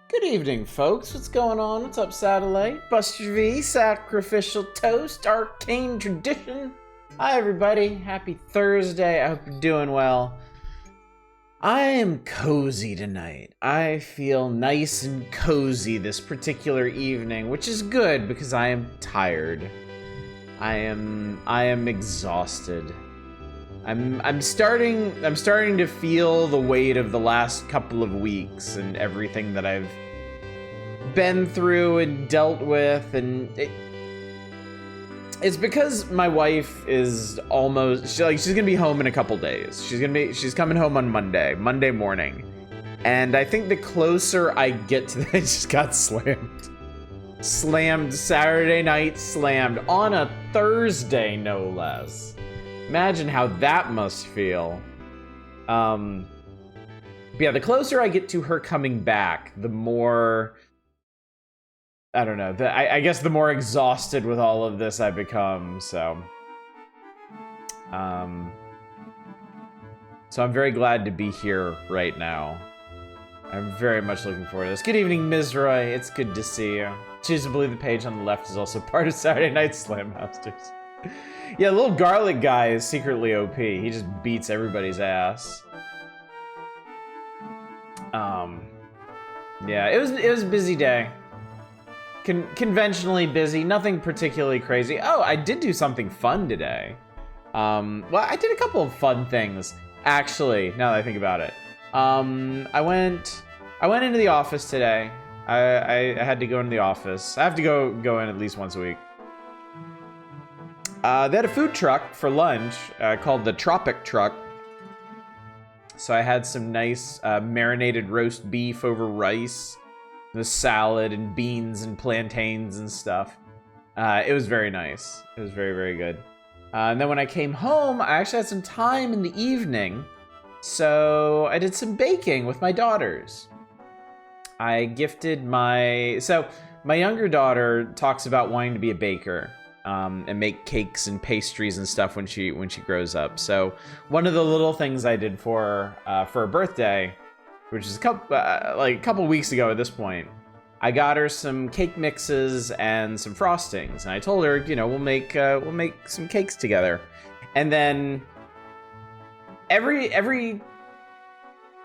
Good evening, folks. What's going on? What's up, Satellite? Buster V, Sacrificial Toast, Arcane Tradition. Hi, everybody. Happy Thursday. I hope you're doing well. I am cozy tonight. I feel nice and cozy this particular evening, which is good because I am tired. I am exhausted. I'm starting to feel the weight of the last couple of weeks and everything that I've been through and dealt with, and it's because my wife is she's gonna be home in a couple days. She's coming home on Monday morning, and I think the closer I get to that, I just got slammed Saturday night, slammed on a Thursday, no less. Imagine how that must feel. But yeah, the closer I get to her coming back, the more, I don't know, I guess the more exhausted with all of this I become, so. So I'm very glad to be here right now. I'm very much looking forward to this. Good evening, Ms. Roy. It's good to see you. Choose to believe the page on the left is also part of Saturday Night Slammasters. Yeah, the little garlic guy is secretly OP. He just beats everybody's ass. Yeah, it was a busy day. Conventionally busy, nothing particularly crazy. Oh, I did do something fun today. Well, I did a couple of fun things, actually, now that I think about it. I went into the office today. I had to go into the office. I have to go in at least once a week. They had a food truck for lunch called the Tropic Truck. So I had some nice marinated roast beef over rice, the salad and beans and plantains and stuff. It was very nice. It was very, very good. And then when I came home, I actually had some time in the evening. So I did some baking with my daughters. I gifted my younger daughter talks about wanting to be a baker. And make cakes and pastries and stuff when she grows up. So one of the little things I did for her birthday, which is a couple weeks ago at this point, I got her some cake mixes and some frostings, and I told her, we'll make some cakes together. And then every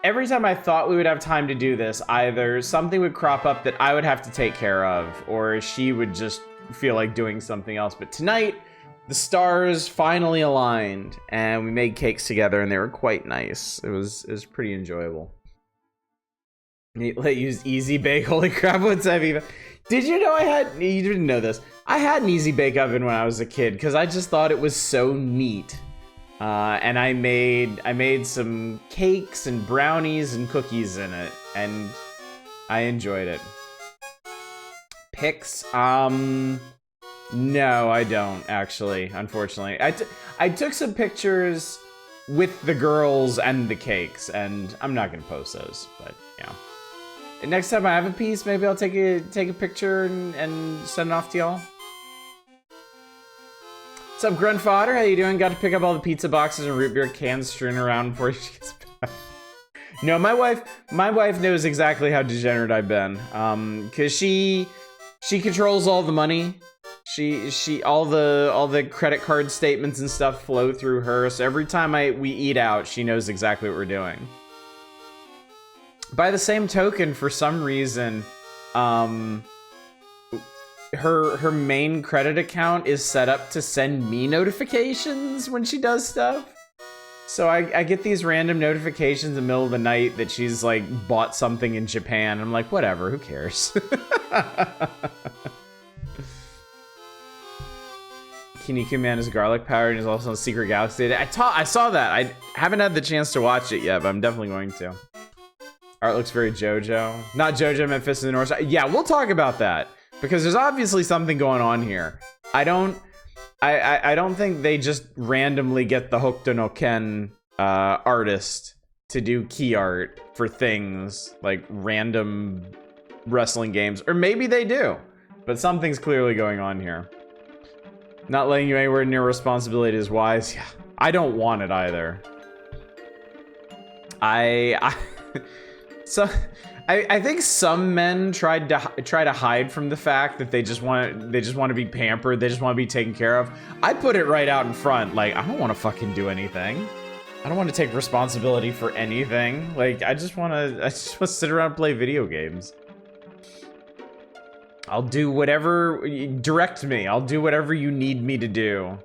time I thought we would have time to do this, either something would crop up that I would have to take care of, or she would just feel like doing something else. But tonight the stars finally aligned and we made cakes together, and they were quite nice. It was pretty enjoyable. Let use Easy Bake. Holy crap, what's that even? Did you know you didn't know this, I had an Easy Bake oven when I was a kid because I just thought it was so neat. And I made some cakes and brownies and cookies in it, and I enjoyed it. Pics? No, I don't, actually, unfortunately. I took some pictures with the girls and the cakes, and I'm not gonna post those, but yeah. And next time I have a piece, maybe I'll take a picture and send it off to y'all. What's up, Grunt Fodder? How you doing? Got to pick up all the pizza boxes and root beer cans strewn around before she gets back. No, my wife knows exactly how degenerate I've been. Cause she controls all the money. All the credit card statements and stuff flow through her. So every time we eat out, she knows exactly what we're doing. By the same token, for some reason, her main credit account is set up to send me notifications when she does stuff. So I get these random notifications in the middle of the night that she's like bought something in Japan. I'm like, whatever, who cares? Kinnikuman Man is garlic powder and is also in Secret Galaxy. I saw that. I haven't had the chance to watch it yet, but I'm definitely going to. Art looks very JoJo. Not JoJo, Memphis in the North. Yeah, we'll talk about that because there's obviously something going on here. I don't think they just randomly get the Hokuto no Ken artist to do key art for things like random wrestling games, or maybe they do, but something's clearly going on here. Not letting you anywhere near responsibility is wise. Yeah, I don't want it either. So I think some men try to hide from the fact that they just want to be pampered. They just want to be taken care of. I put it right out in front. Like, I don't want to fucking do anything. I don't want to take responsibility for anything. Like, I just want to sit around and play video games. I'll do whatever, direct me. I'll do whatever you need me to do.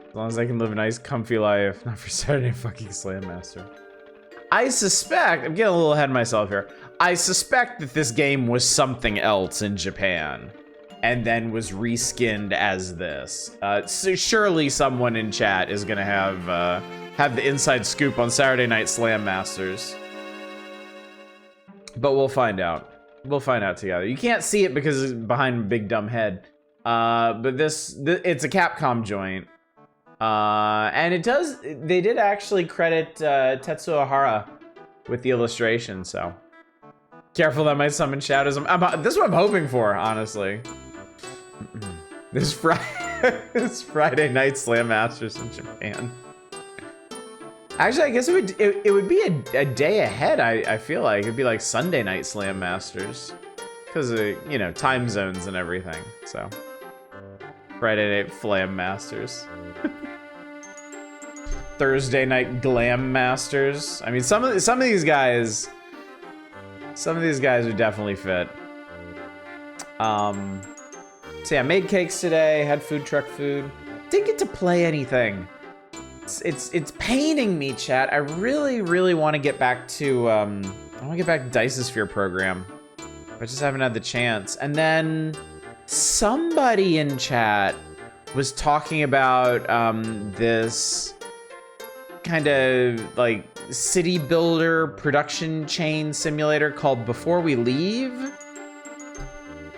As long as I can live a nice, comfy life. Not for Saturday fucking Slammaster. I suspect, I'm getting a little ahead of myself here. I suspect that this game was something else in Japan. And then was reskinned as this. So surely someone in chat is gonna have the inside scoop on Saturday Night Slammasters. But we'll find out. We'll find out together. You can't see it because it's behind a big dumb head. But it's a Capcom joint. And they did actually credit Tetsuo Hara with the illustration, so. Careful, that might summon shadows. This is what I'm hoping for, honestly. This Friday Night Slammasters in Japan. Actually, I guess it would be a day ahead. I feel like it'd be like Sunday Night Slammasters, because of, you know, time zones and everything. So Friday Night Flammasters, Thursday Night Glam Masters. I mean, some of these guys would definitely fit. So yeah, made cakes today. Had food truck food. Didn't get to play anything. It's paining me, chat. I really want to get back to I want to get back to Dice's Sphere program. I just haven't had the chance. And then somebody in chat was talking about this kind of like city builder production chain simulator called Before We Leave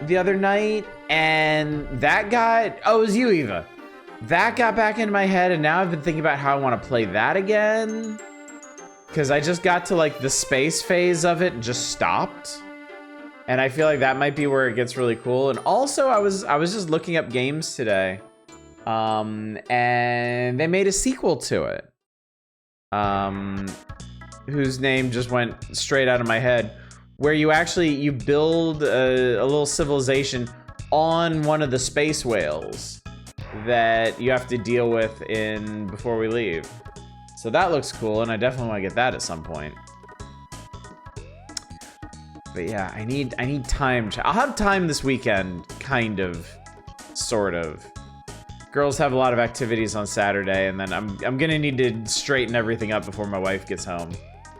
the other night, and that got, oh, it was you, Eva. That got back into my head, and now I've been thinking about how I want to play that again. Because I just got to like the space phase of it and just stopped. And I feel like that might be where it gets really cool. And also I was just looking up games today. And they made a sequel to it. Whose name just went straight out of my head. Where you build a little civilization on one of the space whales that you have to deal with in Before We Leave. So that looks cool, and I definitely want to get that at some point. But yeah, I need time. I'll have time this weekend, kind of, sort of. Girls have a lot of activities on Saturday, and then I'm gonna need to straighten everything up before my wife gets home.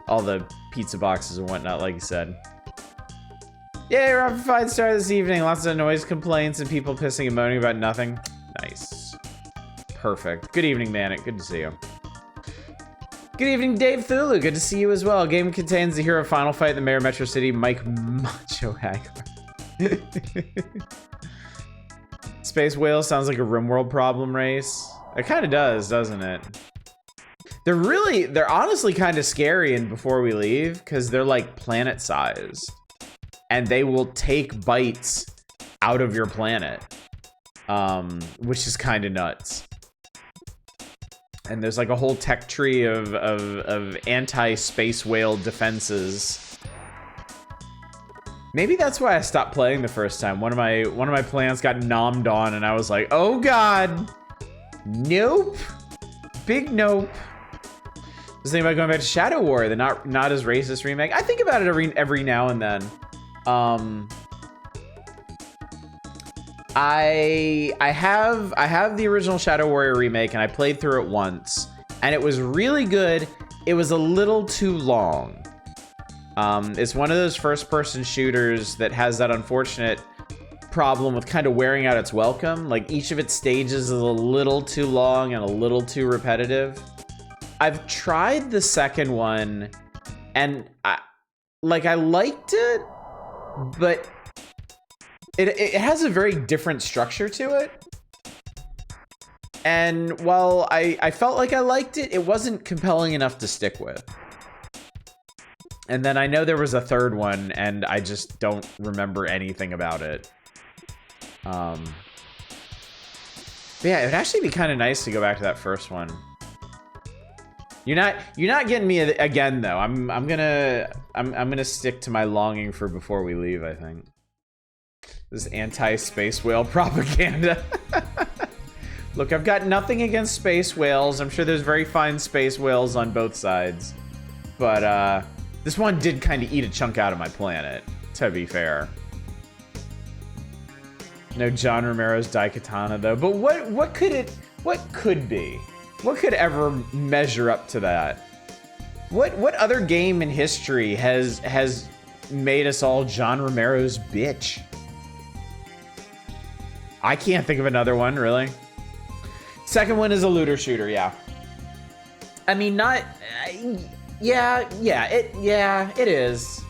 All the pizza boxes and whatnot, like you said. Yay, we're off a 5-star this evening. Lots of noise complaints and people pissing and moaning about nothing. Nice. Perfect. Good evening, Manic. Good to see you. Good evening, Dave Thulu. Good to see you as well. Game contains the hero final fight in the Mayor of Metro City, Mike Macho Hagar. Space Whale sounds like a RimWorld problem race. It kind of does, doesn't it? They're honestly kind of scary in Before We Leave, because they're like planet-sized. And they will take bites out of your planet. Which is kind of nuts. And there's like a whole tech tree of anti-space whale defenses. Maybe that's why I stopped playing the first time. One of my plans got nommed on, and I was like, oh god, nope, big nope. Just thinking about going back to Shadow War, the not as racist remake. I think about it every now and then. I have the original Shadow Warrior remake, and I played through it once, and it was really good. It was a little too long. It's one of those first-person shooters that has that unfortunate problem with kind of wearing out its welcome. Like, each of its stages is a little too long and a little too repetitive. I've tried the second one, and I liked it, but it has a very different structure to it. And while I felt like I liked it, it wasn't compelling enough to stick with. And then I know there was a third one, and I just don't remember anything about it. But yeah, it would actually be kind of nice to go back to that first one. You're not getting me again though. I'm gonna stick to my longing for before we leave, I think. This anti-space whale propaganda. Look, I've got nothing against space whales. I'm sure there's very fine space whales on both sides. But this one did kind of eat a chunk out of my planet, to be fair. No John Romero's Daikatana though. But what could be? What could ever measure up to that? What other game in history has made us all John Romero's bitch? I can't think of another one, really. Second one is a looter shooter, yeah. I mean, not... yeah, it is.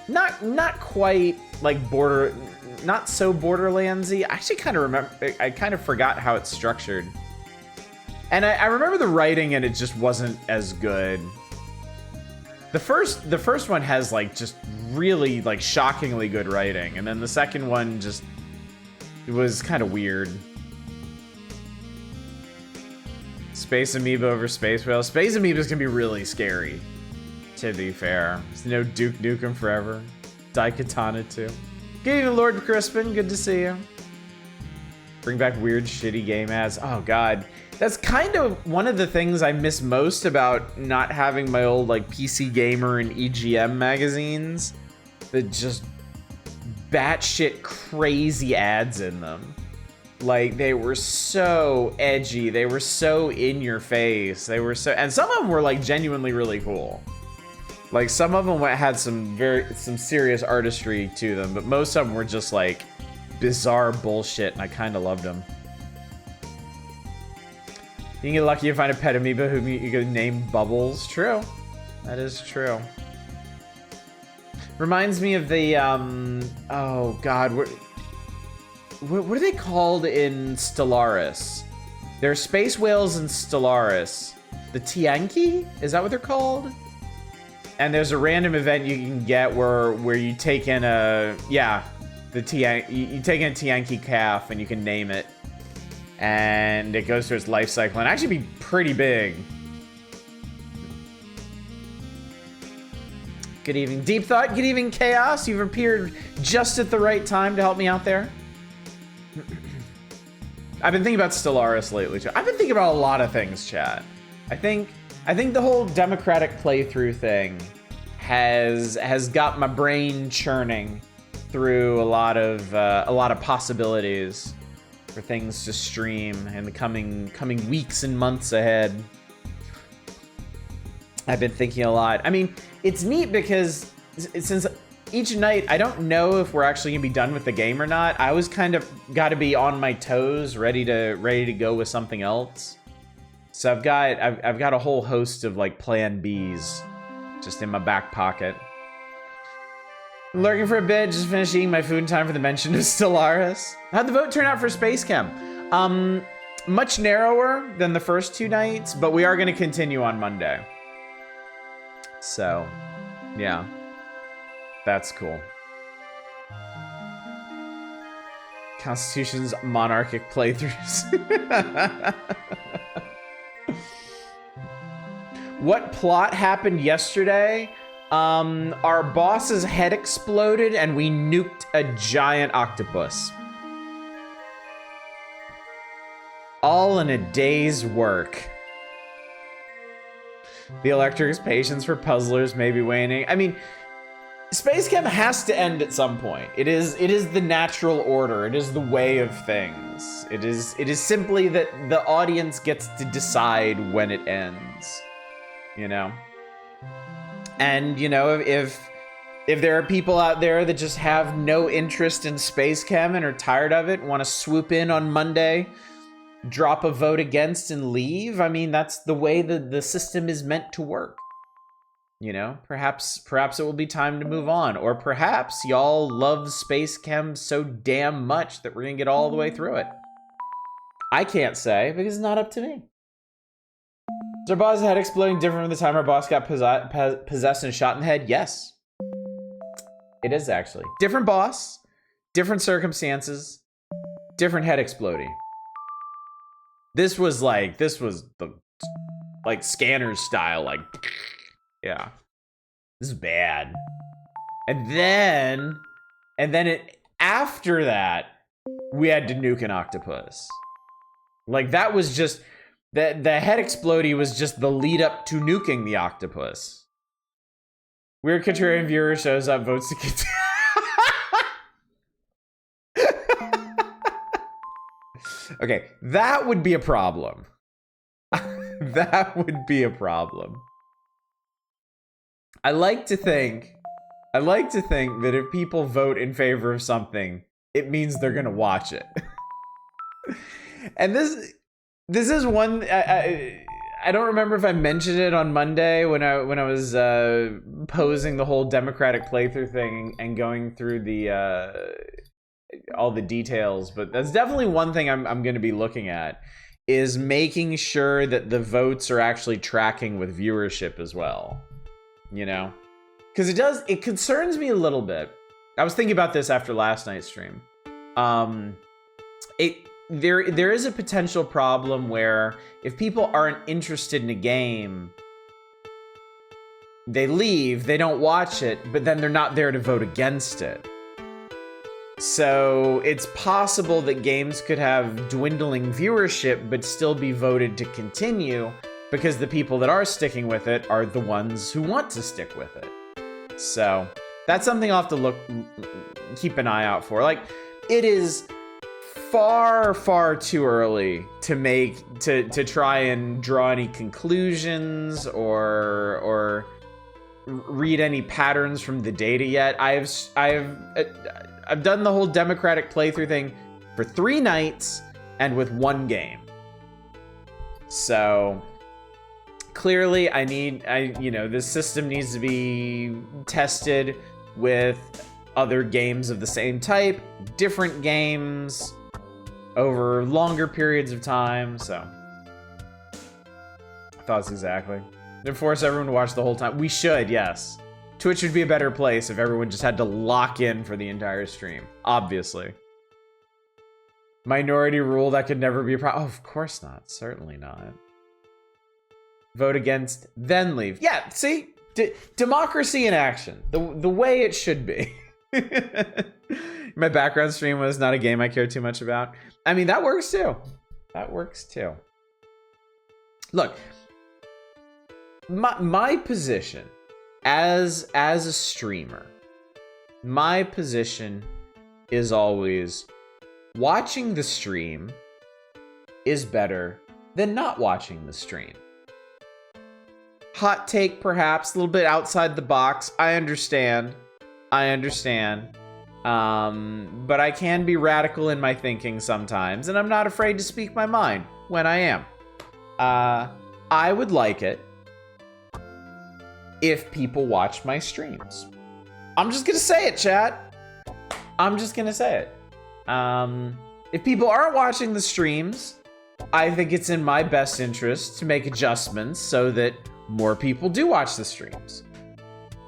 Not quite like not so Borderlands-y. I actually kind of remember... I kind of forgot how it's structured. And I remember the writing, and it just wasn't as good. The first one has like just really like shockingly good writing, and then the second one just it was kind of weird. Space Amoeba over Space Whale. Space Amoeba's gonna be really scary, to be fair. There's no Duke Nukem Forever. Daikatana 2. Good evening, Lord Crispin. Good to see you. Bring back weird, shitty game ads. Oh, God. That's kind of one of the things I miss most about not having my old, like, PC Gamer and EGM magazines. The just batshit crazy ads in them. Like, they were so edgy. They were so in your face. They were so... And some of them were, like, genuinely really cool. Like, some of them had some serious artistry to them, but most of them were just, like, bizarre bullshit, and I kind of loved them. You can get lucky if you find a pet amoeba who you can name Bubbles. True. That is true. Reminds me of the, oh, God, what are they called in Stellaris? There are space whales in Stellaris. The Tianki? Is that what they're called? And there's a random event you can get where you take in a, yeah, you take in a Tianki calf and you can name it. And it goes through its life cycle and actually be pretty big. Good evening, Deep Thought. Good evening, Chaos. You've appeared just at the right time to help me out there. I've been thinking about Stellaris lately, too. I've been thinking about a lot of things, chat. I think the whole democratic playthrough thing has got my brain churning through a lot of possibilities for things to stream in the coming weeks and months ahead. I've been thinking a lot. I mean, it's neat because since each night, I don't know if we're actually gonna be done with the game or not. I always kind of got to be on my toes, ready to go with something else. So I've got a whole host of like plan Bs just in my back pocket. I'm lurking for a bit, just finished eating my food in time for the mention of Stellaris. How'd the vote turn out for Space Chem? Much narrower than the first two nights, but we are gonna continue on Monday. So, yeah. That's cool. Constitution's monarchic playthroughs. What plot happened yesterday? Our boss's head exploded and we nuked a giant octopus. All in a day's work. The Electric's patience for puzzlers may be waning. I mean, Space Chem has to end at some point. It is the natural order. It is the way of things. It is simply that the audience gets to decide when it ends. You know? And, you know, if there are people out there that just have no interest in Space Chem and are tired of it, want to swoop in on Monday, drop a vote against and leave, I mean, that's the way the system is meant to work. You know, perhaps it will be time to move on. Or perhaps y'all love Space Chem so damn much that we're gonna get all the way through it. I can't say, because it's not up to me. Is our boss head exploding different from the time our boss got possessed and shot in the head? Yes. It is, actually. Different boss, different circumstances, different head exploding. This was the like Scanners style, like, yeah. This is bad. And then after that, we had to nuke an octopus. Like, that was just, the head explodey was just the lead up to nuking the octopus. Weird contrarian viewer shows up, votes to continue. Okay, that would be a problem. That would be a problem. I like to think that if people vote in favor of something, it means they're gonna watch it. And this is one, I don't remember if I mentioned it on Monday when I was posing the whole democratic playthrough thing and going through the all the details, but that's definitely one thing I'm going to be looking at, is making sure that the votes are actually tracking with viewership as well, you know, because it concerns me a little bit. I was thinking about this after last night's stream. There is a potential problem where if people aren't interested in a game, they leave, they don't watch it, but then they're not there to vote against it. So it's possible that games could have dwindling viewership but still be voted to continue because the people that are sticking with it are the ones who want to stick with it. So that's something I'll have to keep an eye out for. Like, it is far, far too early to try and draw any conclusions or read any patterns from the data yet. I've done the whole democratic playthrough thing for 3 nights and with 1 game. So clearly this system needs to be tested with other games of the same type, different games over longer periods of time. So thoughts exactly. Then force everyone to watch the whole time. We should, yes. Twitch would be a better place if everyone just had to lock in for the entire stream. Obviously. Minority rule, that could never be a problem. Oh, of course not. Certainly not. Vote against, then leave. Yeah, see? Democracy in action. The way it should be. My background stream was not a game I care too much about. I mean, that works too. That works too. Look, my position as a streamer, my position is always watching the stream is better than not watching the stream. Hot take, perhaps, a little bit outside the box. I understand. But I can be radical in my thinking sometimes, and I'm not afraid to speak my mind when I am. I would like it if people watch my streams. I'm just gonna say it, chat. I'm just gonna say it. If people aren't watching the streams, I think it's in my best interest to make adjustments so that more people do watch the streams.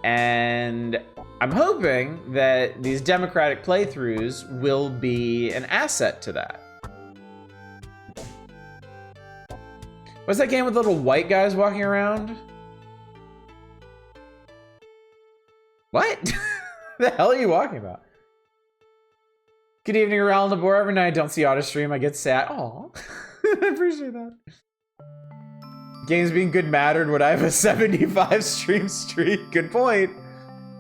And I'm hoping that these democratic playthroughs will be an asset to that. What's that game with little white guys walking around? What? The hell are you walking about? Good evening, around the board. Every night I don't see auto stream, I get sad. Aw, I appreciate that. Games being good mattered when I have a 75 stream streak. Good point.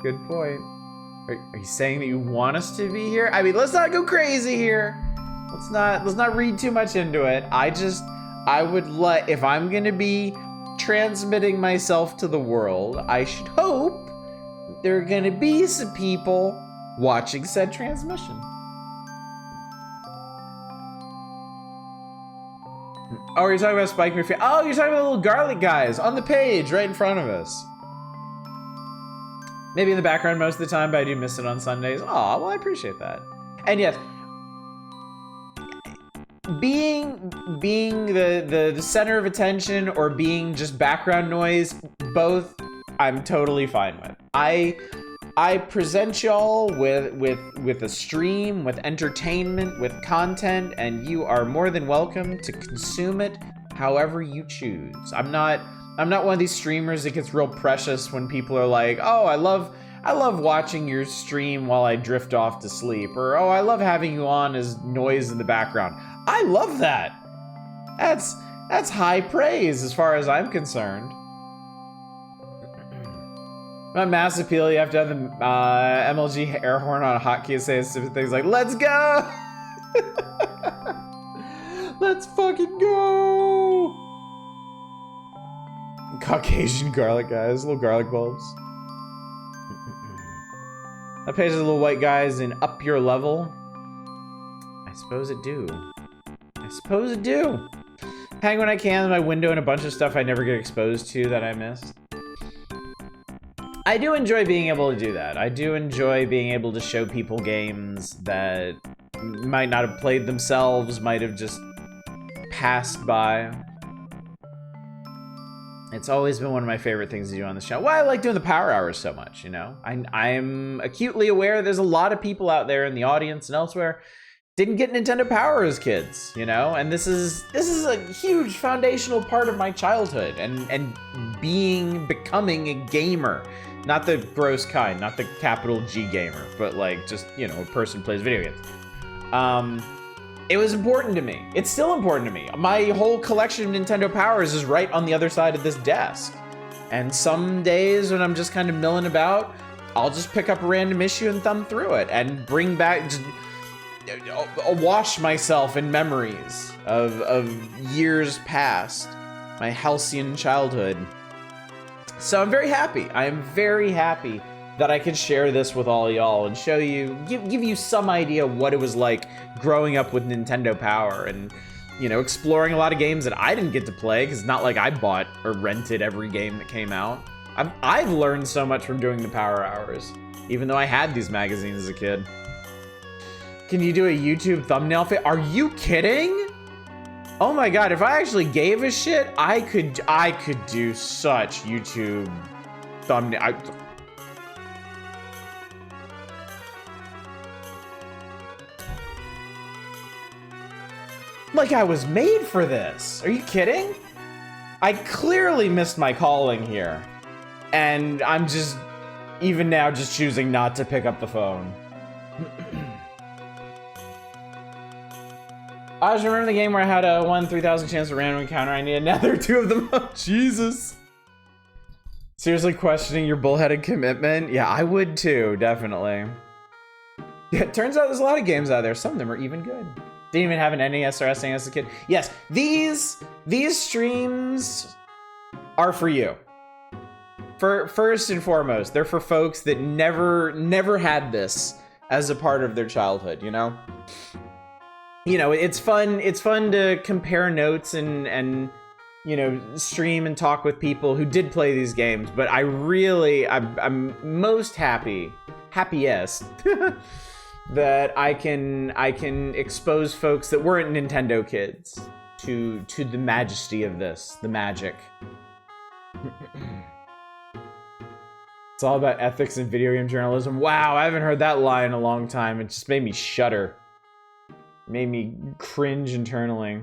Good point. Are you saying that you want us to be here? I mean, let's not go crazy here. Let's not read too much into it. I would like, if I'm gonna be transmitting myself to the world, I should hope there are gonna be some people watching said transmission. Oh, you're talking about Spike McPhee. Oh, you're talking about the little garlic guys on the page right in front of us. Maybe in the background most of the time, but I do miss it on Sundays. Aw, well, I appreciate that. And yes, being the center of attention or being just background noise, both I'm totally fine with. I present y'all with a stream, with entertainment, with content, and you are more than welcome to consume it However you choose. I'm not one of these streamers that gets real precious when people are like, oh, I love watching your stream while I drift off to sleep, or oh, I love having you on as noise in the background. I love that. That's high praise as far as I'm concerned. My mass appeal, you have to have the MLG air horn on a hotkey saying stupid things like, let's go! Let's fucking go! Caucasian garlic guys, little garlic bulbs. That page is little white guys in up your level. I suppose it do. I suppose it do. Hang when I can in my window and a bunch of stuff I never get exposed to that I missed. I do enjoy being able to do that. I do enjoy being able to show people games that might not have played themselves, might have just passed by. It's always been one of my favorite things to do on the show. Why I like doing the Power Hours so much, you know? I'm acutely aware there's a lot of people out there in the audience and elsewhere didn't get Nintendo Power as kids, you know? And this is a huge foundational part of my childhood and becoming a gamer. Not the gross kind, not the capital G gamer, but like just, you know, a person who plays video games. It was important to me. It's still important to me. My whole collection of Nintendo Powers is right on the other side of this desk. And some days when I'm just kind of milling about, I'll just pick up a random issue and thumb through it and bring back, just wash myself in memories of years past, my halcyon childhood. So I'm very happy. I am very happy that I could share this with all y'all and show you, give you some idea of what it was like growing up with Nintendo Power and, you know, exploring a lot of games that I didn't get to play, because it's not like I bought or rented every game that came out. I've learned so much from doing the Power Hours, even though I had these magazines as a kid. Can you do a YouTube thumbnail fit? Are you kidding? Oh my god, if I actually gave a shit, I could do such YouTube thumbnail. Like I was made for this. Are you kidding? I clearly missed my calling here. And I'm just, even now, just choosing not to pick up the phone. I just remember the game where I had a 1 in 3,000 chance of random encounter. I need another 2 of them. Oh, Jesus. Seriously questioning your bullheaded commitment? Yeah, I would too, definitely. Yeah, it turns out there's a lot of games out there. Some of them are even good. Didn't even have an NES or SNES as a kid. Yes, these streams are for you. First and foremost, they're for folks that never had this as a part of their childhood, you know? You know, it's fun to compare notes and you know, stream and talk with people who did play these games, but I'm most happiest that I can expose folks that weren't Nintendo kids to the majesty of this, the magic. It's all about ethics and video game journalism. Wow, I haven't heard that line in a long time. It just made me shudder. Made me cringe internally.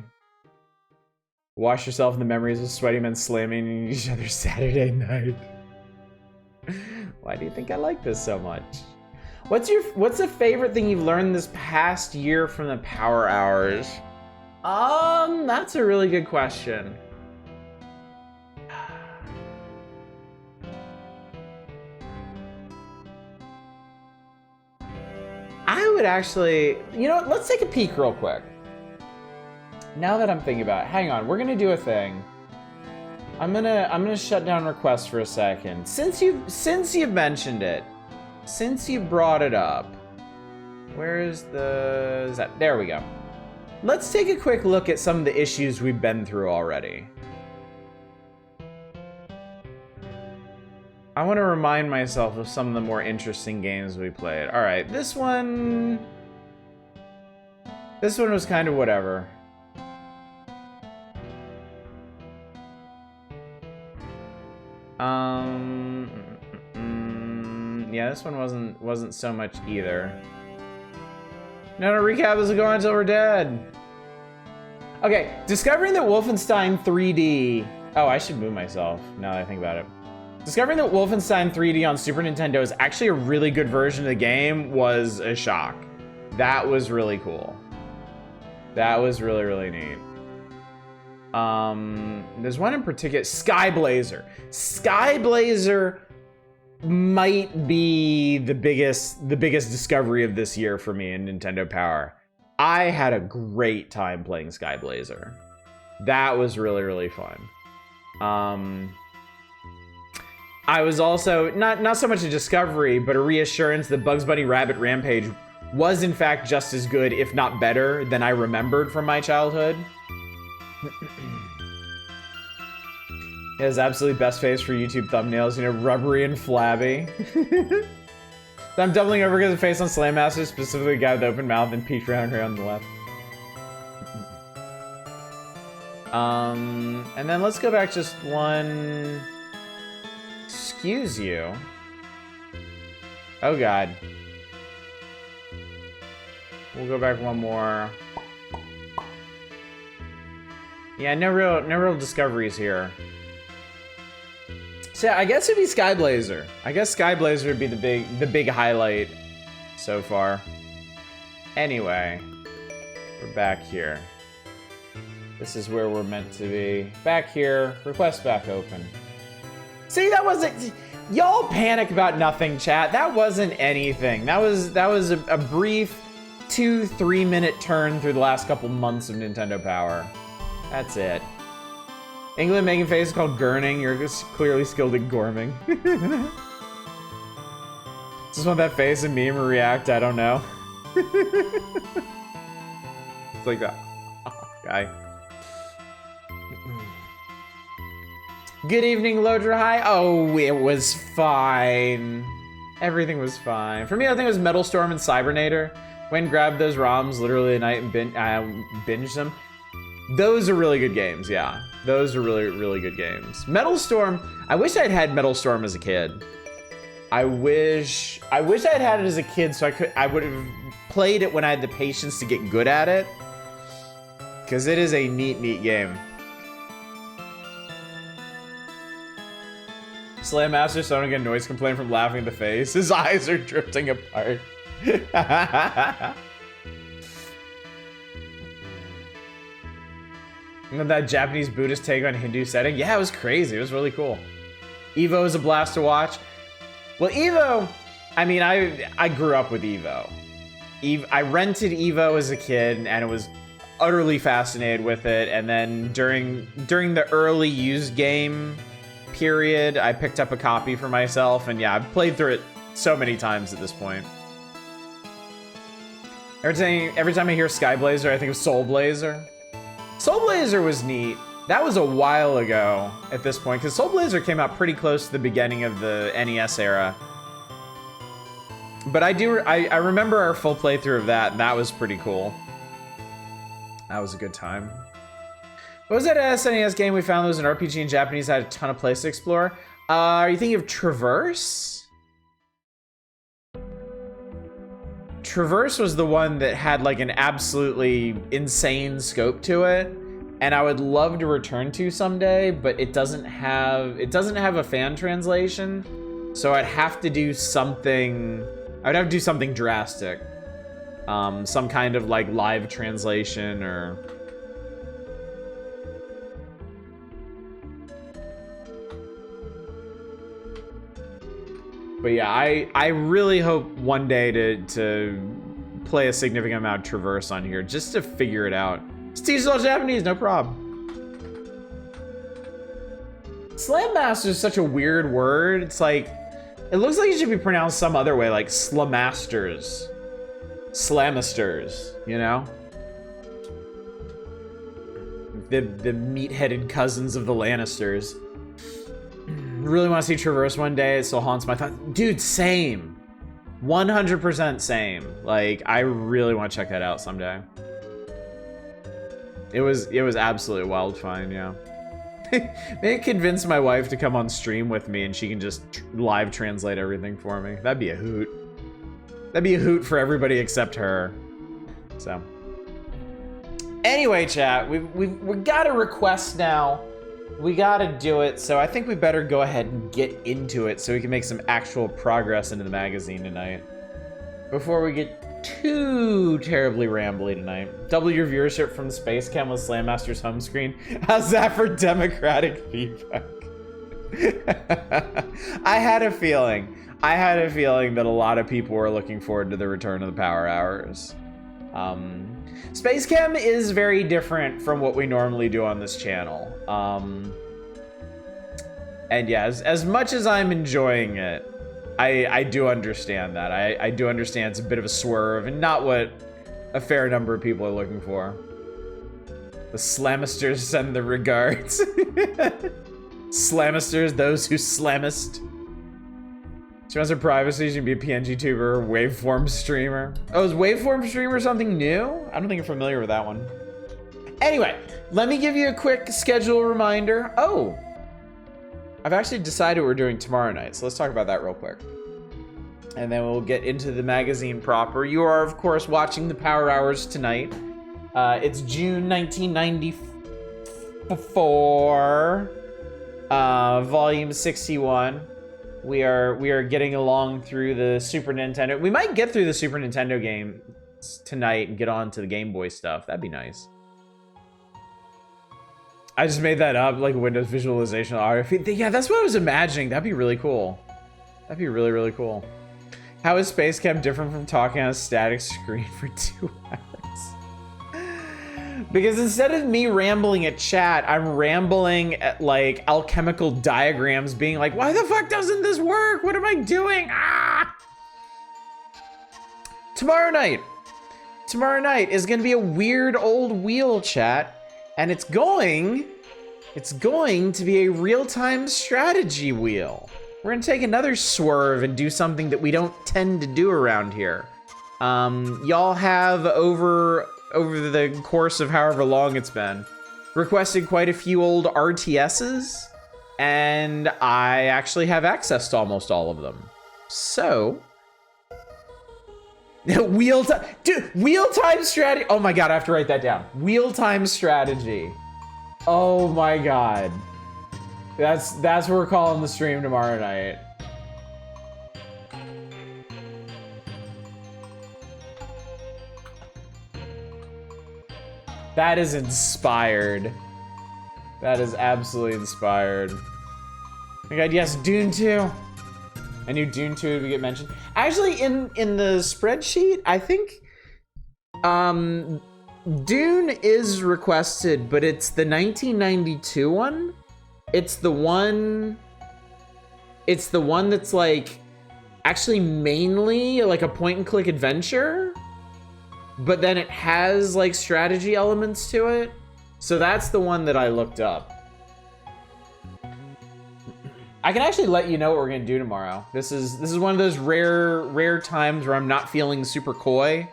Wash yourself in the memories of sweaty men slamming each other Saturday night. Why do you think I like this so much? What's the favorite thing you've learned this past year from the Power Hours? That's a really good question. I would actually, you know what, let's take a peek real quick. Now that I'm thinking about it, hang on, we're gonna do a thing. I'm gonna shut down requests for a second. Since you've mentioned it, since you brought it up, where's there we go. Let's take a quick look at some of the issues we've been through already. I want to remind myself of some of the more interesting games we played. All right, this one was kind of whatever. Yeah, this one wasn't so much either. No, recap doesn't go on until we're dead. Okay, discovering that Wolfenstein 3D... Oh, I should move myself now that I think about it. Discovering that Wolfenstein 3D on Super Nintendo is actually a really good version of the game was a shock. That was really cool. That was really, really neat. There's one in particular, Skyblazer. Skyblazer might be the biggest discovery of this year for me in Nintendo Power. I had a great time playing Skyblazer. That was really, really fun. I was also, not so much a discovery, but a reassurance that Bugs Bunny Rabbit Rampage was in fact just as good, if not better, than I remembered from my childhood. It has absolutely best face for YouTube thumbnails, you know, rubbery and flabby. So I'm doubling over because of the face on Slammasters, specifically the guy with the open mouth and peach round here on the left. And then let's go back just one. Excuse you. Oh God. We'll go back one more. Yeah, no real discoveries here. So yeah, I guess it'd be Skyblazer. I guess Skyblazer would be the big highlight so far. Anyway, we're back here. This is where we're meant to be. Back here, request back open. See, that wasn't, y'all panic about nothing, chat. That wasn't anything. That was a brief 2-3 minute turn through the last couple months of Nintendo Power. That's it. England making face called gurning. You're clearly skilled at gorming. Just want that face and meme or react. I don't know. It's like that guy. Good evening, Lodra High. Oh, it was fine. Everything was fine. For me, I think it was Metal Storm and Cybernator. Went and grabbed those ROMs literally at night and binged them. Those are really good games, yeah. Those are really, really good games. Metal Storm, I wish I'd had Metal Storm as a kid. I wish I'd had it as a kid so I would have played it when I had the patience to get good at it. Because it is a neat game. Slammasters so I don't get a noise complaint from laughing in the face. His eyes are drifting apart. And then that Japanese Buddhist take on Hindu setting. Yeah, it was crazy. It was really cool. Evo is a blast to watch. Well, Evo, I mean, I grew up with Evo. I rented Evo as a kid and was utterly fascinated with it. And then during the early used game period, I picked up a copy for myself. And yeah, I've played through it so many times at this point. Every time I hear Skyblazer, I think of Soul Blazer. Soul Blazer was neat. That was a while ago at this point, because Soul Blazer came out pretty close to the beginning of the NES era. But I remember our full playthrough of that, and that was pretty cool. That was a good time. What was that SNES game we found that was an RPG in Japanese that had a ton of place to explore? Are you thinking of Traverse? Traverse was the one that had like an absolutely insane scope to it, and I would love to return to someday, but it doesn't have a fan translation, so I'd have to do something. I would have to do something drastic, some kind of like live translation or. But yeah, I really hope one day to play a significant amount of Traverse on here, just to figure it out. Steve's all Japanese, no problem. Slammasters is such a weird word. It's like, it looks like it should be pronounced some other way, like Slammasters. Slammasters, you know? The meat-headed cousins of the Lannisters. Really want to see Traverse one day. It still haunts my thought. Dude, same. 100% same. Like, I really want to check that out someday. It was absolutely wild fun, yeah. Maybe convince my wife to come on stream with me and she can just live translate everything for me. That'd be a hoot. That'd be a hoot for everybody except her. So. Anyway, chat, we got a request now. We gotta do it, so I think we better go ahead and get into it so we can make some actual progress into the magazine tonight. Before we get too terribly rambly tonight. Double your viewership from Space Cam with Slammasters home screen. How's that for democratic feedback? I had a feeling that a lot of people were looking forward to the return of the Power Hours. Space Cam is very different from what we normally do on this channel. And yeah, as much as I'm enjoying it, I do understand that. I do understand it's a bit of a swerve and not what a fair number of people are looking for. The Slammasters send the regards. Slammasters, those who slammist. She wants her privacy, she can be a PNG tuber, waveform streamer. Oh, is waveform streamer something new? I don't think I'm familiar with that one. Anyway, let me give you a quick schedule reminder. Oh, I've actually decided what we're doing tomorrow night, so let's talk about that real quick. And then we'll get into the magazine proper. You are, of course, watching the Power Hours tonight. It's June 1994, volume 61. We are getting along through the Super Nintendo. We might get through the Super Nintendo game tonight and get on to the Game Boy stuff. That'd be nice. I just made that up, like Windows visualization. Yeah, that's what I was imagining. That'd be really cool. That'd be really, really cool. How is Space Cam different from talking on a static screen for 2 hours? Because instead of me rambling at chat, I'm rambling at like alchemical diagrams being like, why the fuck doesn't this work? What am I doing? Ah! Tomorrow night is gonna be a weird old wheel, chat. And it's going to be a real-time strategy wheel. We're gonna take another swerve and do something that we don't tend to do around here. Y'all have over the course of however long it's been, requested quite a few old RTSs, and I actually have access to almost all of them. So, wheel-time strategy. Oh my god, I have to write that down. Wheel-time strategy. Oh my god. That's what we're calling the stream tomorrow night. That is inspired. That is absolutely inspired. Oh my god, yes, Dune 2. I knew Dune 2 would get mentioned. Actually, in the spreadsheet, I think Dune is requested, but it's the 1992 one. It's the one that's like actually mainly like a point and click adventure, but then it has like strategy elements to it. So that's the one that I looked up. I can actually let you know what we're gonna do tomorrow. This is one of those rare times where I'm not feeling super coy.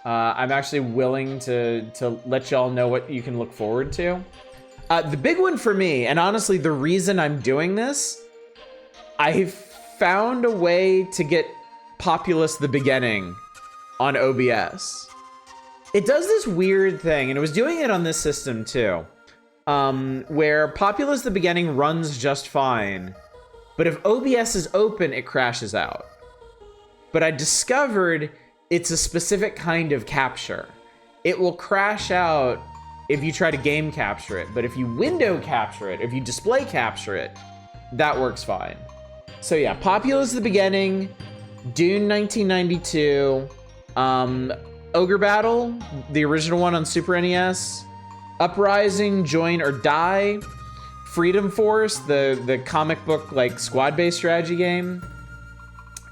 I'm actually willing to let y'all know what you can look forward to. The big one for me, and honestly the reason I'm doing this, I found a way to get Populous the Beginning on OBS. It does this weird thing, and it was doing it on this system too, where Populous the Beginning runs just fine, but if OBS is open, it crashes out. But I discovered it's a specific kind of capture. It will crash out if you try to game capture it, but if you window capture it, if you display capture it, that works fine. So yeah, Populous the Beginning, Dune 1992, Ogre Battle, the original one on Super NES, Uprising, Join or Die, Freedom Force, the comic book like squad-based strategy game,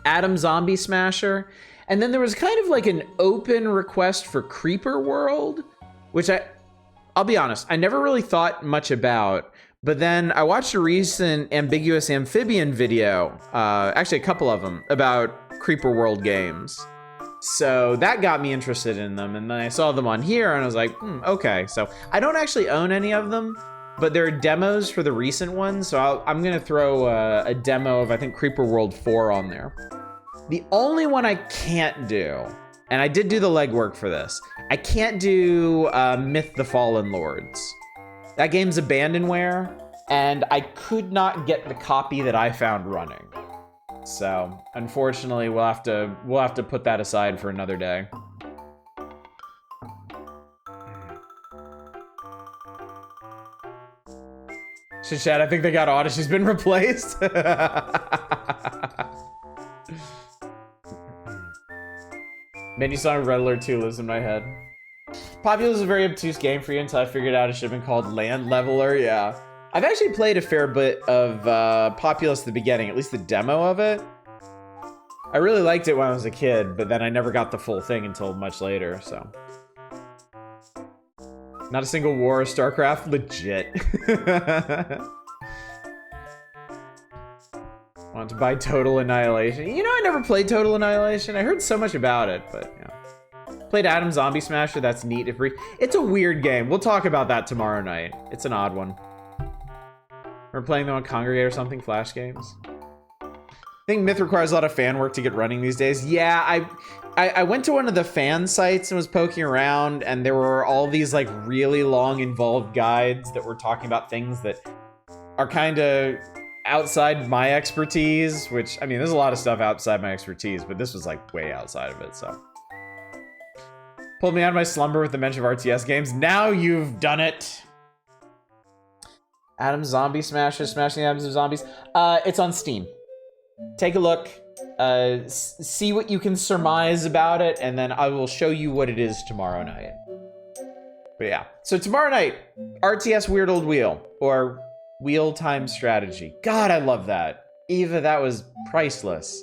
Atom Zombie Smasher, and then there was kind of like an open request for Creeper World, which I'll be honest, I never really thought much about, but then I watched a recent Ambiguous Amphibian video, actually a couple of them, about Creeper World games. So that got me interested in them, and then I saw them on here, and I was like, okay. So I don't actually own any of them, but there are demos for the recent ones, so I'm gonna throw a demo of, I think, Creeper World 4 on there. The only one I can't do And I did do the legwork for this. I can't do Myth the Fallen Lords. That game's abandonware, and I could not get the copy that I found running. So, unfortunately, we'll have to put that aside for another day. Chat, I think they got Oddish. She's been replaced. Menu Song Red Alert 2 lives in my head. Populous is a very obtuse game for you until I figured out a shipment called Land Leveler. Yeah. I've actually played a fair bit of Populous at the beginning, at least the demo of it. I really liked it when I was a kid, but then I never got the full thing until much later, so. Not a single war, StarCraft, legit. Want to buy Total Annihilation. You know, I never played Total Annihilation. I heard so much about it, but yeah. Played Adam Zombie Smasher, that's neat. It's a weird game. We'll talk about that tomorrow night. It's an odd one. We're playing them on Congregate or something, Flash games. I think Myth requires a lot of fan work to get running these days. Yeah, I went to one of the fan sites and was poking around, and there were all these like really long involved guides that were talking about things that are kind of outside my expertise, which, I mean, there's a lot of stuff outside my expertise, but this was like way outside of it, so. Pulled me out of my slumber with the mention of RTS games. Now you've done it. Adam Zombie Smasher, Smashing Atoms of Zombies. It's on Steam. Take a look. See what you can surmise about it, and then I will show you what it is tomorrow night. But yeah. So tomorrow night, RTS Weird Old Wheel, or Wheel Time Strategy. God, I love that. Eva, that was priceless.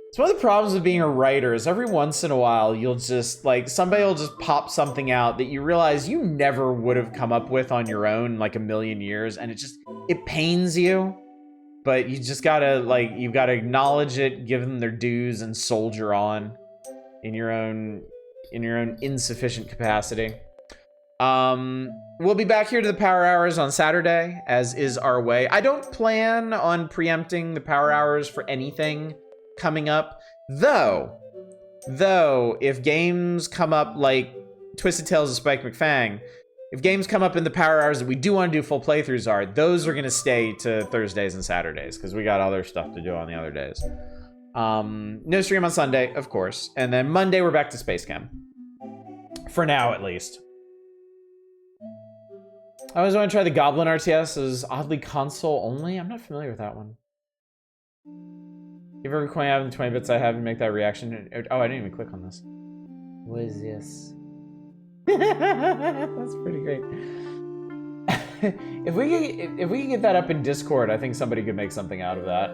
It's one of the problems with being a writer is every once in a while, you'll just, like, somebody will just pop something out that you realize you never would have come up with on your own, like, a million years, and it pains you. But you just gotta, like, you've gotta acknowledge it, give them their dues, and soldier on in your own insufficient capacity. We'll be back here to the Power Hours on Saturday, as is our way. I don't plan on preempting the Power Hours for anything coming up, though if games come up like Twisted Tales of Spike McFang, if games come up in the Power Hours that we do want to do full playthroughs those are going to stay to Thursdays and Saturdays, because we got other stuff to do on the other days. No stream on Sunday, of course, and then Monday we're back to Space Chem. For now, at least. I always want to try the Goblin RTS as oddly console only. I'm not familiar with that one. Give every coin I have in 20 bits I have and make that reaction. Oh, I didn't even click on this. What is this? That's pretty great. If we could get that up in Discord, I think somebody could make something out of that.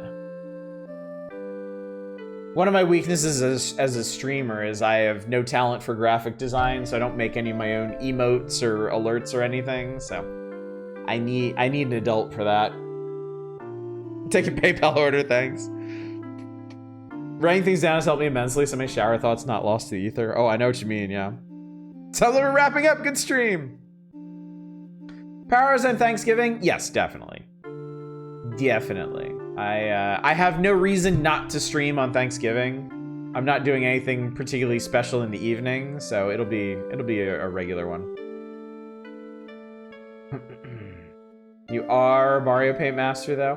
One of my weaknesses as a streamer is I have no talent for graphic design, so I don't make any of my own emotes or alerts or anything, so I need an adult for that. Take a PayPal order, thanks. Writing things down has helped me immensely, so my shower thoughts not lost to the ether. Oh, I know what you mean, yeah. So we're wrapping up. Good stream. Power Hours on Thanksgiving? Yes, definitely. Definitely. I have no reason not to stream on Thanksgiving. I'm not doing anything particularly special in the evening, so it'll be a regular one. You are Mario Paint Master, though.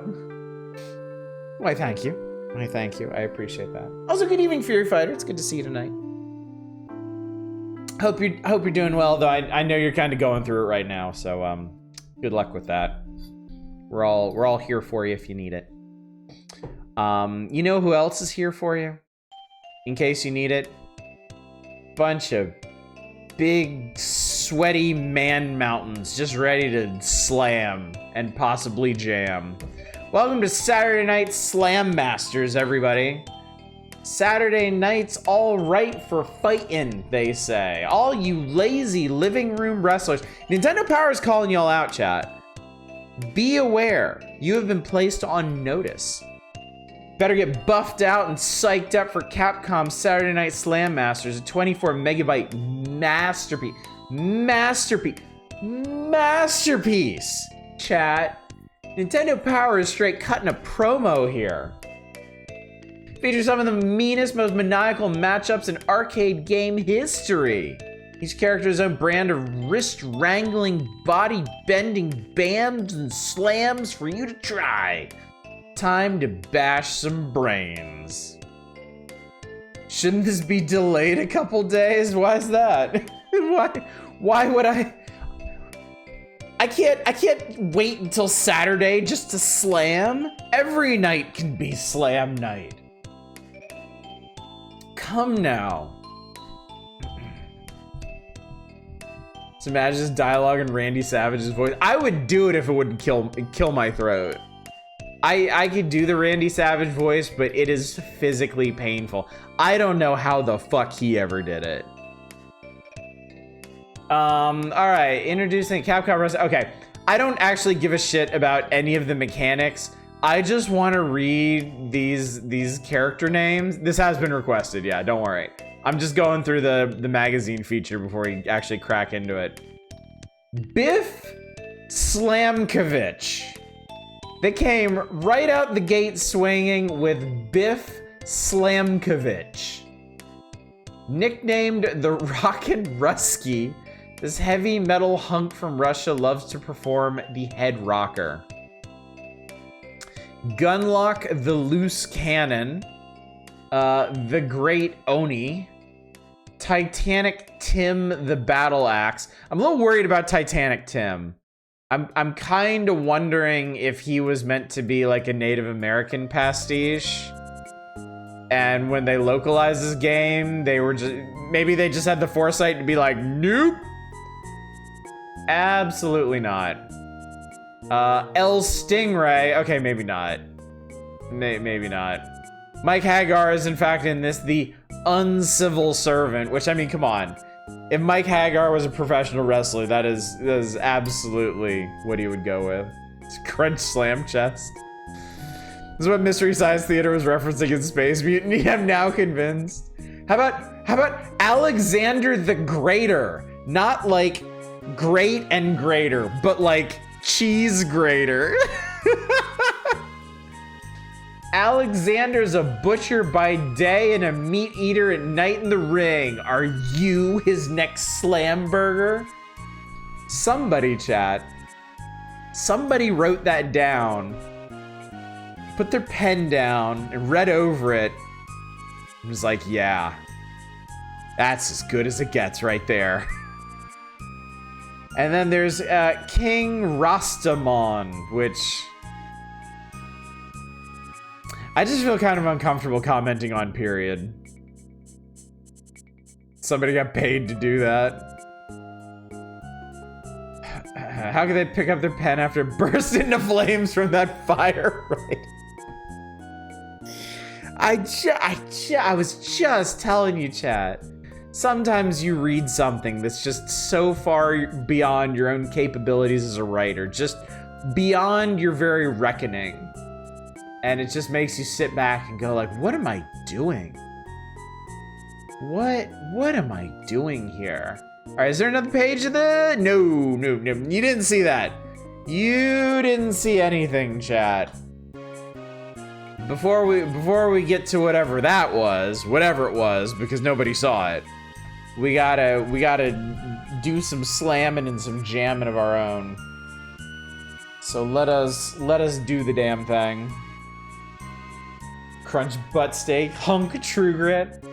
Why, thank you. Why, thank you. I appreciate that. Also, good evening, Fury Fighter. It's good to see you tonight. Hope you're doing well, though. I know you're kind of going through it right now, so good luck with that. We're all here for you if you need it. You know who else is here for you? In case you need it? Bunch of big, sweaty man mountains just ready to slam and possibly jam. Welcome to Saturday Night Slammasters, everybody. Saturday night's all right for fighting, they say. All you lazy living room wrestlers. Nintendo Power is calling y'all out, chat. Be aware, you have been placed on notice. Better get buffed out and psyched up for Capcom's Saturday Night Slammasters, a 24 megabyte masterpiece, chat. Nintendo Power is straight cutting a promo here. Features some of the meanest, most maniacal matchups in arcade game history. Each character has his own brand of wrist-wrangling, body-bending bams and slams for you to try. Time to bash some brains. Shouldn't this be delayed a couple days? Why is that? Why would I can't wait until Saturday just to slam. Every night can be slam night. Come now. So imagine this dialogue in Randy Savage's voice. I would do it if it wouldn't kill my throat. I could do the Randy Savage voice, but it is physically painful. I don't know how the fuck he ever did it. All right, introducing Capcom Wrestling. Okay, I don't actually give a shit about any of the mechanics. I just want to read these character names. This has been requested, yeah, don't worry. I'm just going through the magazine feature before we actually crack into it. Biff Slamkovich. They came right out the gate swinging with Biff Slamkovich. Nicknamed the Rockin' Rusky, this heavy metal hunk from Russia loves to perform the head rocker. Gunlock the Loose Cannon. The Great Oni. Titanic Tim the Battle Axe. I'm a little worried about Titanic Tim. I'm kind of wondering if he was meant to be like a Native American pastiche. And when they localized this game, they were just... Maybe they just had the foresight to be like, nope. Absolutely not. El Stingray. Okay, maybe not. Maybe not. Mike Hagar is in fact in this the uncivil servant, which I mean, come on. If Mike Hagar was a professional wrestler, that is absolutely what he would go with. It's Crunch Slam Chest. This is what Mystery Science Theater was referencing in Space Mutiny. I'm now convinced. How about Alexander the Greater? Not like great and greater, but like cheese grater. Alexander's a butcher by day and a meat eater at night in the ring. Are you his next slam burger? Somebody, chat. Somebody wrote that down, put their pen down, and read over it. And was like, yeah, that's as good as it gets right there. And then there's King Rastamon, which... I just feel kind of uncomfortable commenting on, period. Somebody got paid to do that. How could they pick up their pen after it burst into flames from that fire? Right. I was just telling you, chat. Sometimes you read something that's just so far beyond your own capabilities as a writer, just beyond your very reckoning. And it just makes you sit back and go like, what am I doing? What am I doing here? All right, is there another page of the? No. You didn't see that. You didn't see anything, chat. Before we get to whatever it was, because nobody saw it, we gotta do some slamming and some jamming of our own. So let us do the damn thing. Crunch butt steak, hunk true grit.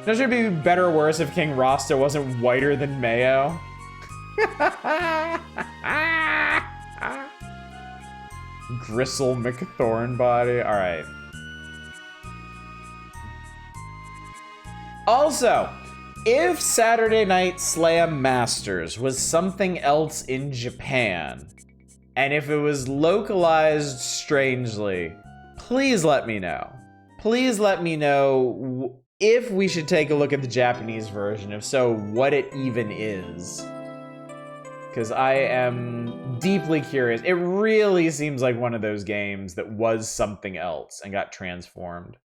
Now, should it be better or worse if King Rasta wasn't whiter than mayo? Gristle McThornbody. All right. Also, if Saturday Night Slammasters was something else in Japan, and if it was localized strangely, please let me know. Please let me know if we should take a look at the Japanese version. If so, what it even is. Because I am deeply curious. It really seems like one of those games that was something else and got transformed.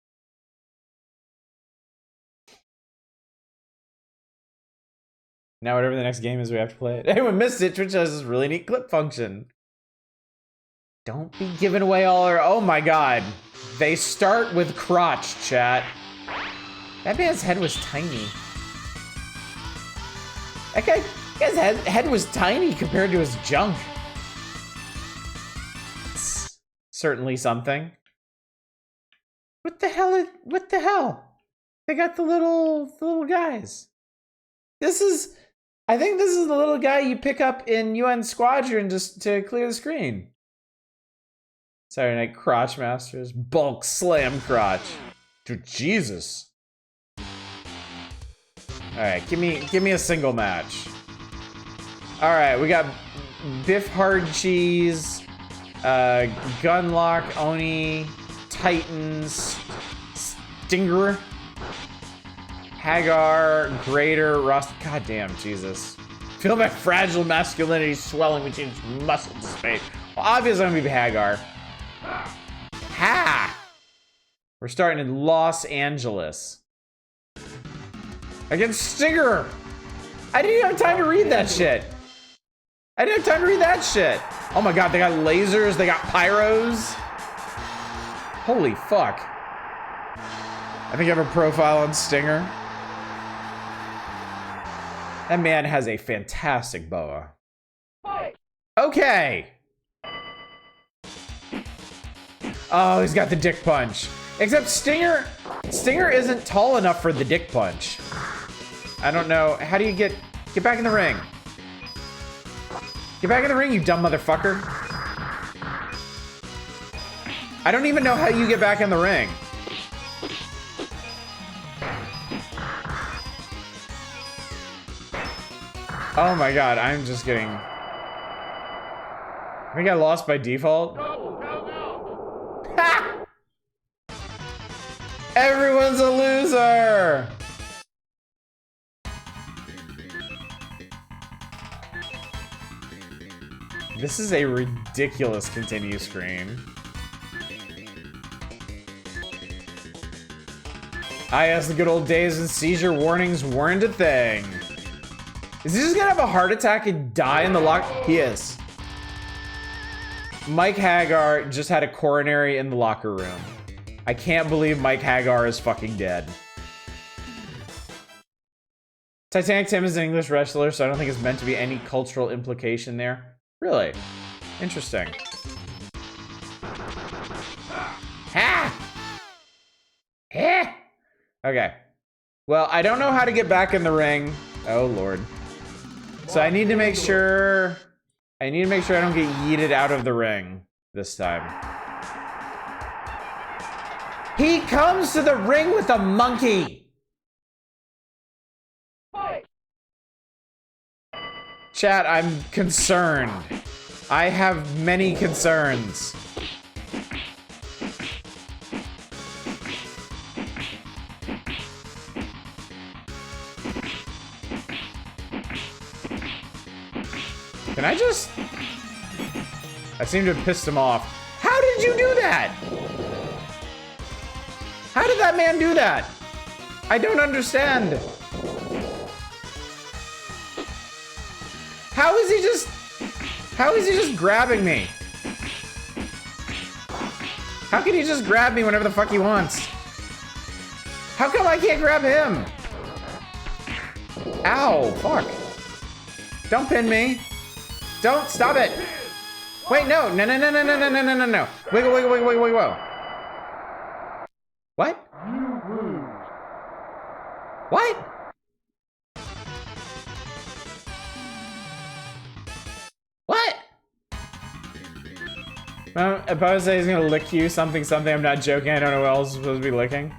Now whatever the next game is, we have to play it. Anyone missed it, Twitch has this really neat clip function. Don't be giving away all our... Oh my god. They start with crotch, chat. That man's head was tiny. That guy's head was tiny compared to his junk. It's certainly something. What the hell? What the hell? They got the little guys. I think this is the little guy you pick up in UN Squadron just to clear the screen. Saturday Night Crotch Masters, bulk slam crotch. Dude, Jesus. All right, give me a single match. All right, we got Biff Hard Cheese, Gunlock, Oni, Titans, Stinger, Hagar, Greater, Rust. Goddamn, Jesus. Feel my fragile masculinity swelling between its muscle space. Well, obviously I'm gonna be Hagar. Ha! We're starting in Los Angeles. Against Stinger! I didn't even have time to read that shit. Oh my god, they got lasers, they got pyros. Holy fuck. I think I have a profile on Stinger. That man has a fantastic boa. Okay. Oh, he's got the dick punch. Except Stinger isn't tall enough for the dick punch. I don't know. How do you get back in the ring? Get back in the ring, you dumb motherfucker. I don't even know how you get back in the ring. Oh my god, I'm just getting... I think I lost by default. No. Ha! Everyone's a loser! This is a ridiculous continue screen. The good old days and seizure warnings weren't a thing. Is he just gonna have a heart attack and die in the lock? He is. Mike Hagar just had a coronary in the locker room. I can't believe Mike Hagar is fucking dead. Titanic Tim is an English wrestler, so I don't think it's meant to be any cultural implication there. Really? Interesting. Ha! Ha! Okay. Well, I don't know how to get back in the ring. Oh, Lord. So I need to make sure... I don't get yeeted out of the ring this time. He comes to the ring with a monkey! Chat, I'm concerned. I have many concerns. Can I just... I seem to have pissed him off. How did you do that? How did that man do that? I don't understand. How is he just grabbing me? How can he just grab me whenever the fuck he wants? How come I can't grab him? Ow, fuck. Don't pin me. Don't, stop it. Wait, no. No. Wiggle. What? What? What? If I was saying he's gonna lick you, something, I'm not joking. I don't know what else is supposed to be licking.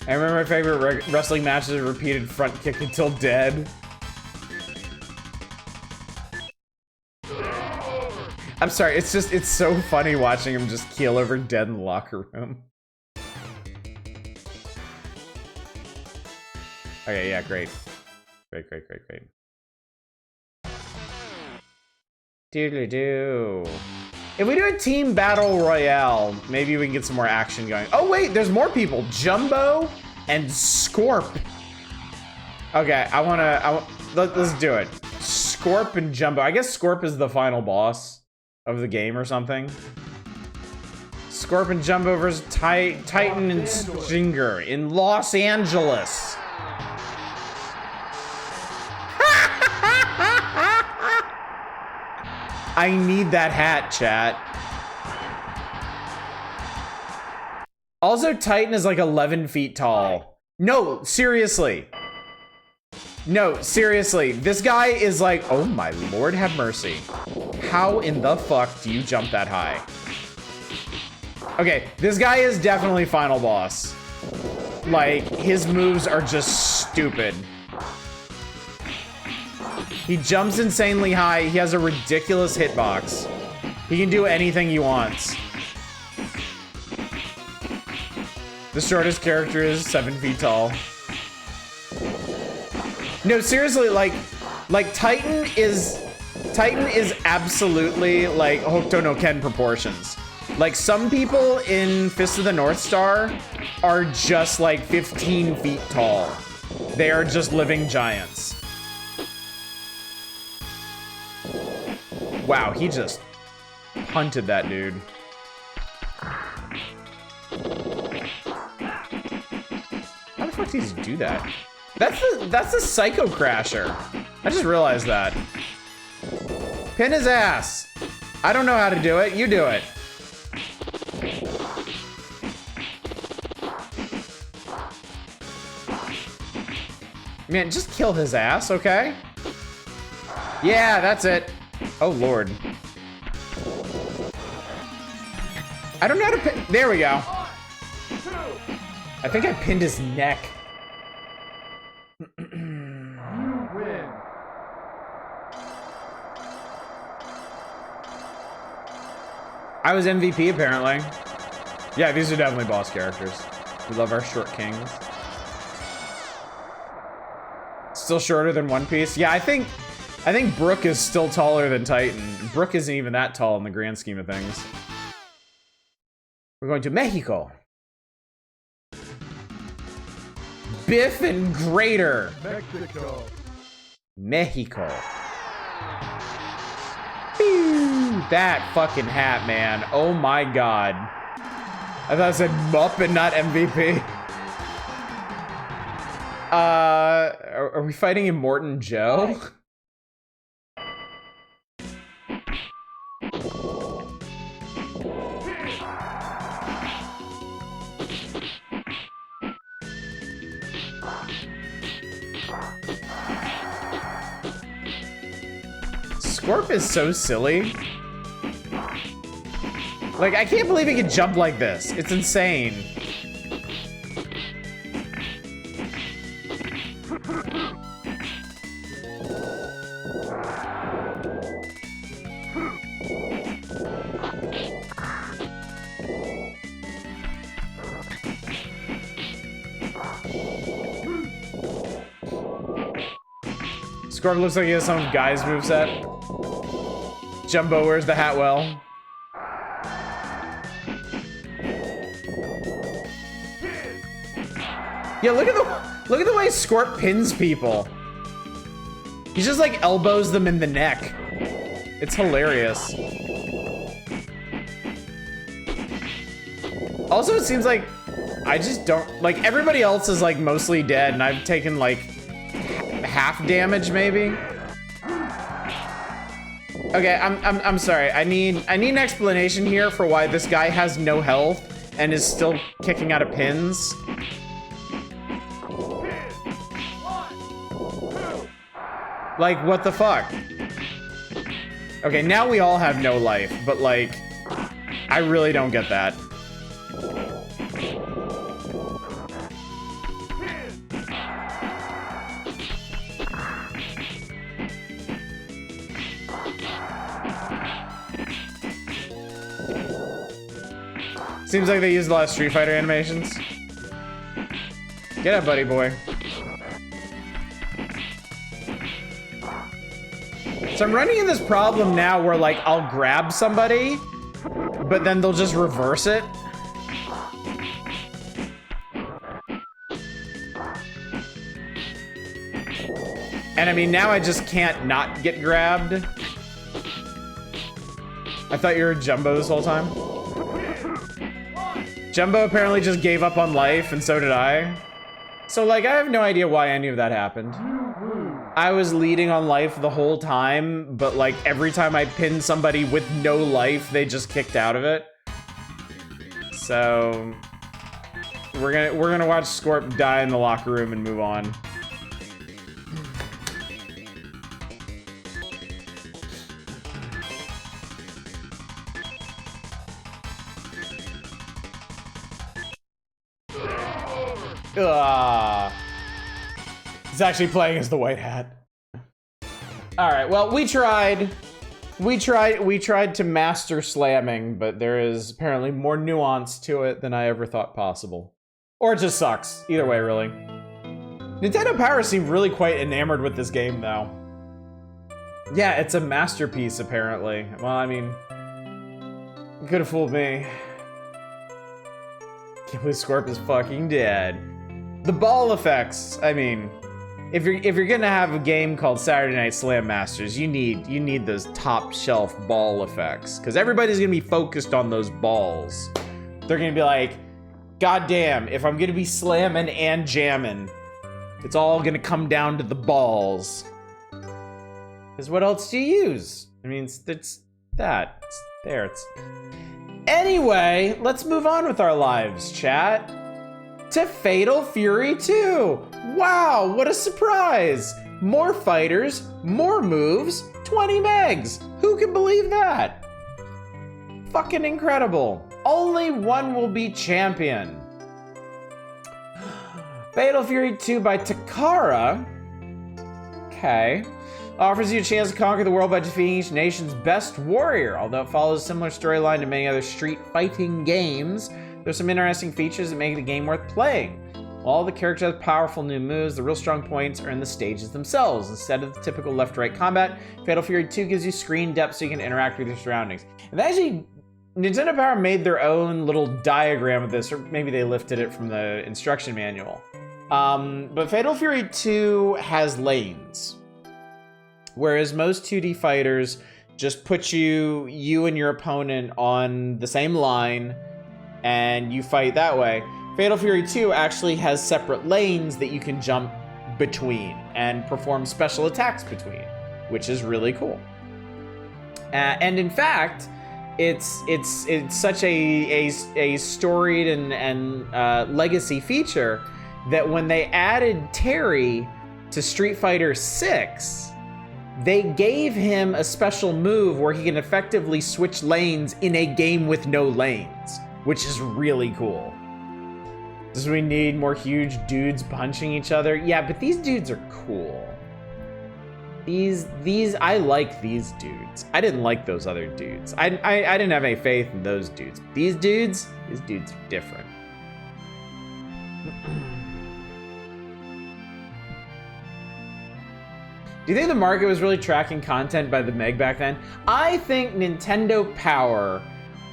I remember my favorite wrestling matches are repeated front kick until dead. I'm sorry, it's so funny watching him just keel over dead in the locker room. Okay, yeah, great. Great. Doodly-doo. If we do a team battle royale, maybe we can get some more action going. Oh wait, there's more people. Jumbo and Scorp. Okay, let's do it. Scorp and Jumbo. I guess Scorp is the final boss of the game or something. Scorpion Jumbo vs. Titan and Stinger in Los Angeles. I need that hat, chat. Also, Titan is like 11 feet tall. No, seriously. No, seriously. This guy is like, oh my Lord have mercy. How in the fuck do you jump that high? Okay, this guy is definitely final boss. Like, his moves are just stupid. He jumps insanely high. He has a ridiculous hitbox. He can do anything he wants. The shortest character is 7 feet tall. No, seriously, like Titan is absolutely like Hokuto no Ken proportions. Like, some people in Fist of the North Star are just like 15 feet tall. They are just living giants. Wow, he just punted that dude. How the fuck does he do that? That's the Psycho Crasher. I just realized that. Pin his ass. I don't know how to do it. You do it. Man, just kill his ass, okay? Yeah, that's it. Oh, Lord. I don't know how to pin. There we go. I think I pinned his neck. You win. I was MVP, apparently. Yeah, these are definitely boss characters. We love our short kings. Still shorter than One Piece? Yeah, I think Brook is still taller than Titan. Brook isn't even that tall in the grand scheme of things. We're going to Mexico. Biff and Grater. Mexico. Mexico. Pew! That fucking hat, man. Oh my god. I thought I said Mupp and not MVP. Are we fighting Immortan Joe? Scorp is so silly. Like, I can't believe he can jump like this. It's insane. Scorp looks like he has some guy's moveset. Jumbo wears the hat well. Yeah, look at the way Scorp pins people. He just like elbows them in the neck. It's hilarious. Also, it seems like I just don't like everybody else is like mostly dead, and I've taken like half damage maybe. Okay, I'm sorry. I need an explanation here for why this guy has no health and is still kicking out of pins. Like, what the fuck? Okay, now we all have no life, but like, I really don't get that. Seems like they used a lot of Street Fighter animations. Get up, buddy boy. So I'm running into this problem now where like I'll grab somebody, but then they'll just reverse it. And I mean, now I just can't not get grabbed. I thought you were Jumbo this whole time. Jumbo apparently just gave up on life, and so did I. So, like, I have no idea why any of that happened. I was leading on life the whole time, but, like, every time I pinned somebody with no life, they just kicked out of it. So, we're gonna watch Scorp die in the locker room and move on. He's actually playing as the white hat. All right, well, we tried to master slamming, but there is apparently more nuance to it than I ever thought possible. Or it just sucks. Either way, really. Nintendo Power seemed really quite enamored with this game, though. Yeah, it's a masterpiece, apparently. Well, I mean, you could have fooled me. Can't believe Scorp is fucking dead. The ball effects, I mean, if you're gonna have a game called Saturday Night Slammasters, you need those top shelf ball effects, because everybody's gonna be focused on those balls. They're gonna be like, God damn, if I'm gonna be slamming and jamming, it's all gonna come down to the balls. Because what else do you use? I mean, it's that. It's there. It's. Anyway, let's move on with our lives, chat. To Fatal Fury 2. Wow, what a surprise. More fighters, more moves, 20 megs. Who can believe that? Fucking incredible. Only one will be champion. Fatal Fury 2 by Takara. Okay. Offers you a chance to conquer the world by defeating each nation's best warrior. Although it follows a similar storyline to many other street fighting games, there's some interesting features that make the game worth playing. While all the characters have powerful new moves, the real strong points are in the stages themselves. Instead of the typical left-right combat, Fatal Fury 2 gives you screen depth so you can interact with your surroundings. And actually, Nintendo Power made their own little diagram of this, or maybe they lifted it from the instruction manual. But Fatal Fury 2 has lanes. Whereas most 2D fighters just put you and your opponent on the same line, and you fight that way. Fatal Fury 2 actually has separate lanes that you can jump between and perform special attacks between, which is really cool. And in fact, it's such a storied and legacy feature that when they added Terry to Street Fighter 6, they gave him a special move where he can effectively switch lanes in a game with no lanes, which is really cool. Does we need more huge dudes punching each other? Yeah, but these dudes are cool. I like these dudes. I didn't like those other dudes. I didn't have any faith in those dudes. These dudes are different. Do you think the market was really tracking content by the meg back then? I think Nintendo Power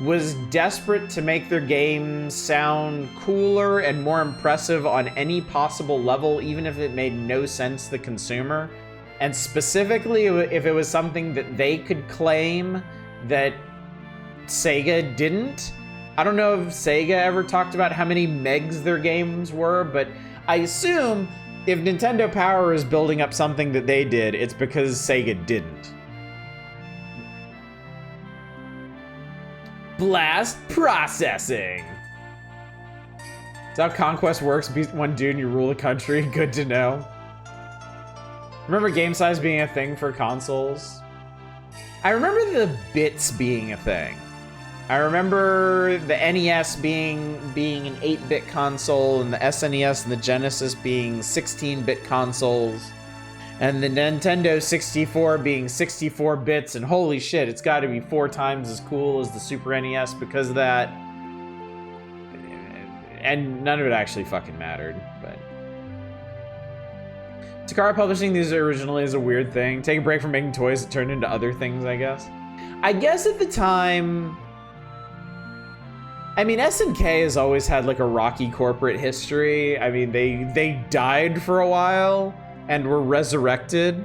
was desperate to make their games sound cooler and more impressive on any possible level, even if it made no sense to the consumer. And specifically, if it was something that they could claim that Sega didn't. I don't know if Sega ever talked about how many megs their games were, but I assume if Nintendo Power is building up something that they did, it's because Sega didn't. Blast processing. Is that how Conquest works? Be one dude and you rule a country? Good to know. Remember game size being a thing for consoles? I remember the bits being a thing. I remember the NES being an 8-bit console, and the SNES and the Genesis being 16-bit consoles, and the Nintendo 64 being 64 bits, and holy shit, it's got to be 4 times as cool as the Super NES because of that. And none of it actually fucking mattered, but... Takara publishing these originally is a weird thing. Take a break from making toys that turned into other things, I guess. I guess at the time... I mean, SNK has always had like a rocky corporate history. I mean, they died for a while and were resurrected.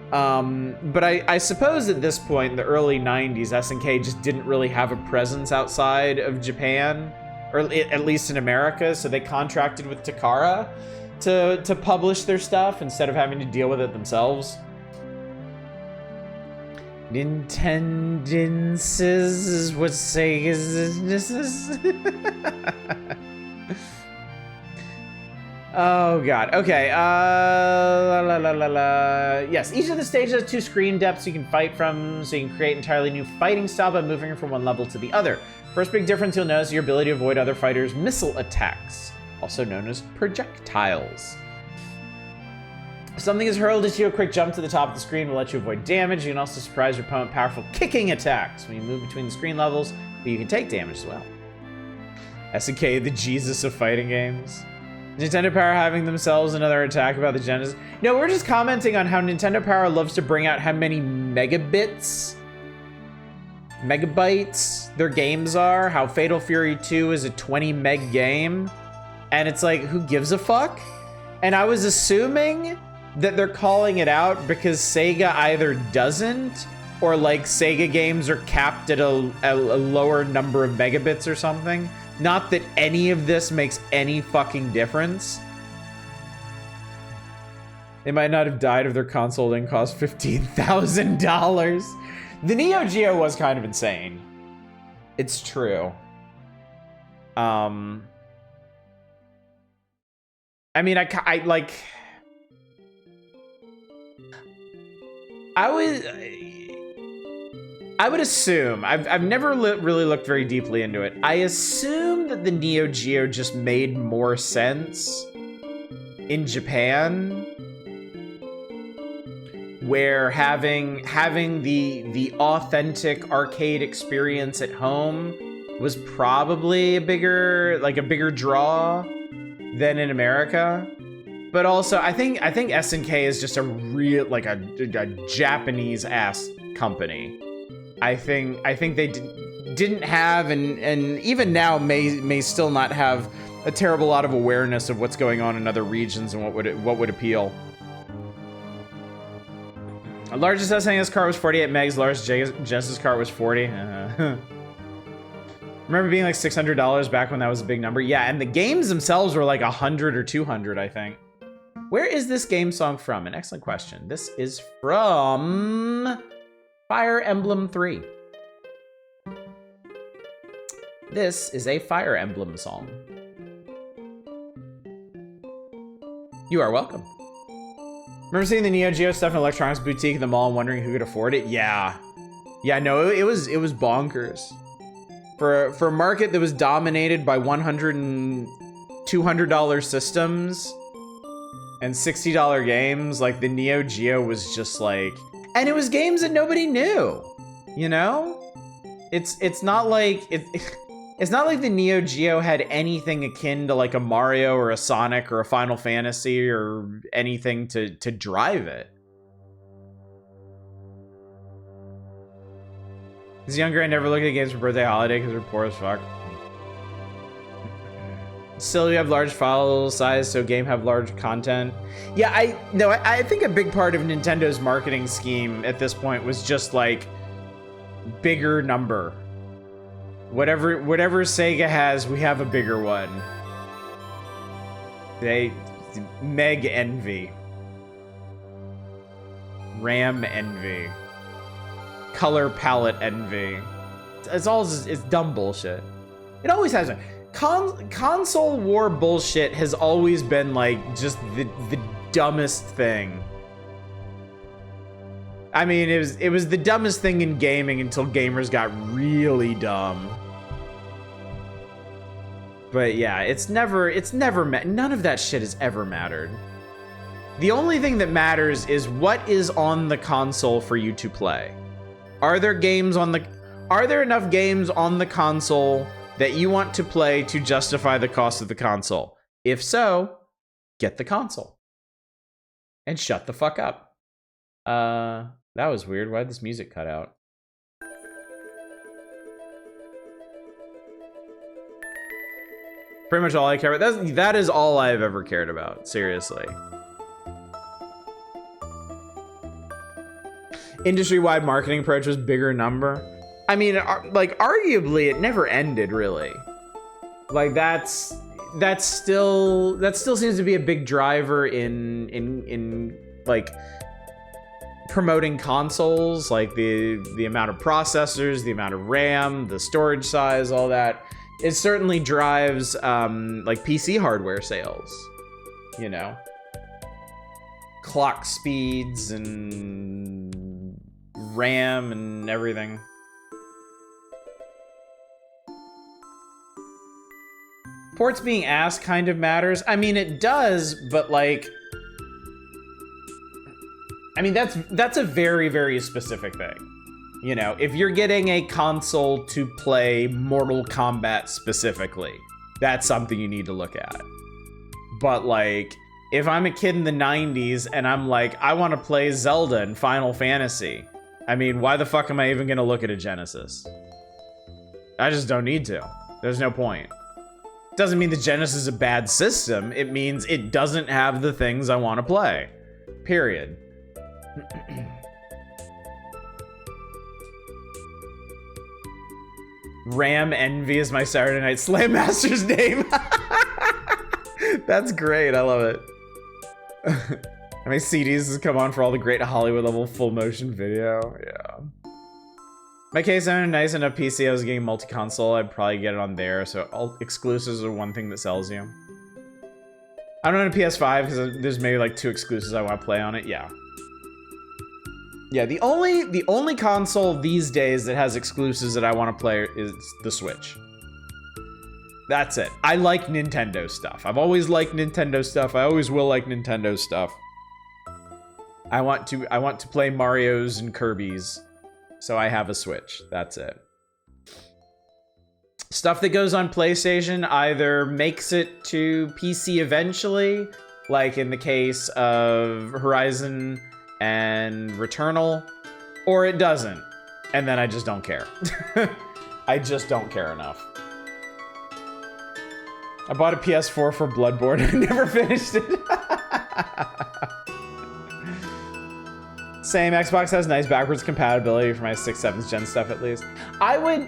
But I suppose at this point, in the early 90s, SNK just didn't really have a presence outside of Japan, or at least in America, so they contracted with Takara to publish their stuff instead of having to deal with it themselves. Nintendensis is what Sega's this is. Oh god. Okay. Yes, each of the stages has 2 screen depths you can fight from, so you can create entirely new fighting style by moving from one level to the other. First big difference you'll notice is your ability to avoid other fighters' missile attacks, also known as projectiles. If something is hurled at you, a quick jump to the top of the screen will let you avoid damage. You can also surprise your opponent with powerful kicking attacks when you move between the screen levels, but you can take damage as well. SNK, the Jesus of fighting games. Nintendo Power having themselves another attack about the Genesis. No, we're just commenting on how Nintendo Power loves to bring out how many megabytes their games are, how Fatal Fury 2 is a 20 meg game, and it's like, who gives a fuck? And I was assuming that they're calling it out because Sega either doesn't, or like Sega games are capped at a lower number of megabits or something. Not that any of this makes any fucking difference. They might not have died if their console didn't cost $15,000. The Neo Geo was kind of insane. It's true. I mean, I like... I would assume, I've never really looked very deeply into it. I assume that the Neo Geo just made more sense in Japan, where having the authentic arcade experience at home was probably a bigger draw than in America. But also, I think SNK is just a real, like a Japanese ass company. I think they didn't have, and even now may still not have a terrible lot of awareness of what's going on in other regions and what would appeal. Our largest SNES cart was 48 megs. Largest Genesis cart was 40. Remember being like $600 back when that was a big number. Yeah, and the games themselves were like 100 or 200, I think. Where is this game song from? An excellent question. This is from Fire Emblem 3. This is a Fire Emblem song. You are welcome. Remember seeing the Neo Geo stuff in Electronics Boutique in the mall and wondering who could afford it? Yeah. Yeah, no, it was bonkers. For a market that was dominated by $100 and $200 systems and $60 games, like the Neo Geo was just like, and it was games that nobody knew, you know? It's not like it's not like the Neo Geo had anything akin to like a Mario or a Sonic or a Final Fantasy or anything to drive it. As younger, I never looked at games for birthday holiday because we're poor as fuck. Still, you have large file size, so game have large content. Yeah, I think a big part of Nintendo's marketing scheme at this point was just like bigger number. Whatever Sega has, we have a bigger one. Meg envy. RAM envy. Color palette envy. It's dumb bullshit. It always has been. Console war bullshit has always been like just the dumbest thing. I mean, it was the dumbest thing in gaming until gamers got really dumb. But yeah, it's never none of that shit has ever mattered. The only thing that matters is what is on the console for you to play. Are there enough games on the console that you want to play to justify the cost of the console? If so, get the console. And shut the fuck up. That was weird. Why'd this music cut out? Pretty much all I care about. That is all I've ever cared about. Seriously. Industry-wide marketing approach was bigger number. I mean, like, arguably, it never ended, really. Like, that still seems to be a big driver in like, promoting consoles, like the amount of processors, the amount of RAM, the storage size, all that. It certainly drives, like, PC hardware sales, you know? Clock speeds and RAM and everything. Ports being asked kind of matters. I mean, it does, but like, I mean, that's a very, very specific thing. You know, if you're getting a console to play Mortal Kombat specifically, that's something you need to look at. But like, if I'm a kid in the 90s and I'm like, I want to play Zelda and Final Fantasy, I mean, why the fuck am I even going to look at a Genesis? I just don't need to. There's no point. Doesn't mean the Genesis is a bad system. It means it doesn't have the things I want to play. Period. Ram Envy is my Saturday Night Slammasters name. That's great. I love it. How many CDs has come on for all the great Hollywood level full motion video? Yeah. My case, I'm a nice enough PC. I was getting multi-console. I'd probably get it on there. So all exclusives are one thing that sells you. I don't own a PS5 because there's maybe like 2 exclusives I want to play on it. Yeah. Yeah, the only console these days that has exclusives that I want to play is the Switch. That's it. I like Nintendo stuff. I've always liked Nintendo stuff. I always will like Nintendo stuff. I want to play Mario's and Kirby's. So I have a Switch. That's it. Stuff that goes on PlayStation either makes it to PC eventually, like in the case of Horizon and Returnal, or it doesn't, and then I just don't care. I just don't care enough. I bought a PS4 for Bloodborne and never finished it. Same, Xbox has nice backwards compatibility for my 6th, 7th gen stuff at least. I'm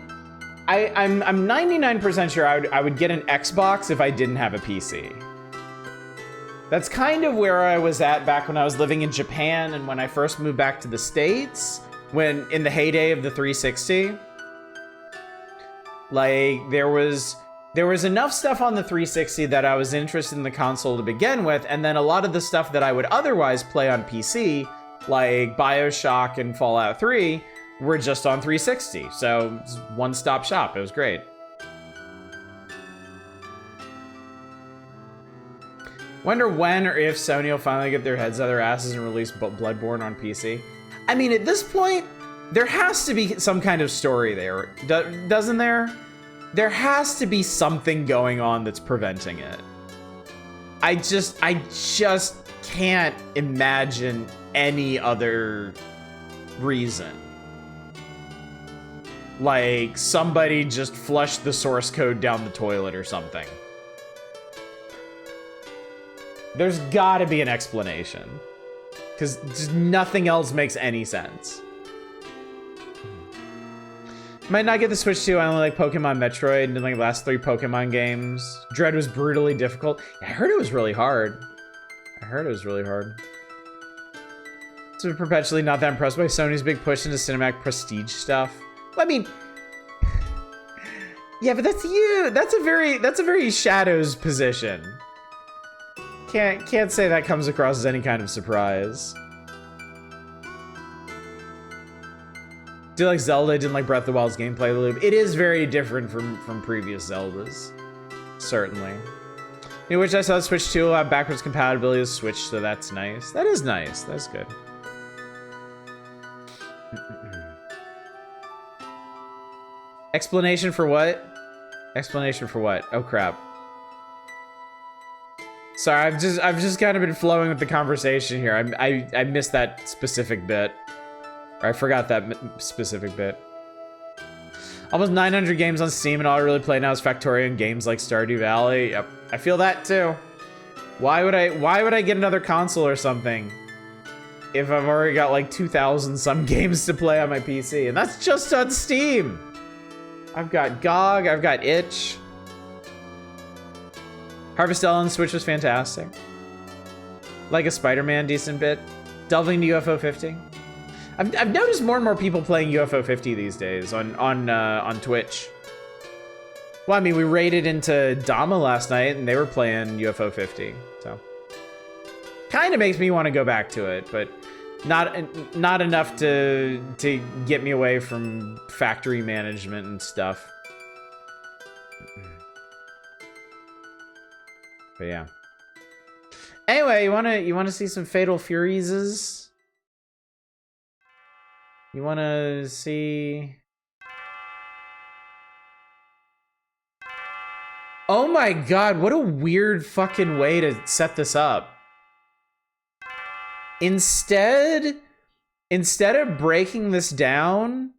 99% sure I would get an Xbox if I didn't have a PC. That's kind of where I was at back when I was living in Japan and when I first moved back to the States, when in the heyday of the 360. Like, there was enough stuff on the 360 that I was interested in the console to begin with, and then a lot of the stuff that I would otherwise play on PC, like BioShock and Fallout 3, were just on 360. So, it's one-stop shop. It was great. Wonder when or if Sony will finally get their heads out of their asses and release Bloodborne on PC. I mean, at this point, there has to be some kind of story there, doesn't there? There has to be something going on that's preventing it. I just can't imagine any other reason. Like, somebody just flushed the source code down the toilet or something. There's gotta be an explanation. Because just nothing else makes any sense. Might not get the Switch 2. I only like Pokemon Metroid and like the last 3 Pokemon games. Dread was brutally difficult. I heard it was really hard. So perpetually not that impressed by Sony's big push into cinematic prestige stuff. I mean, yeah, but that's you. That's a very Shadows position. Can't say that comes across as any kind of surprise. Do you like Zelda? Didn't like Breath of the Wild's gameplay loop. It is very different from previous Zeldas. Certainly. In which I saw the Switch 2 will have backwards compatibility with Switch, so that's nice. That is nice. That's good. Explanation for what? Explanation for what? Oh crap. Sorry, I've just kind of been flowing with the conversation here. I missed that specific bit. Or I forgot that specific bit. Almost 900 games on Steam, and all I really play now is Factorio and games like Stardew Valley. Yep, I feel that too. Why would I get another console or something? if I've already got like 2,000 some games to play on my PC, and that's just on Steam. I've got GOG, I've got Itch. Harvest on Switch was fantastic. Like a Spider-Man decent bit. Delving to UFO 50. I've noticed more and more people playing UFO 50 these days on Twitch. Well, I mean, we raided into Dama last night and they were playing UFO 50, so kind of makes me want to go back to it, but not enough to get me away from factory management and stuff. But yeah. Anyway, you wanna see some Fatal Furies? You wanna see? Oh my god, what a weird fucking way to set this up. Instead of breaking this down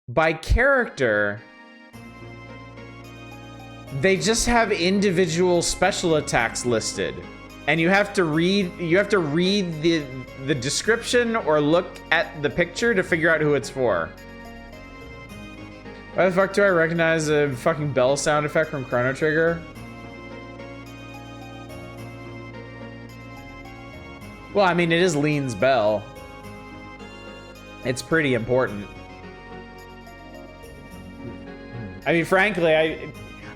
by character, they just have individual special attacks listed. And you have to read the description or look at the picture to figure out who it's for. Why the fuck do I recognize a fucking bell sound effect from Chrono Trigger? Well, I mean, it is Lean's bell. It's pretty important. I mean, frankly,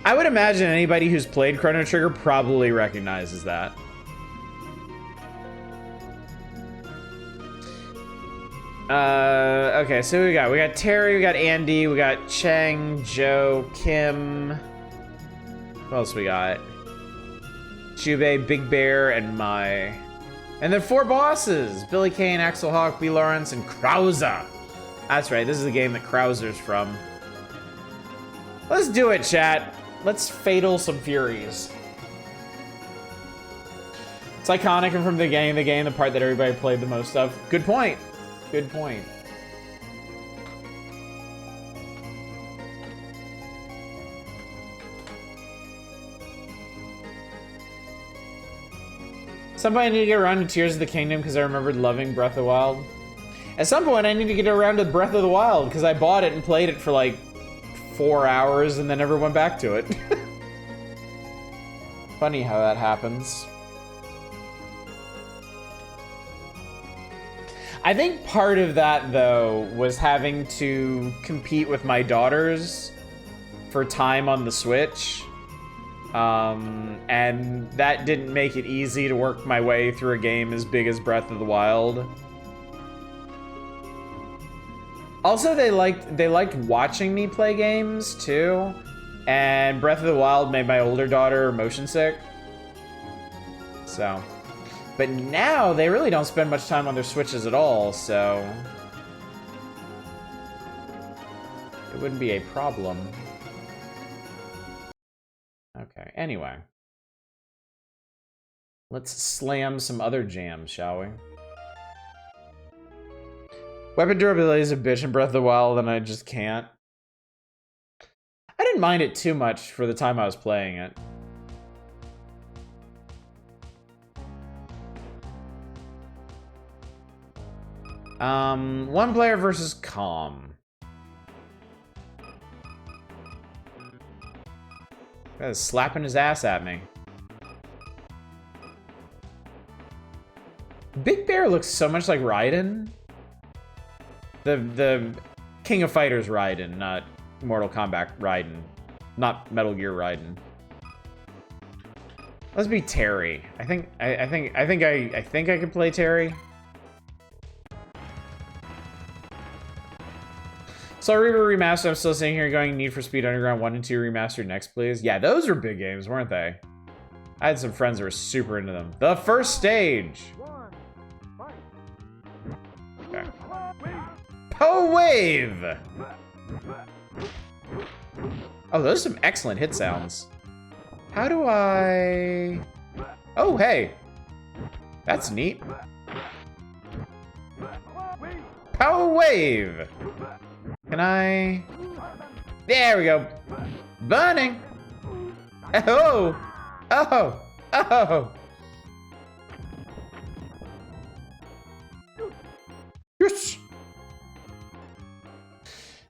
I would imagine anybody who's played Chrono Trigger probably recognizes that. Okay, so we got Terry, we got Andy, we got Cheng, Joe, Kim. What else we got? Jubei, Big Bear, and Mai. And then 4 bosses: Billy Kane, Axel Hawk, B. Lawrence, and Krauser. That's right, this is the game that Krauser's from. Let's do it, chat. Let's fatal some Furies. It's iconic and from the game, the part that everybody played the most of. Good point. Good point. At some point I need to get around to Tears of the Kingdom because I remembered loving Breath of the Wild. At some point I need to get around to Breath of the Wild because I bought it and played it for like 4 hours and then never went back to it. Funny how that happens. I think part of that, though, was having to compete with my daughters for time on the Switch. And that didn't make it easy to work my way through a game as big as Breath of the Wild. Also, they liked watching me play games, too. And Breath of the Wild made my older daughter motion sick. So... But now, they really don't spend much time on their Switches at all, so... it wouldn't be a problem. Okay, anyway. Let's slam some other jams, shall we? Weapon durability is a bitch in Breath of the Wild, and I just can't. I didn't mind it too much for the time I was playing it. One player versus Calm. Guy's slapping his ass at me. Big Bear looks so much like Raiden. The King of Fighters Raiden, not Mortal Kombat Raiden. Not Metal Gear Raiden. Let's be Terry. I think I could play Terry. Soul Reaver Remastered, I'm still sitting here going Need for Speed Underground 1 and 2 Remastered next, please. Yeah, those were big games, weren't they? I had some friends that were super into them. The first stage! Okay. Po Wave! Oh, those are some excellent hit sounds. How do I... Oh, hey! That's neat. Po Wave! Can I... There we go. Burning! Oh! Oh! Oh!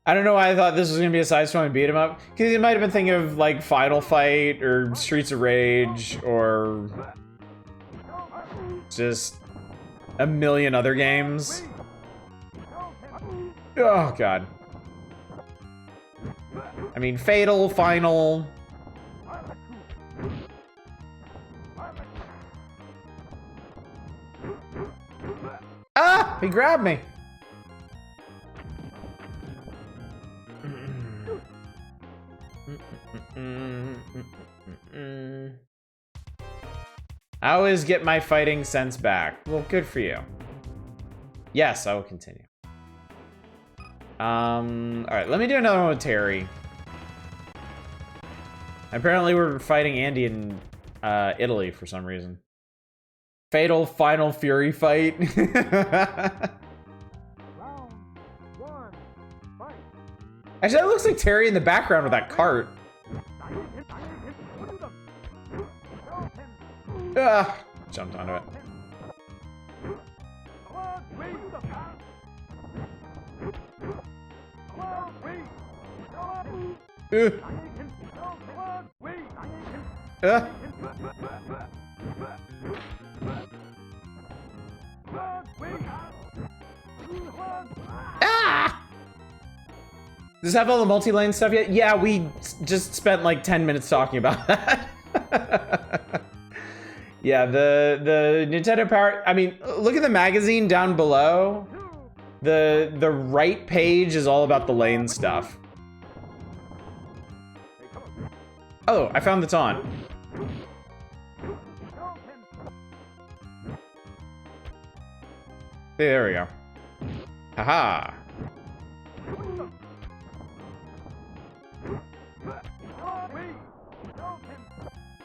I don't know why I thought this was gonna be a side-scrolling beat 'em up, because you might have been thinking of like Final Fight or Streets of Rage or just a million other games. Oh god. I mean, Fatal, Final. Ah! He grabbed me. I always get my fighting sense back. Well, good for you. Yes, I will continue. Alright, let me do another one with Terry. Apparently we're fighting Andy in Italy for some reason. Fatal Final Fury fight. Round 1, fight. Actually, that looks like Terry in the background with that cart. Ah, jumped onto it. Ah! Does this have all the multi-lane stuff yet? Yeah, we just spent like 10 minutes talking about that. Yeah, the Nintendo Power, I mean, look at the magazine down below. The right page is all about the lane stuff. Oh, I found the taunt. There we go. Haha.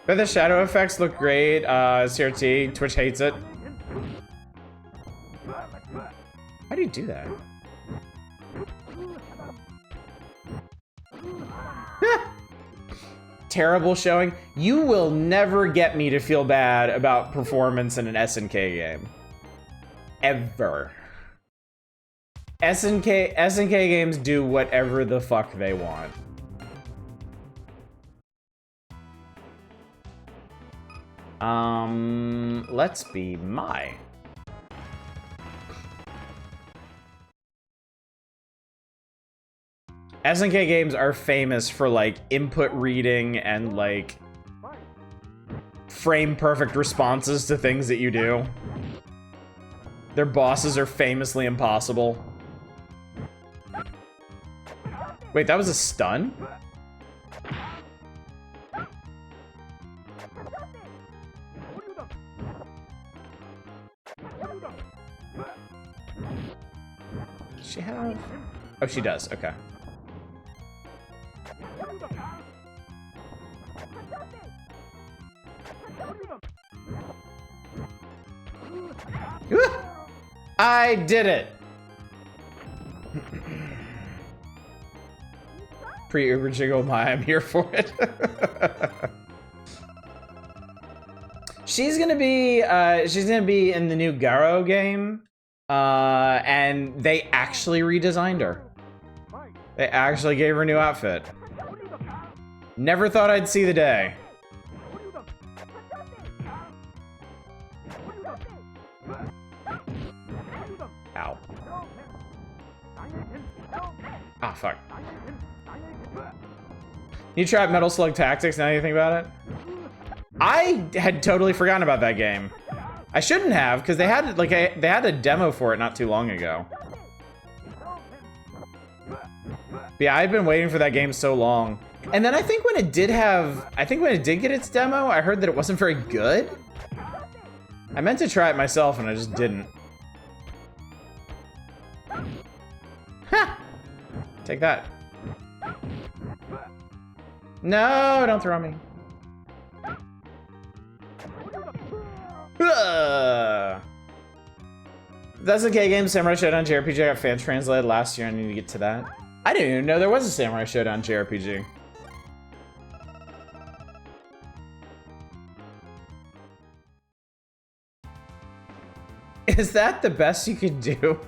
But the shadow effects look great. CRT, Twitch hates it. How do you do that? Terrible showing. You will never get me to feel bad about performance in an SNK game. Ever. SNK games do whatever the fuck they want. Let's be my. SNK games are famous for like input reading and like frame perfect responses to things that you do. Their bosses are famously impossible. Wait, that was a stun? Does she have? Oh, she does. Okay. I did it! Pre-Uber Jiggle My, I'm here for it. She's gonna be in the new Garo game. And they actually redesigned her. They actually gave her a new outfit. Never thought I'd see the day. Ow. Ah, fuck. You tried Metal Slug Tactics now you think about it? I had totally forgotten about that game. I shouldn't have, because they had like they had a demo for it not too long ago. But yeah, I've been waiting for that game so long. And then I think when it did get its demo, I heard that it wasn't very good. I meant to try it myself and I just didn't. Ha! Take that. No, don't throw me. That's okay. Game Samurai Showdown JRPG. I got fan translated last year. I need to get to that. I didn't even know there was a Samurai Showdown JRPG. Is that the best you could do?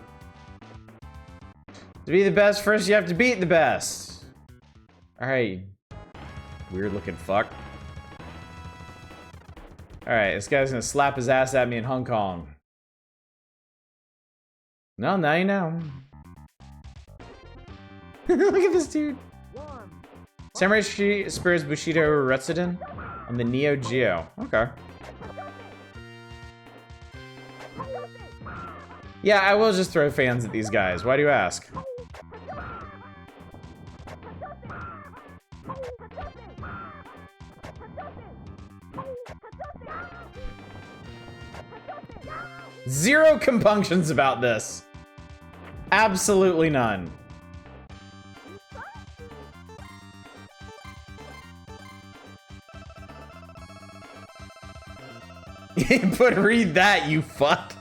To be the best, first you have to beat the best. Alright. Weird looking fuck. Alright, this guy's gonna slap his ass at me in Hong Kong. No, now you know. Look at this dude. Samurai Spears Bushido Retsuden on the Neo Geo. Okay. Yeah, I will just throw fans at these guys. Why do you ask? Zero compunctions about this. Absolutely none. But read that, you fuck.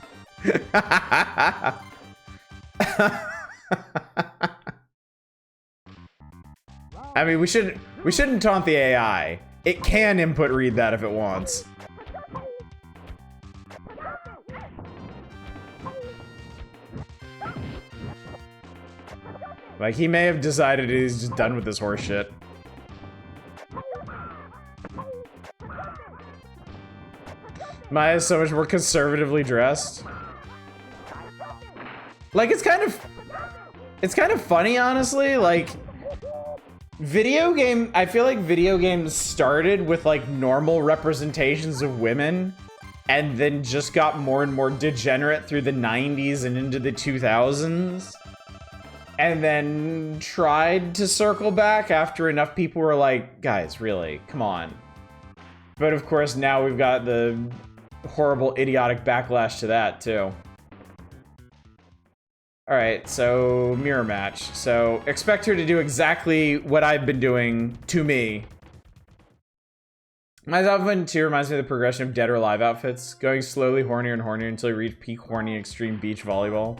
I mean, we shouldn't taunt the AI. It can input read that if it wants. Like, he may have decided he's just done with this horse shit. Maya's so much more conservatively dressed. Like, it's kind of funny, honestly. Like, I feel like video games started with, like, normal representations of women, and then just got more and more degenerate through the 90s and into the 2000s. And then tried to circle back after enough people were like, guys, really, come on. But of course, now we've got the horrible, idiotic backlash to that, too. Alright, so mirror match. So expect her to do exactly what I've been doing to me. My outfit too reminds me of the progression of Dead or Alive outfits, going slowly hornier and hornier until you reach peak horny extreme beach volleyball.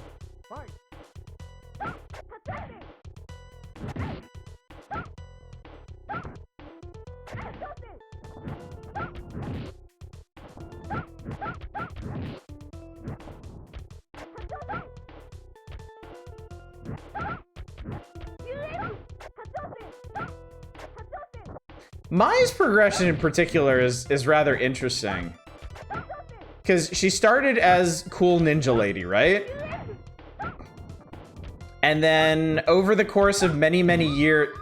Maya's progression in particular is rather interesting. Because she started as cool ninja lady, right? And then over the course of many, many years...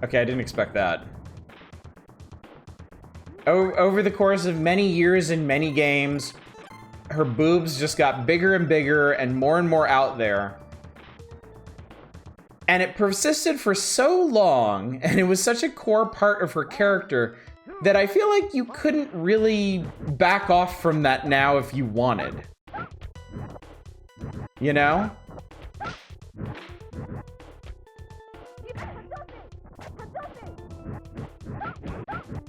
Okay, I didn't expect that. Over the course of many years and many games, her boobs just got bigger and bigger and more out there. And it persisted for so long, and it was such a core part of her character, that I feel like you couldn't really back off from that now if you wanted. You know?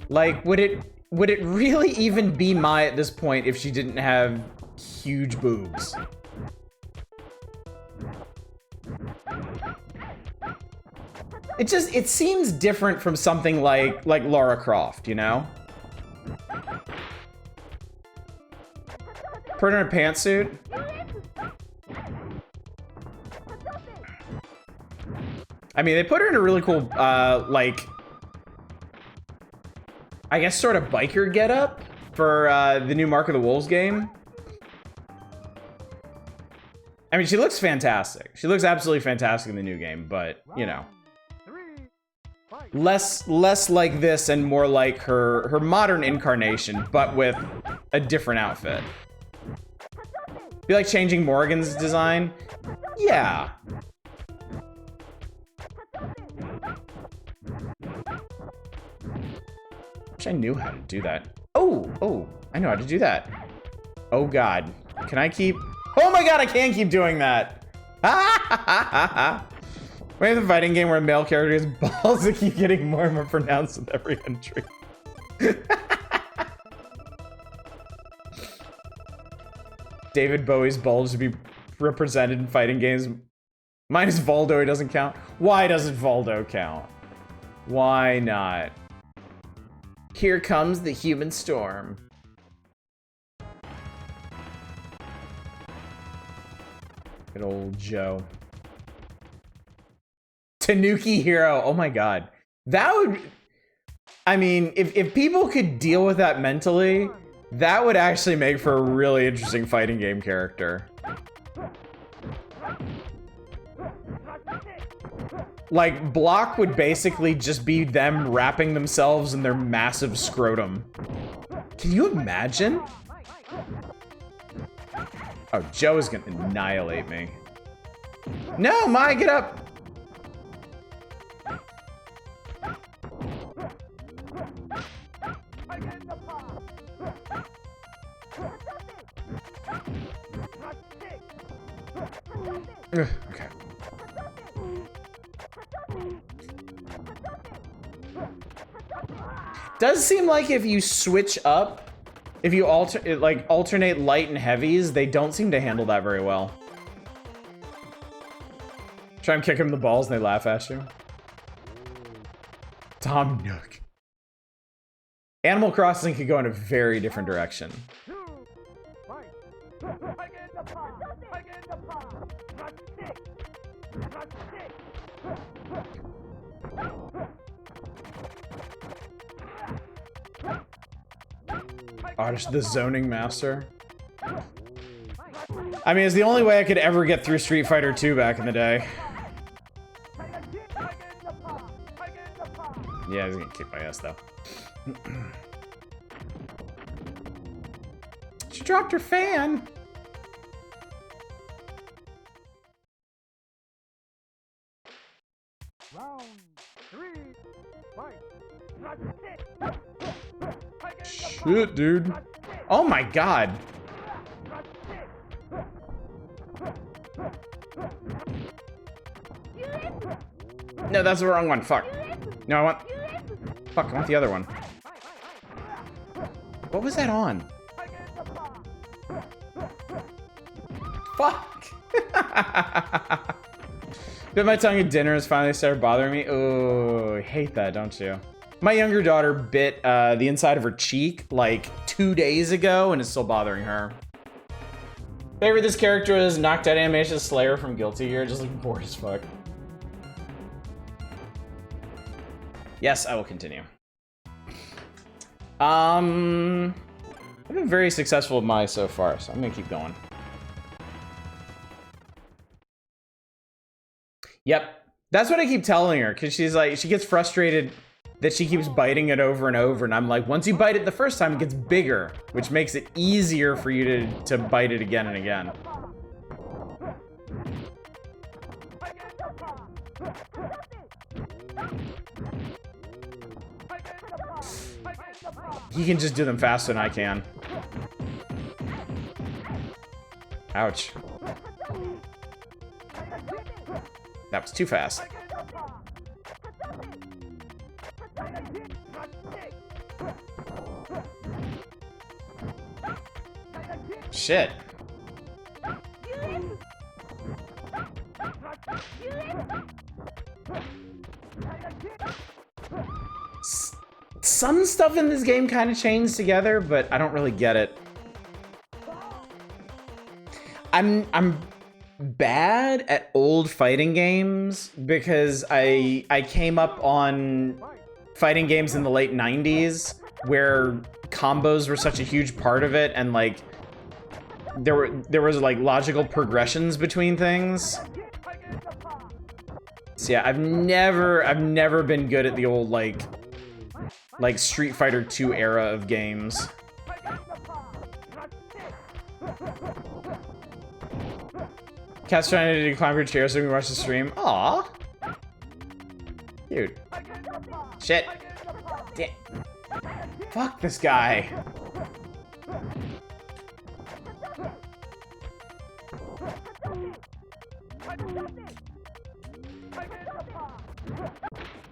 Like, would it really even be Maya at this point if she didn't have huge boobs? It seems different from something like Lara Croft, you know? Put her in a pantsuit. I mean, they put her in a really cool, like, I guess sort of biker getup for the new Mark of the Wolves game. I mean, she looks fantastic. She looks absolutely fantastic in the new game, but, you know. Less like this and more like her modern incarnation, but with a different outfit. Be like changing Morgan's design? Yeah. Wish I knew how to do that. Oh, I know how to do that. Oh god. Can I keep... Oh my god, I can keep doing that! We have a fighting game where a male character's balls that keep getting more and more pronounced with every entry. David Bowie's bulge to be represented in fighting games. Minus Voldo, it doesn't count. Why doesn't Voldo count? Why not? Here comes the human storm. Good old Joe. Tanuki Hero. Oh my god. That would... I mean, if people could deal with that mentally, that would actually make for a really interesting fighting game character. Like, block would basically just be them wrapping themselves in their massive scrotum. Can you imagine? Oh, Joe is gonna annihilate me. No, Mai, get up! Ugh, okay. Does seem like if you switch up, if you alternate light and heavies, they don't seem to handle that very well. Try and kick them in the balls and they laugh at you. Tom Nook. Animal Crossing could go in a very different direction. Oh, just the zoning master. I mean, it's the only way I could ever get through Street Fighter 2 back in the day. Yeah, he's gonna kick my ass though. She dropped her fan. Round 3, fight. Shit, dude. Oh my god. No, that's the wrong one. Fuck. No, I want... Fuck, I want the other one. What was that on? Fuck. Bit my tongue at dinner has finally started bothering me. Oh, I hate that, don't you? My younger daughter bit the inside of her cheek like 2 days ago and is still bothering her. Favorite this character is knocked out animation Slayer from Guilty Gear, just looking bored as fuck. Yes, I will continue. I've been very successful with Mai so far, so I'm gonna keep going. Yep, that's what I keep telling her, because she's like, she gets frustrated that she keeps biting it over and over, and I'm like, once you bite it the first time, it gets bigger, which makes it easier for you to bite it again and again. He can just do them faster than I can. Ouch. That was too fast. Shit. Some stuff in this game kind of chains together, but I don't really get it. I'm bad at old fighting games because I came up on fighting games in the late 90s where combos were such a huge part of it, and like there was like logical progressions between things. So yeah, I've never been good at the old like Street Fighter 2 era of games. Cat's trying to climb your chair so we can watch the stream. Aww. Dude. Shit. Damn. Fuck this guy.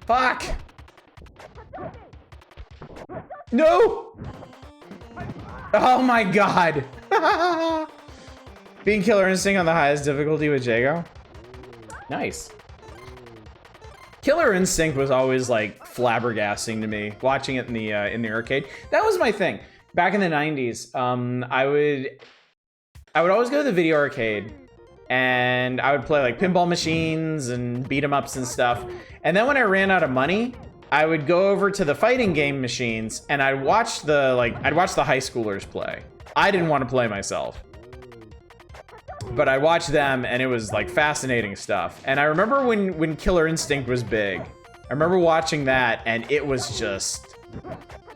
Fuck. No! Oh my god! Being Killer Instinct on the highest difficulty with Jago? Nice. Killer Instinct was always like flabbergasting to me, watching it in the arcade. That was my thing. Back in the 90s, I would always go to the video arcade, and I would play like pinball machines and beat 'em ups and stuff. And then when I ran out of money, I would go over to the fighting game machines and I'd watch the high schoolers play. I didn't want to play myself, but I watched them and it was like fascinating stuff. And I remember when Killer Instinct was big, I remember watching that and it was just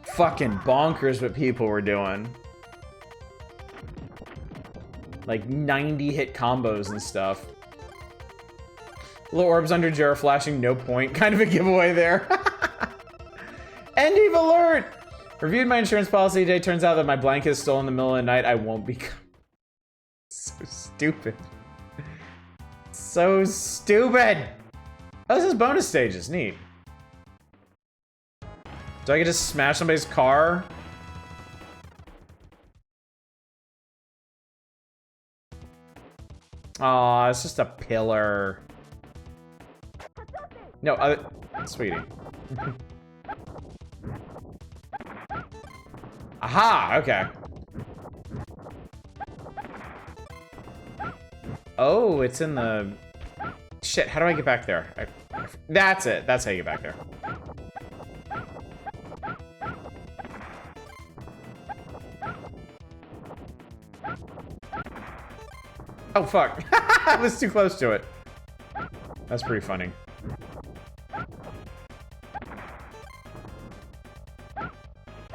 fucking bonkers what people were doing. Like 90 hit combos and stuff. Little orbs under Jera flashing, no point. Kind of a giveaway there. End of alert! Reviewed my insurance policy today. Turns out that my blanket is still in the middle of the night. I won't be. So stupid. So stupid! Oh, this is bonus stages. Neat. Do I get to smash somebody's car? Aw, it's just a pillar. No, sweetie. Aha! Okay. Oh, it's in the... Shit, how do I get back there? That's it. That's how you get back there. Oh, fuck. I was too close to it. That's pretty funny.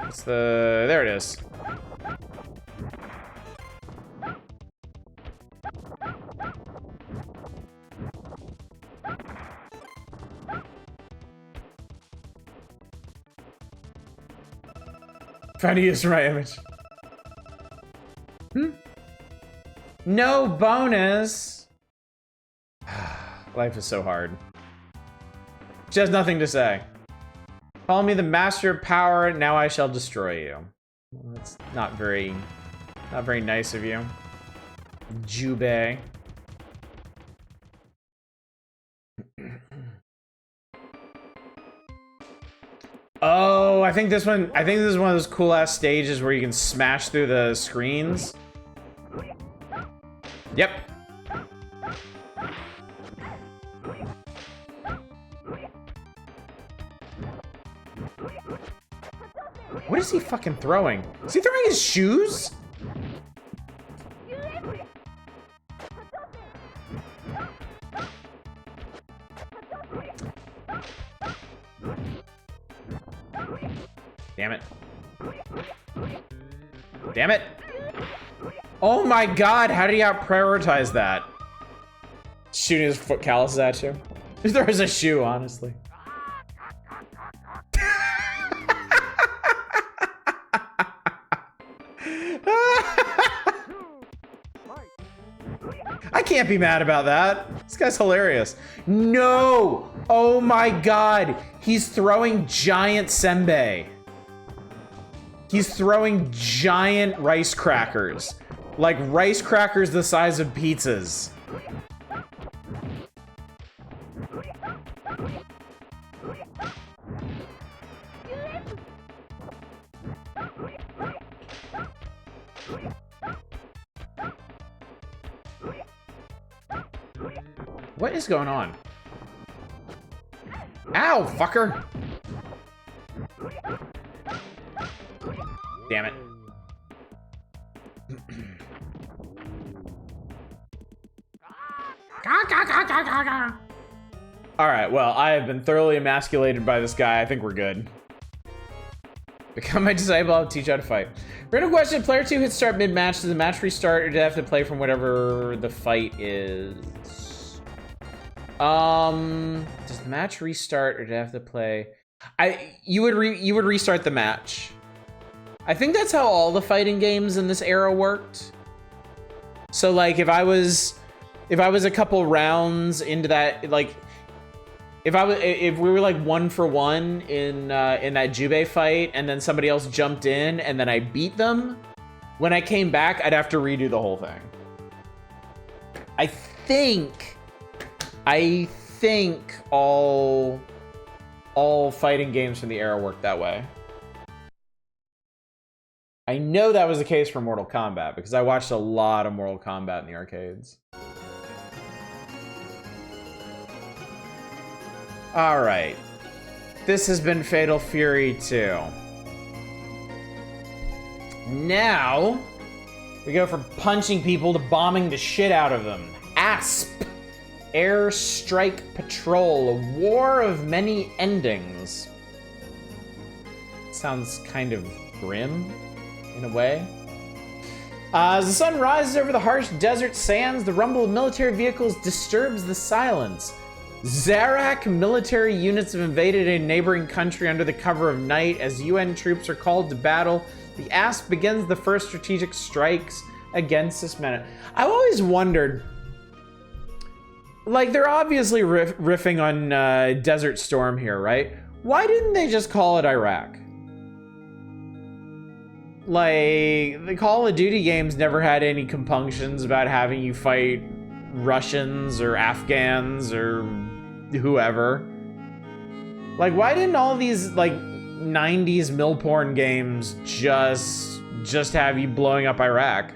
It's the... There it is. Trying to use my image. No bonus. Life is so hard. She has nothing to say. Call me the master of power, now I shall destroy you. Well, that's not very nice of you. Jubei. Oh, I think this is one of those cool ass stages where you can smash through the screens. Yep. What is he fucking throwing? Is he throwing his shoes? Damn it. Damn it. Oh my god, how did he out-prioritize that? Shooting his foot calluses at you. If there was a shoe, honestly. I can't be mad about that. This guy's hilarious. No! Oh my god. He's throwing giant senbei. He's throwing giant rice crackers. Like rice crackers the size of pizzas. What is going on? Ow, fucker! Damn it. Alright, well, I have been thoroughly emasculated by this guy. I think we're good. Become my disciple, I'll teach you how to fight. Random question, player 2 hit start mid-match. Does the match restart or do they have to play from whatever the fight is? Does the match restart or do they have to play? You would restart the match. I think that's how all the fighting games in this era worked. So like if I was a couple rounds into that, like if we were like 1 for 1 in that Jubei fight and then somebody else jumped in and then I beat them, when I came back I'd have to redo the whole thing. I think all fighting games from the era worked that way. I know that was the case for Mortal Kombat because I watched a lot of Mortal Kombat in the arcades. All right. This has been Fatal Fury 2. Now, we go from punching people to bombing the shit out of them. A.S.P. Air Strike Patrol, a war of many endings. Sounds kind of grim, in a way. As the sun rises over the harsh desert sands, the rumble of military vehicles disturbs the silence. Zarak military units have invaded a neighboring country under the cover of night. As UN troops are called to battle, the A.S.P. begins the first strategic strikes against this minute. I've always wondered, like, they're obviously riffing on Desert Storm here, right? Why didn't they just call it Iraq? Like, the Call of Duty games never had any compunctions about having you fight Russians or Afghans or whoever. Like, why didn't all these, like, 90s mill porn games just have you blowing up Iraq?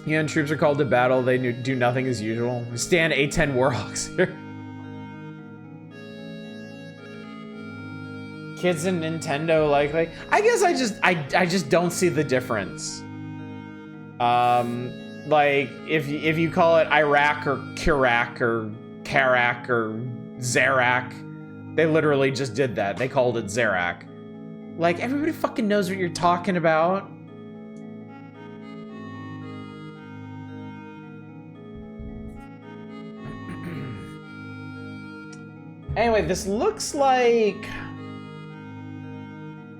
UN troops are called to battle. They do nothing as usual. We stand A-10 Warhawks here. Kids in Nintendo, like I guess I just don't see the difference. Like if you call it Iraq or Kirak or Karak or Zarak, they literally just did that. They called it Zarak. Like, everybody fucking knows what you're talking about. Anyway, this looks like...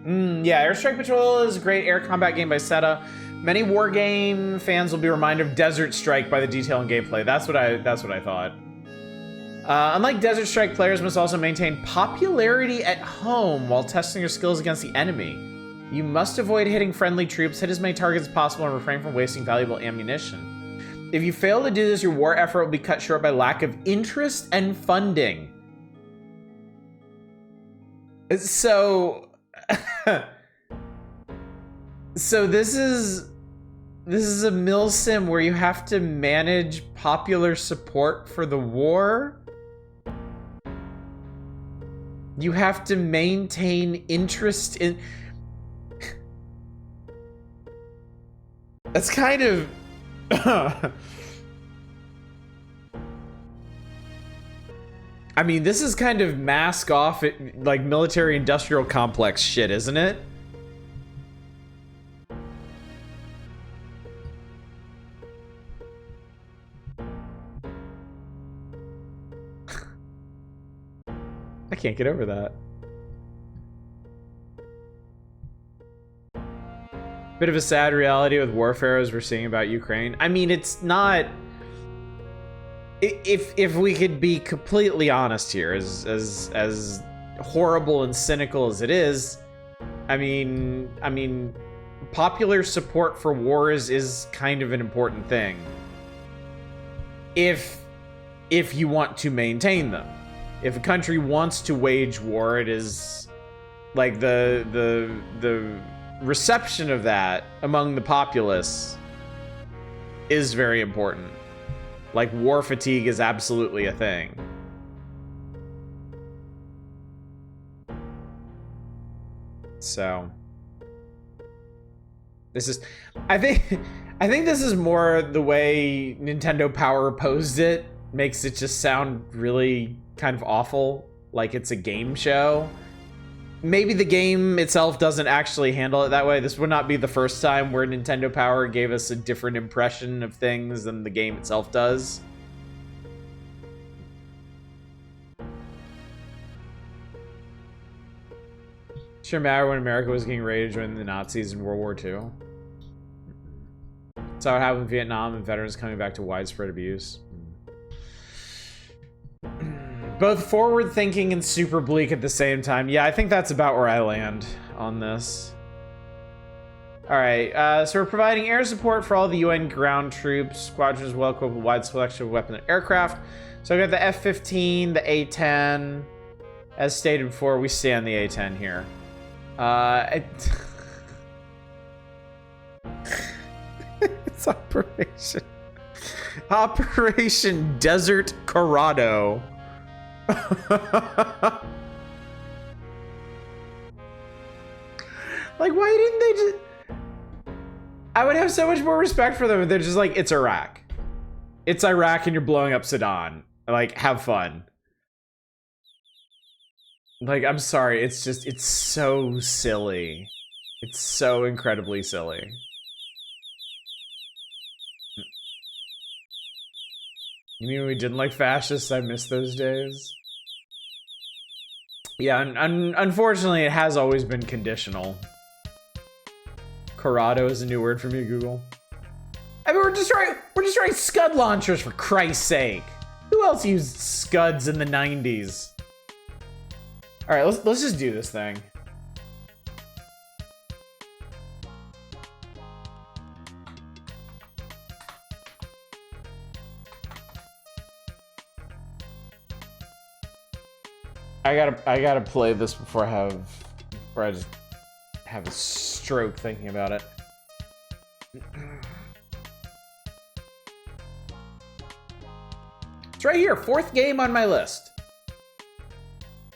yeah, Airstrike Patrol is a great air combat game by Seta. Many war game fans will be reminded of Desert Strike by the detail and gameplay. That's what I thought. Unlike Desert Strike, players must also maintain popularity at home while testing their skills against the enemy. You must avoid hitting friendly troops, hit as many targets as possible, and refrain from wasting valuable ammunition. If you fail to do this, your war effort will be cut short by lack of interest and funding. So... so this is a mil sim where you have to manage popular support for the war. You have to maintain interest in... That's kind of... I mean, this is kind of mask off it, like military industrial complex shit, isn't it? I can't get over that. Bit of a sad reality with warfare as we're seeing about Ukraine. I mean, it's not... If we could be completely honest here, as horrible and cynical as it is, I mean, popular support for wars is kind of an important thing. If you want to maintain them. If a country wants to wage war, it is like the reception of that among the populace is very important. Like, war fatigue is absolutely a thing. So this is, I think this is more the way Nintendo Power posed it, makes it just sound really kind of awful, like it's a game show. Maybe the game itself doesn't actually handle it that way. This would not be the first time where Nintendo Power gave us a different impression of things than the game itself does. Sure matter when America was getting ready to join the Nazis in World War II. That's how it happened in Vietnam and veterans coming back to widespread abuse. Both forward-thinking and super bleak at the same time. Yeah, I think that's about where I land on this. Alright, so we're providing air support for all the UN ground troops. Squadrons well equipped with a wide selection of weapons and aircraft. So I got the F-15, the A-10. As stated before, we stay on the A-10 here. It's Operation Desert Corrado. Like, why didn't they just... I would have so much more respect for them if they're just like, it's Iraq. It's Iraq and you're blowing up Sudan. Like, have fun. Like, I'm sorry, it's just, it's so silly. It's so incredibly silly. You mean we didn't like fascists? I miss those days. Yeah, unfortunately, it has always been conditional. Corrado is a new word for me, Google. I mean, we're destroying Scud launchers, for Christ's sake. Who else used Scuds in the 90s? All right, let's just do this thing. I gotta play this before I just have a stroke thinking about it. It's right here, 4th game on my list.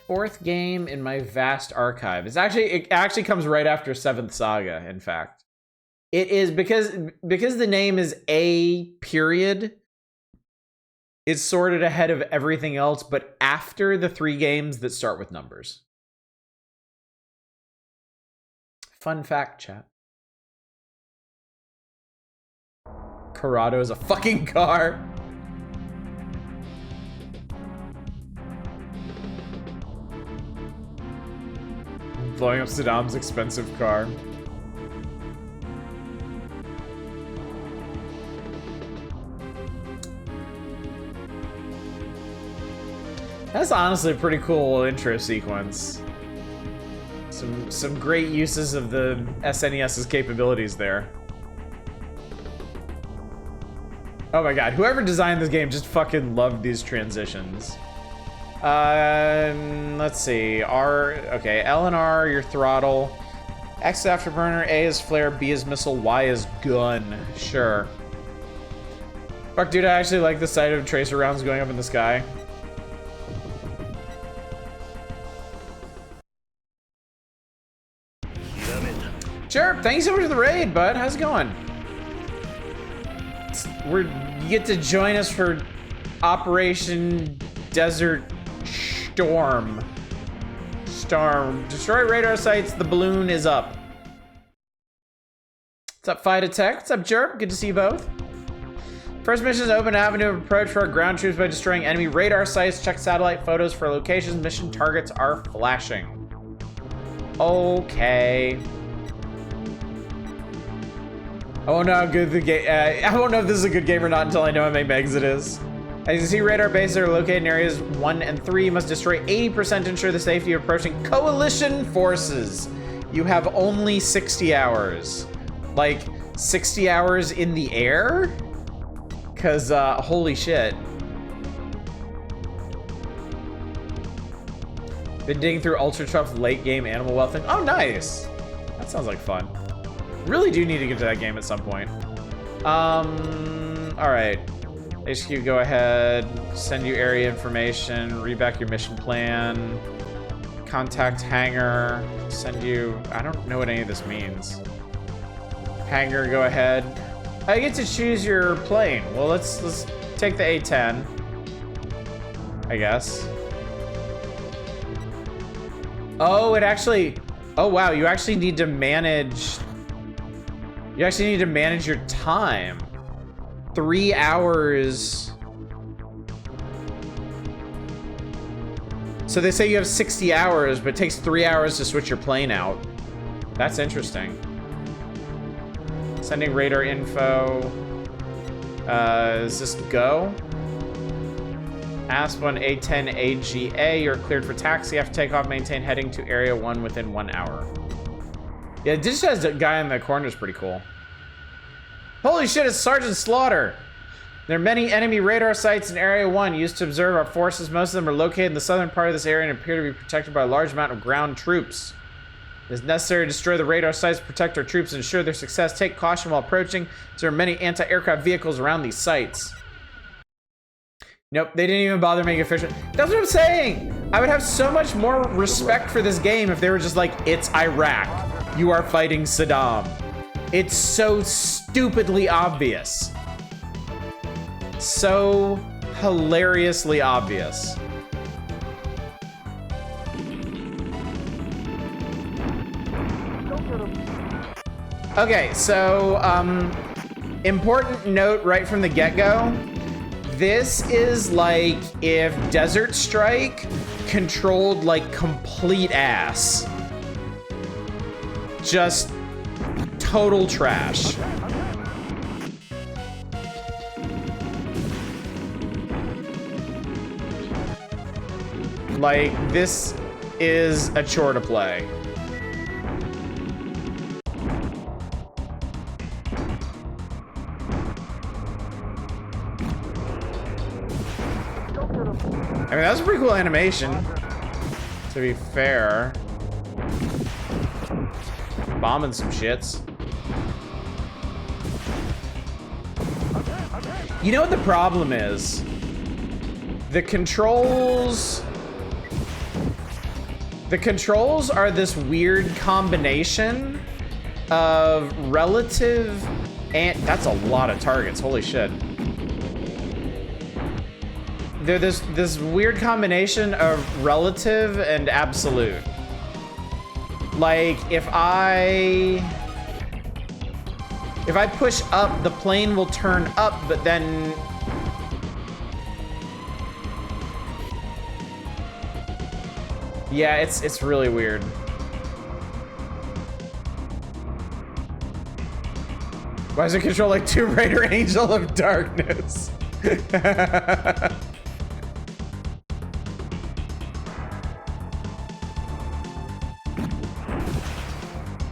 4th game in my vast archive. It actually comes right after 7th Saga, in fact. It is because the name is A period. It's sorted ahead of everything else, but after the 3 games that start with numbers. Fun fact, chat. Corrado is a fucking car. Blowing up Saddam's expensive car. That's honestly a pretty cool intro sequence. Some great uses of the SNES's capabilities there. Oh my god, whoever designed this game just fucking loved these transitions. Let's see. Okay, L and R, your throttle. X is afterburner, A is flare, B is missile, Y is gun. Sure. Fuck, dude, I actually like the sight of tracer rounds going up in the sky. Sure, thank you so much for the raid, bud. How's it going? You get to join us for Operation Desert Storm. Destroy radar sites, the balloon is up. What's up, Fight Attack? What's up, Jerp? Good to see you both. First mission is open avenue of approach for our ground troops by destroying enemy radar sites. Check satellite photos for locations. Mission targets are flashing. Okay. I won't know how good the game. I won't know if this is a good game or not until I know how many megs it is. As you can see, radar bases are located in areas 1 and 3. You must destroy 80% to ensure the safety of approaching coalition forces. You have only 60 hours. Like, 60 hours in the air? Cause, holy shit. Been digging through Ultra Trump's late game animal wealth thing. Oh, nice. That sounds like fun. Really do need to get to that game at some point. Alright. HQ, go ahead. Send you area information. Read back your mission plan. Contact hangar. Send you... I don't know what any of this means. Hangar, go ahead. I get to choose your plane. Well, let's take the A-10. I guess. Oh, it actually... Oh, wow. You actually need to manage... You actually need to manage your time. 3 hours. So they say you have 60 hours, but it takes 3 hours to switch your plane out. That's interesting. Sending radar info. Is this go? A.S.P. A10 AGA. You're cleared for taxi. You have to take off, maintain heading to area 1 within 1 hour. Yeah, this has a guy in the corner is pretty cool. Holy shit, it's Sergeant Slaughter. There are many enemy radar sites in Area 1 used to observe our forces. Most of them are located in the southern part of this area and appear to be protected by a large amount of ground troops. It is necessary to destroy the radar sites, protect our troops, and ensure their success. Take caution while approaching, as there are many anti-aircraft vehicles around these sites. Nope, they didn't even bother making it efficient. That's what I'm saying! I would have so much more respect for this game if they were just like, it's Iraq. You are fighting Saddam. It's so stupidly obvious. So hilariously obvious. Okay, so, important note right from the get-go. This is like if Desert Strike controlled like complete ass. Just total trash. Like, this is a chore to play. I mean, that's a pretty cool animation, to be fair. Bombing some shits. You know what the problem is? The controls are this weird combination of relative and that's a lot of targets, holy shit. They're this weird combination of relative and absolute. Like, if I push up, the plane will turn up, but then yeah, it's really weird. Why does it control like Tomb Raider Angel of Darkness?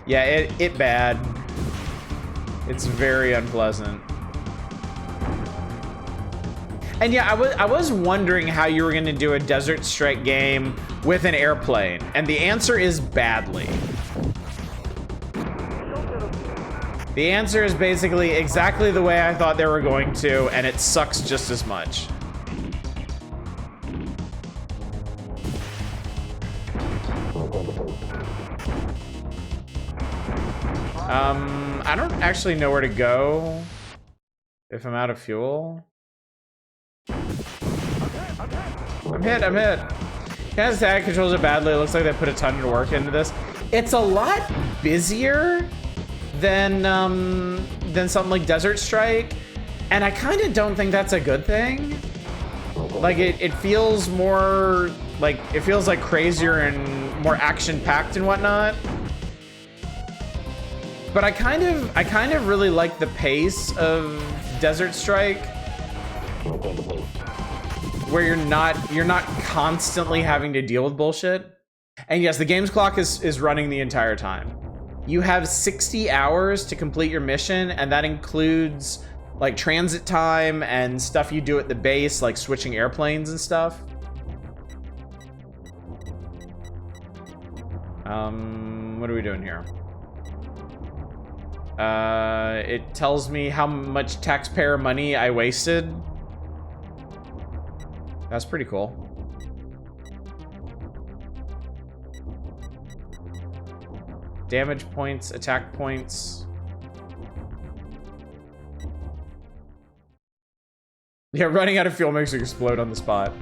Yeah, it bad. It's very unpleasant. And yeah, I was wondering how you were gonna do a Desert Strike game with an airplane, and the answer is badly. The answer is basically exactly the way I thought they were going to, and it sucks just as much. I don't actually know where to go if I'm out of fuel. I'm hit. Kind of tag controls it badly. It looks like they put a ton of work into this. It's a lot busier than something like Desert Strike, and I kind of don't think that's a good thing. Like it feels more like crazier and more action-packed and whatnot. But I kind of really like the pace of Desert Strike, where you're not constantly having to deal with bullshit. And yes, the game's clock is running the entire time. You have 60 hours to complete your mission, and that includes like transit time and stuff you do at the base, like switching airplanes and stuff. What are we doing here? It tells me how much taxpayer money I wasted. That's pretty cool. Damage points, attack points. Yeah, running out of fuel makes you explode on the spot.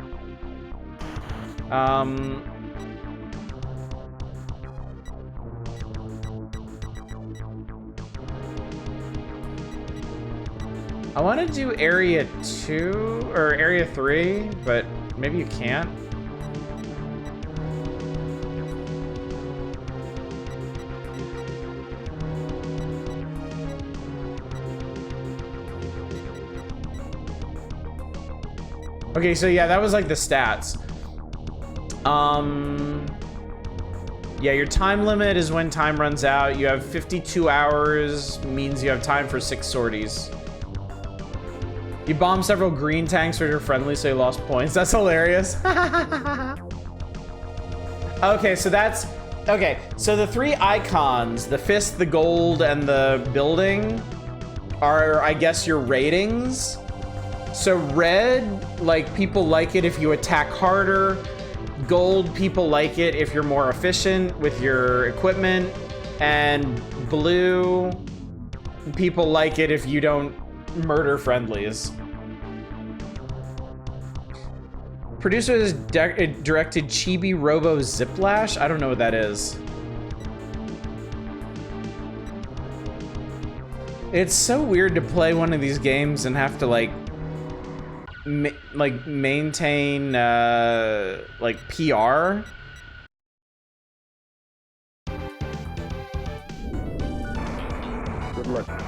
I want to do area 2 or area 3, but maybe you can't. Okay, so yeah, that was like the stats. Yeah, your time limit is when time runs out. You have 52 hours, means you have time for 6 sorties. You bombed several green tanks for your friendly, so you lost points. That's hilarious. Okay, so that's... Okay, so the 3 icons, the fist, the gold, and the building, are, I guess, your ratings. So red, like, people like it if you attack harder. Gold, people like it if you're more efficient with your equipment. And blue, people like it if you don't murder friendlies. Producer has directed Chibi Robo Ziplash? I don't know what that is. It's so weird to play one of these games and have to like maintain like PR. Good luck.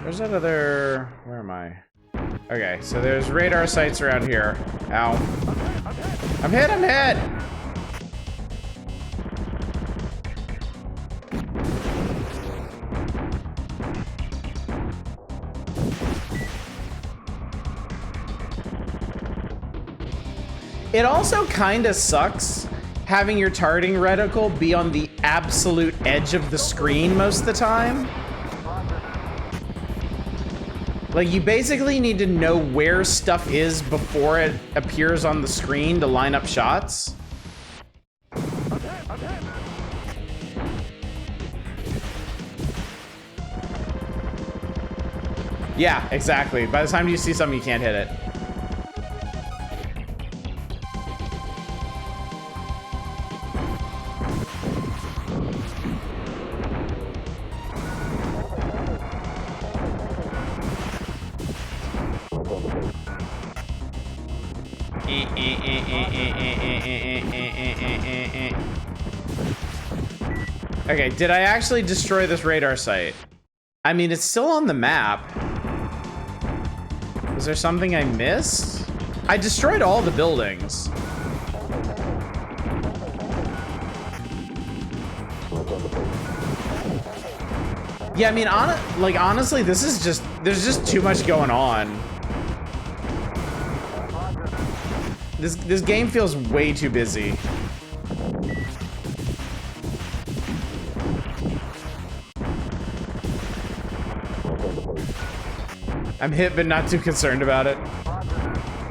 There's that other... Where am I? Okay, so there's radar sites around here. Ow. I'm hit, I'm hit! It also kinda sucks having your targeting reticle be on the absolute edge of the screen most of the time. Like, you basically need to know where stuff is before it appears on the screen to line up shots. Yeah, exactly. By the time you see something, you can't hit it. Okay, did I actually destroy this radar site? I mean, it's still on the map. Was there something I missed? I destroyed all the buildings. Yeah, I mean, honestly, this is just, there's just too much going on. This game feels way too busy. I'm hit, but not too concerned about it.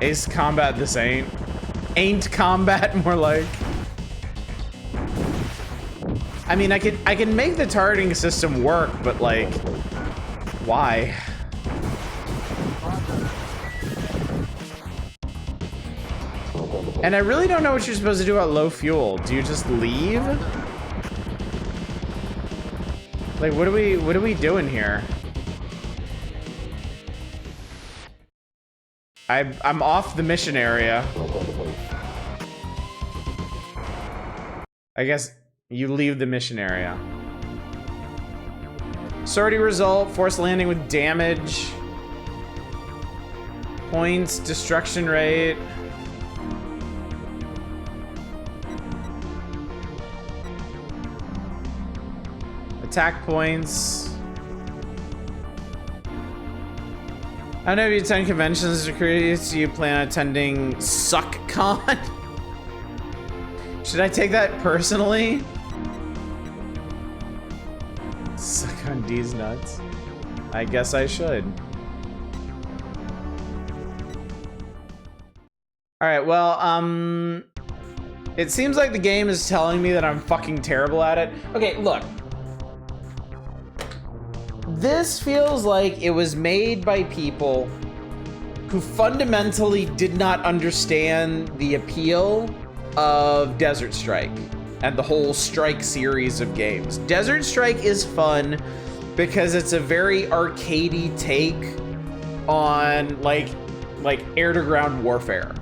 Ace combat, this ain't. Ain't combat, more like. I mean, I can make the targeting system work, but like, why? And I really don't know what you're supposed to do about low fuel. Do you just leave? Like, what are we doing here? I'm off the mission area. I guess you leave the mission area. Sortie result, forced landing with damage. Points, destruction rate. Attack points. I don't know if you attend conventions or curious, do you plan on attending SuckCon? Should I take that personally? Suck on D's nuts. I guess I should. Alright, well, it seems like the game is telling me that I'm fucking terrible at it. Okay, look. This feels like it was made by people who fundamentally did not understand the appeal of Desert Strike and the whole Strike series of games. Desert Strike is fun because it's a very arcadey take on like air-to-ground warfare.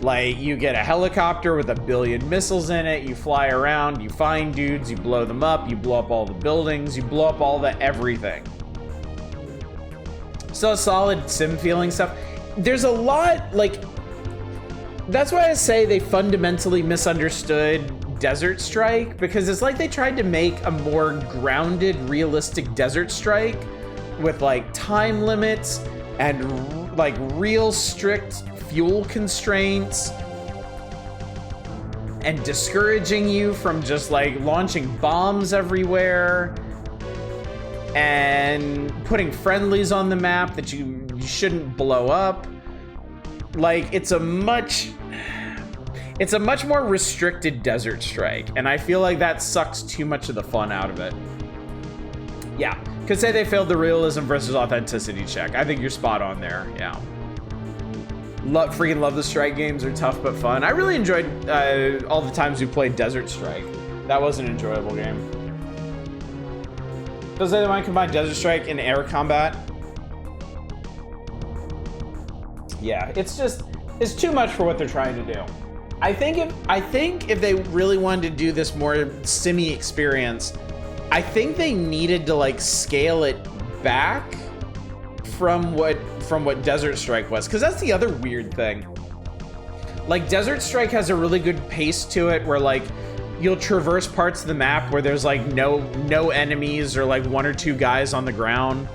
Like, you get a helicopter with 1 billion missiles in it, you fly around, you find dudes, you blow them up, you blow up all the buildings, you blow up all the everything. Still a solid sim feeling stuff. There's a lot, like, that's why I say they fundamentally misunderstood Desert Strike, because it's like they tried to make a more grounded, realistic Desert Strike with like time limits and like real strict fuel constraints and discouraging you from just like launching bombs everywhere and putting friendlies on the map that you shouldn't blow up. Like, it's a much more restricted Desert Strike, and I feel like that sucks too much of the fun out of it. Yeah, could say they failed the realism versus authenticity check. I think you're spot on there, yeah. Freaking love the Strike games, are tough but fun. I really enjoyed all the times we played Desert Strike. That was an enjoyable game. Does anyone combine Desert Strike and air combat? Yeah, it's too much for what they're trying to do. I think if they really wanted to do this more simmy experience, I think they needed to like scale it back from what Desert Strike was, because that's the other weird thing. Like, Desert Strike has a really good pace to it where like you'll traverse parts of the map where there's like no enemies or like one or two guys on the ground,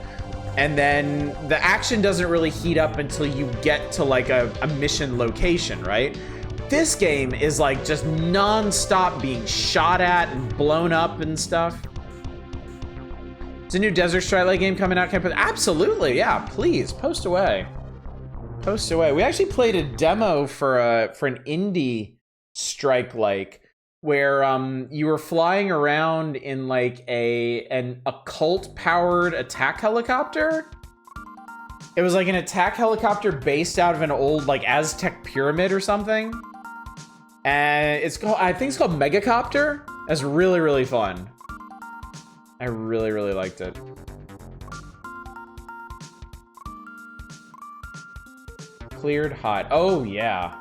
and then the action doesn't really heat up until you get to like a mission location, right? This game is like just non-stop being shot at and blown up and stuff. Is a new Desert Strike game coming out? Can I put? Absolutely, yeah. Please post away. Post away. We actually played a demo for an indie strike like, where you were flying around in like an occult powered attack helicopter. It was like an attack helicopter based out of an old like Aztec pyramid or something. And I think it's called Megacopter. It's really, really fun. I really, really liked it. Cleared hot. Oh, yeah.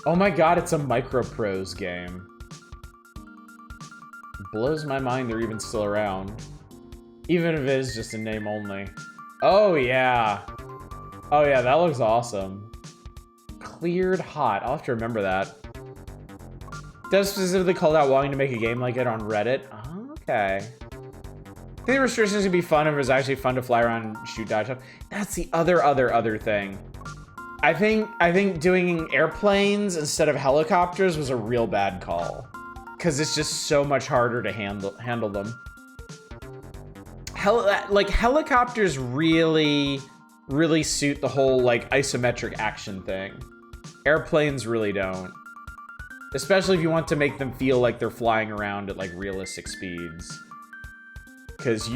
Oh my god, it's a Microprose game. Blows my mind they're even still around. Even if it is just a name only. Oh, yeah. Oh, yeah, that looks awesome. Cleared hot. I'll have to remember that. Does specifically called out wanting to make a game like it on Reddit. Oh, okay. I think the restrictions would be fun if it was actually fun to fly around and shoot dodge. That's the other thing. I think doing airplanes instead of helicopters was a real bad call, because it's just so much harder to handle them. Like helicopters really suit the whole like isometric action thing. Airplanes really don't. Especially if you want to make them feel like they're flying around at like realistic speeds. Because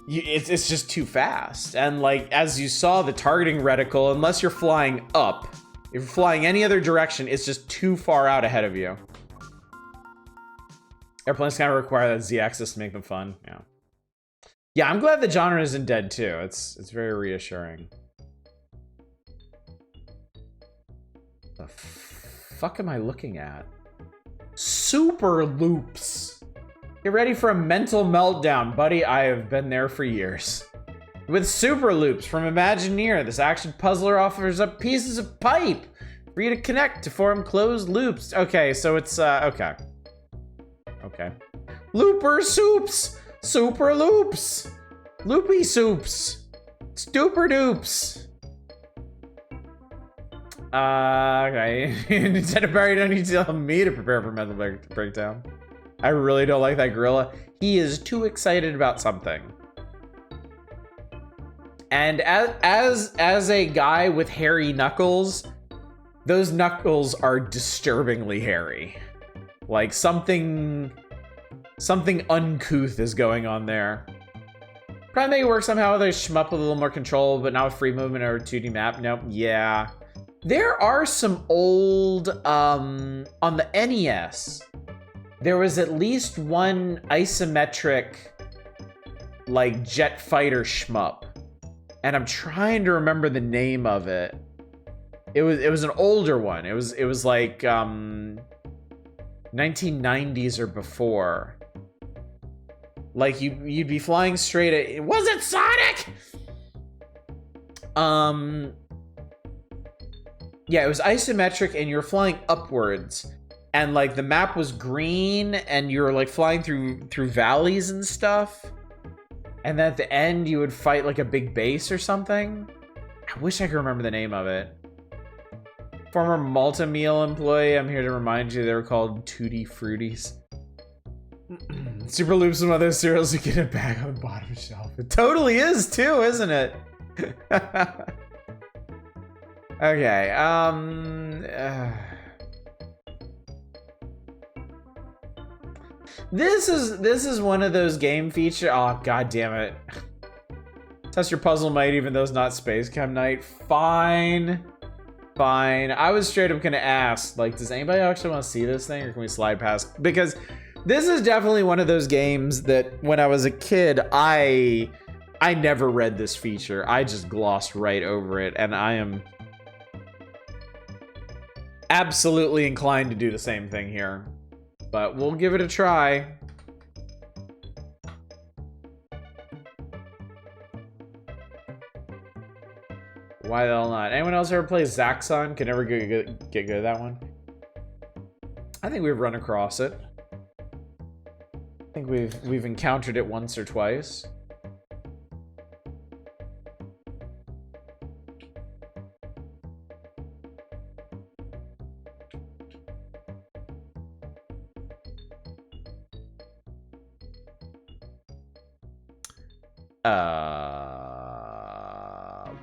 it's just too fast. And like, as you saw, the targeting reticle, unless you're flying up, if you're flying any other direction, it's just too far out ahead of you. Airplanes kind of require that Z-axis to make them fun. Yeah. Yeah, I'm glad the genre isn't dead too. It's very reassuring. The fuck am I looking at? Super Loopz. Get ready for a mental meltdown, buddy. I have been there for years. With Super Loopz from Imagineer, this action puzzler offers up pieces of pipe for you to connect to form closed loops. Okay, so it's, okay. Okay. Looper Soups! Super Loopz! Loopy Soups! Stooper Doops! Okay. Nintendo Barry, don't need to tell me to prepare for mental breakdown. I really don't like that gorilla. He is too excited about something. And as a guy with hairy knuckles, those knuckles are disturbingly hairy. Like something uncouth is going on there. Probably make it work somehow with a shmup with a little more control, but not with free movement or 2D map. Nope. Yeah. There are some old, on the NES, there was at least one isometric, like, jet fighter shmup. And I'm trying to remember the name of it. It was an older one. It was like, 1990s or before. Like you'd be flying straight at. Was it Sonic? Yeah, it was isometric, and you were flying upwards, and like the map was green, and you were like flying through valleys and stuff. And then at the end, you would fight like a big base or something. I wish I could remember the name of it. Former Malta Meal employee, I'm here to remind you they were called Tutti Fruities. Super Loopz, some other cereals you get it back on the bottom shelf. It totally is too, isn't it? Okay, this is one of those game feature. Oh, god damn it. Test your puzzle night even though it's not Space Chem night. Fine. I was straight up gonna ask, like, does anybody actually want to see this thing, or can we slide past? Because this is definitely one of those games that when I was a kid, I never read this feature. I just glossed right over it, and I am absolutely inclined to do the same thing here. But we'll give it a try. Why the hell not? Anyone else ever play Zaxxon? Can never get good at that one. I think we've run across it. I think we've encountered it once or twice.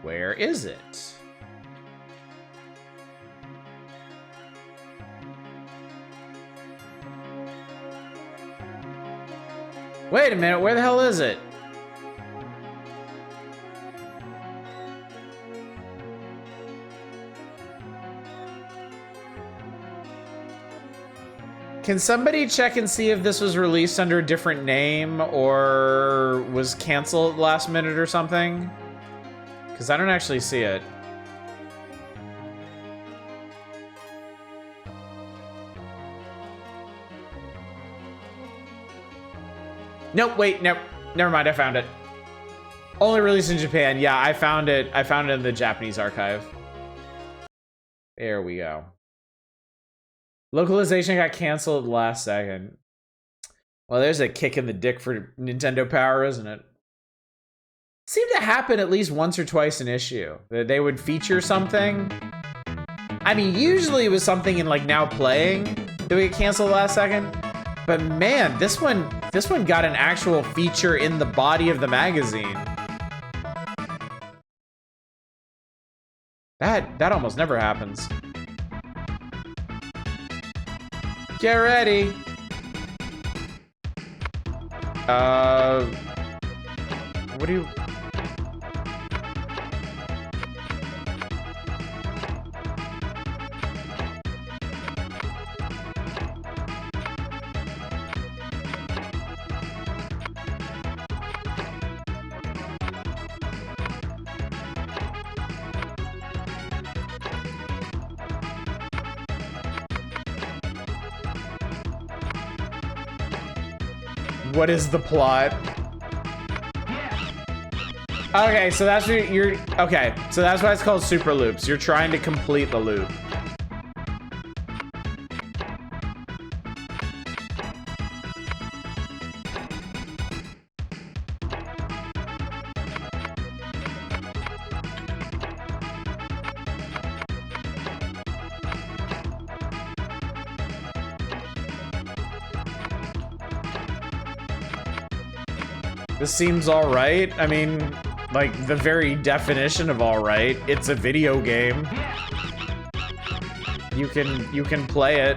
Where is it? Wait a minute, where the hell is it? Can somebody check and see if this was released under a different name or was canceled last minute or something? Because I don't actually see it. Nope, wait, nope. Never mind, I found it. Only released in Japan. Yeah, I found it. I found it in the Japanese archive. There we go. Localization got canceled last second. Well, there's a kick in the dick for Nintendo Power, isn't it? Seemed to happen at least once or twice an issue. They would feature something. I mean, usually it was something in like Now Playing that would get canceled last second. But man, this one got an actual feature in the body of the magazine. That almost never happens. Get ready. What do you... What is the plot? Okay, so that's what you're... Okay, so that's why it's called Super Loops. You're trying to complete the loop. This seems alright. I mean, like, the very definition of alright. It's a video game. You can play it.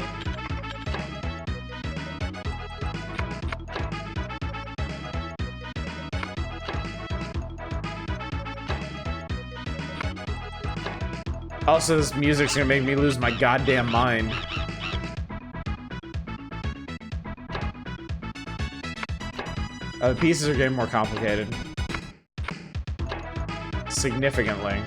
Also, this music's gonna make me lose my goddamn mind. The pieces are getting more complicated. Significantly.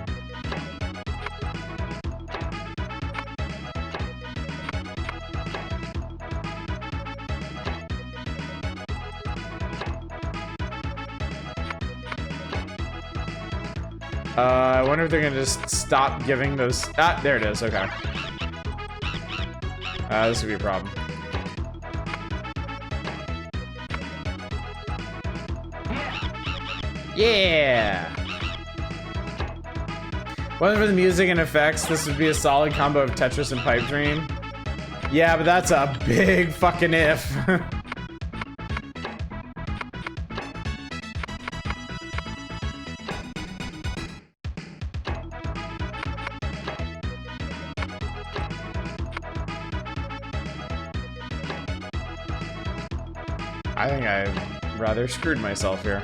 I wonder if they're gonna just stop giving those. Ah, there it is. Okay. This could be a problem. Yeah. Whether for the music and effects, this would be a solid combo of Tetris and Pipe Dream. Yeah, but that's a big fucking if. I think I rather screwed myself here.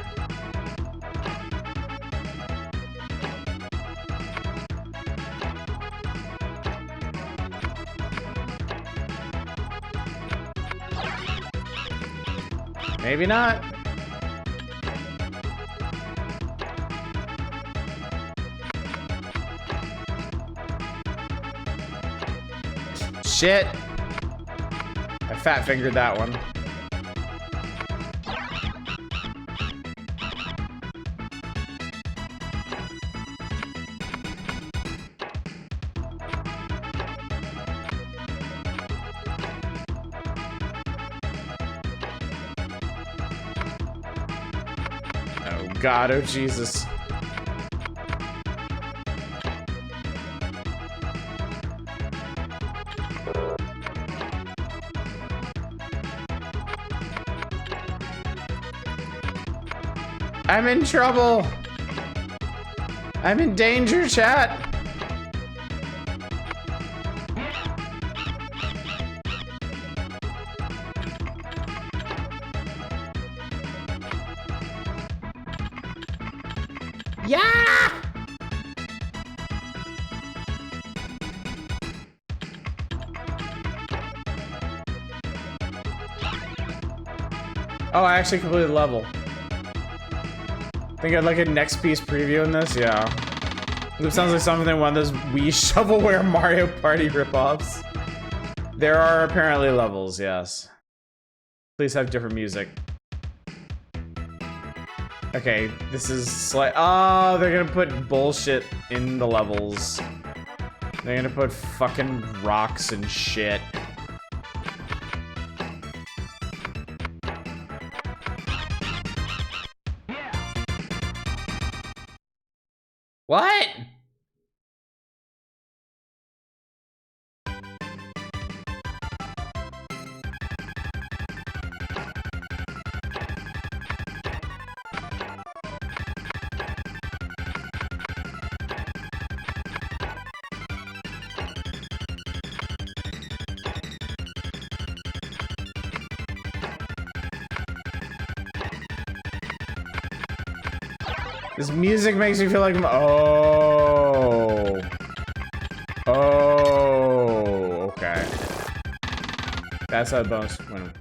Maybe not. Shit. I fat fingered that one. God, oh Jesus. I'm in trouble. I'm in danger, chat. Yeah! Oh, I actually completed the level. Think I'd like a next piece preview in this? Yeah. It sounds like something in one of those Wii shovelware Mario Party ripoffs. There are apparently levels, yes. Please have different music. Okay, this is like, oh, they're gonna put bullshit in the levels. They're gonna put fucking rocks and shit. What? This music makes me feel like I'm, oh. Oh, okay. That's a bonus winner.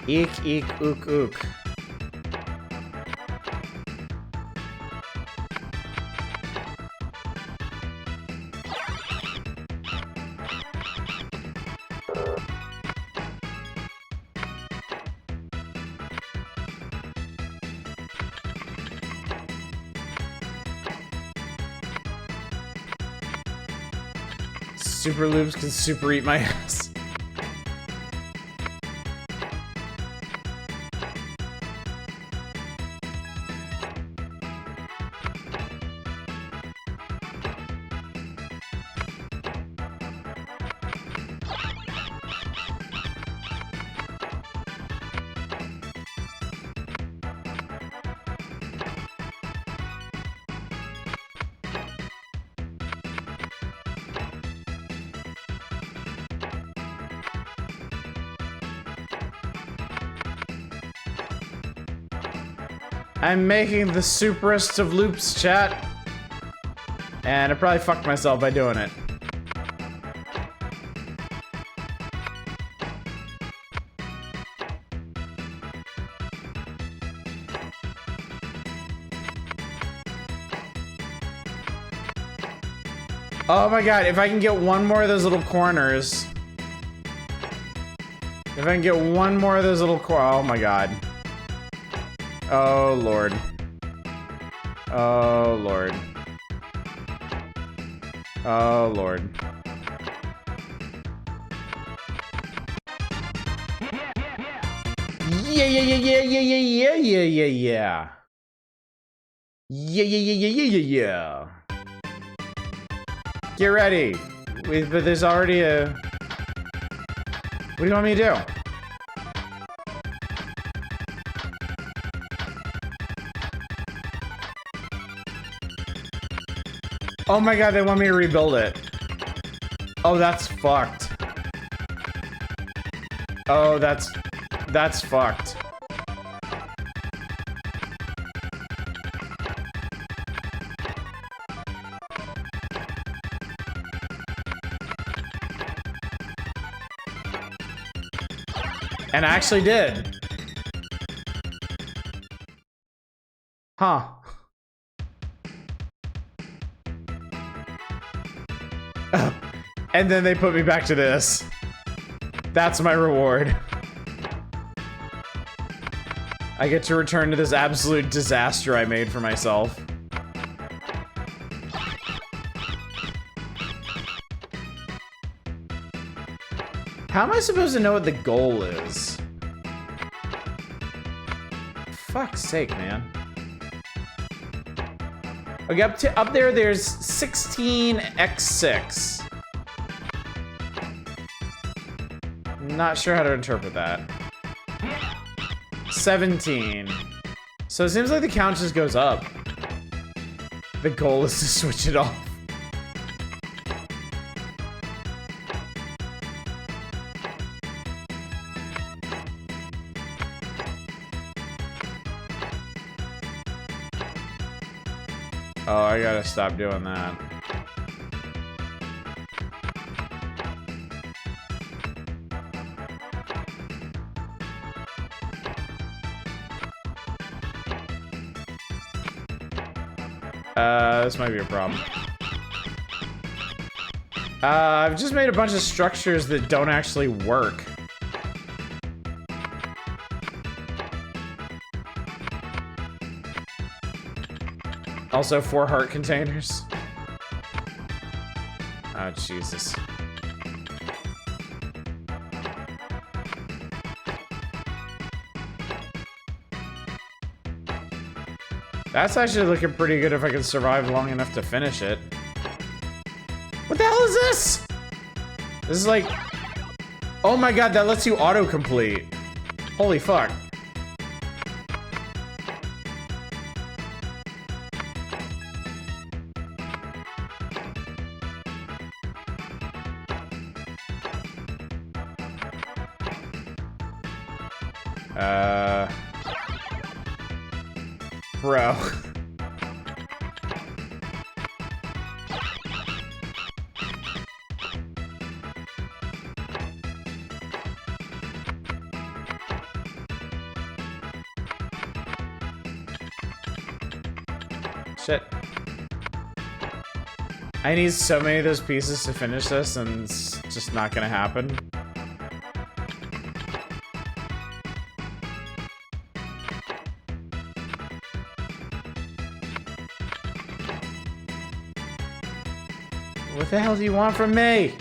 Eek, eek, ook, ook. Super Loopz can super eat my ass. I'm making the superest of loops, chat. And I probably fucked myself by doing it. Oh my god, if I can get one more of those little corners. If I can get one more of those little oh my god. Oh lord. Oh lord. Oh lord. Yeah, yeah, yeah, yeah, yeah, yeah, yeah, yeah, yeah, yeah. Yeah, yeah, yeah, yeah, yeah, yeah, yeah. Get ready. But there's already a... What do you want me to do? Oh my god, they want me to rebuild it. Oh, that's fucked. Oh, that's fucked. And I actually did. Huh. And then they put me back to this. That's my reward. I get to return to this absolute disaster I made for myself. How am I supposed to know what the goal is? Fuck's sake, man. Okay, up there, there's 16x6. Not sure how to interpret that. 17. So it seems like the count just goes up. The goal is to switch it off. Oh, I gotta stop doing that. This might be a problem. I've just made a bunch of structures that don't actually work. Also, 4 heart containers. Oh, Jesus. That's actually looking pretty good if I can survive long enough to finish it. What the hell is this? This is like... Oh my god, that lets you auto-complete. Holy fuck. Bro. Shit. I need so many of those pieces to finish this, and it's just not gonna happen. What the hell do you want from me?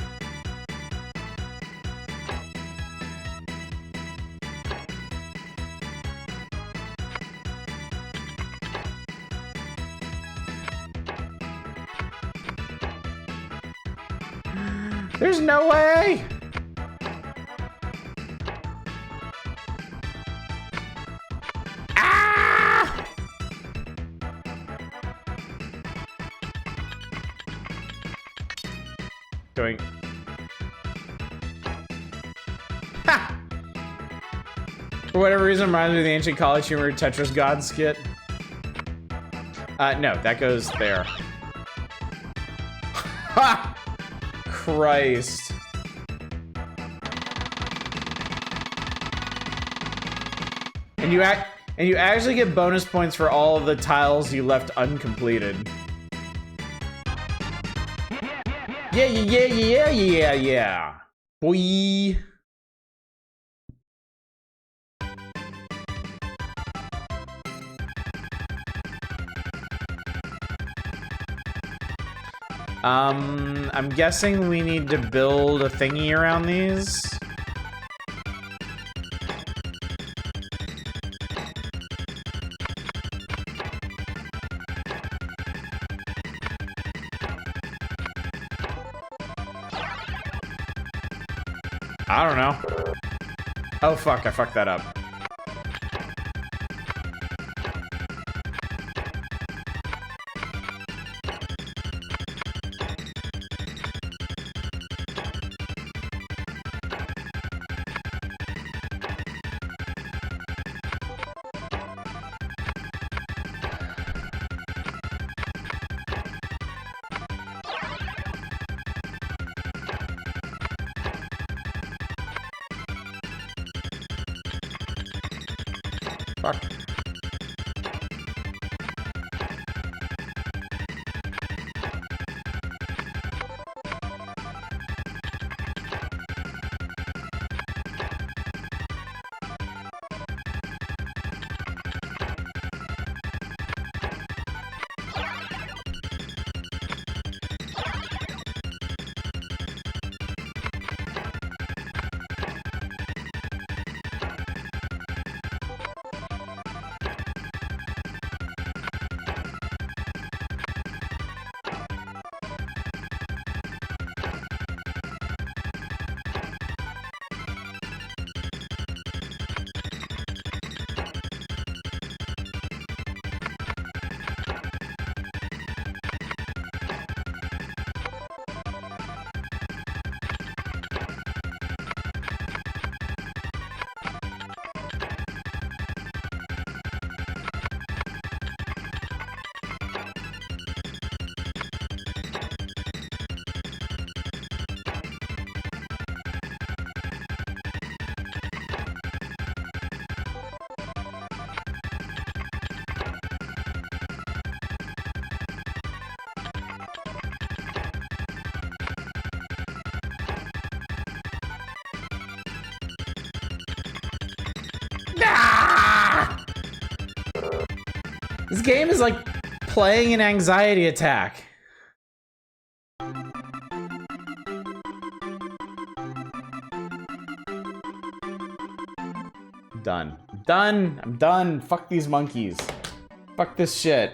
There's no way! Ah! Doing. Ha! For whatever reason, reminds me of the ancient college humor Tetris God skit. No, that goes there. Ha! Christ. And you actually get bonus points for all of the tiles you left uncompleted. Yeah. Boy. I'm guessing we need to build a thingy around these. I don't know. Oh fuck, I fucked that up. Fuck. This game is like playing an anxiety attack. Done. Done. I'm done. Fuck these monkeys. Fuck this shit.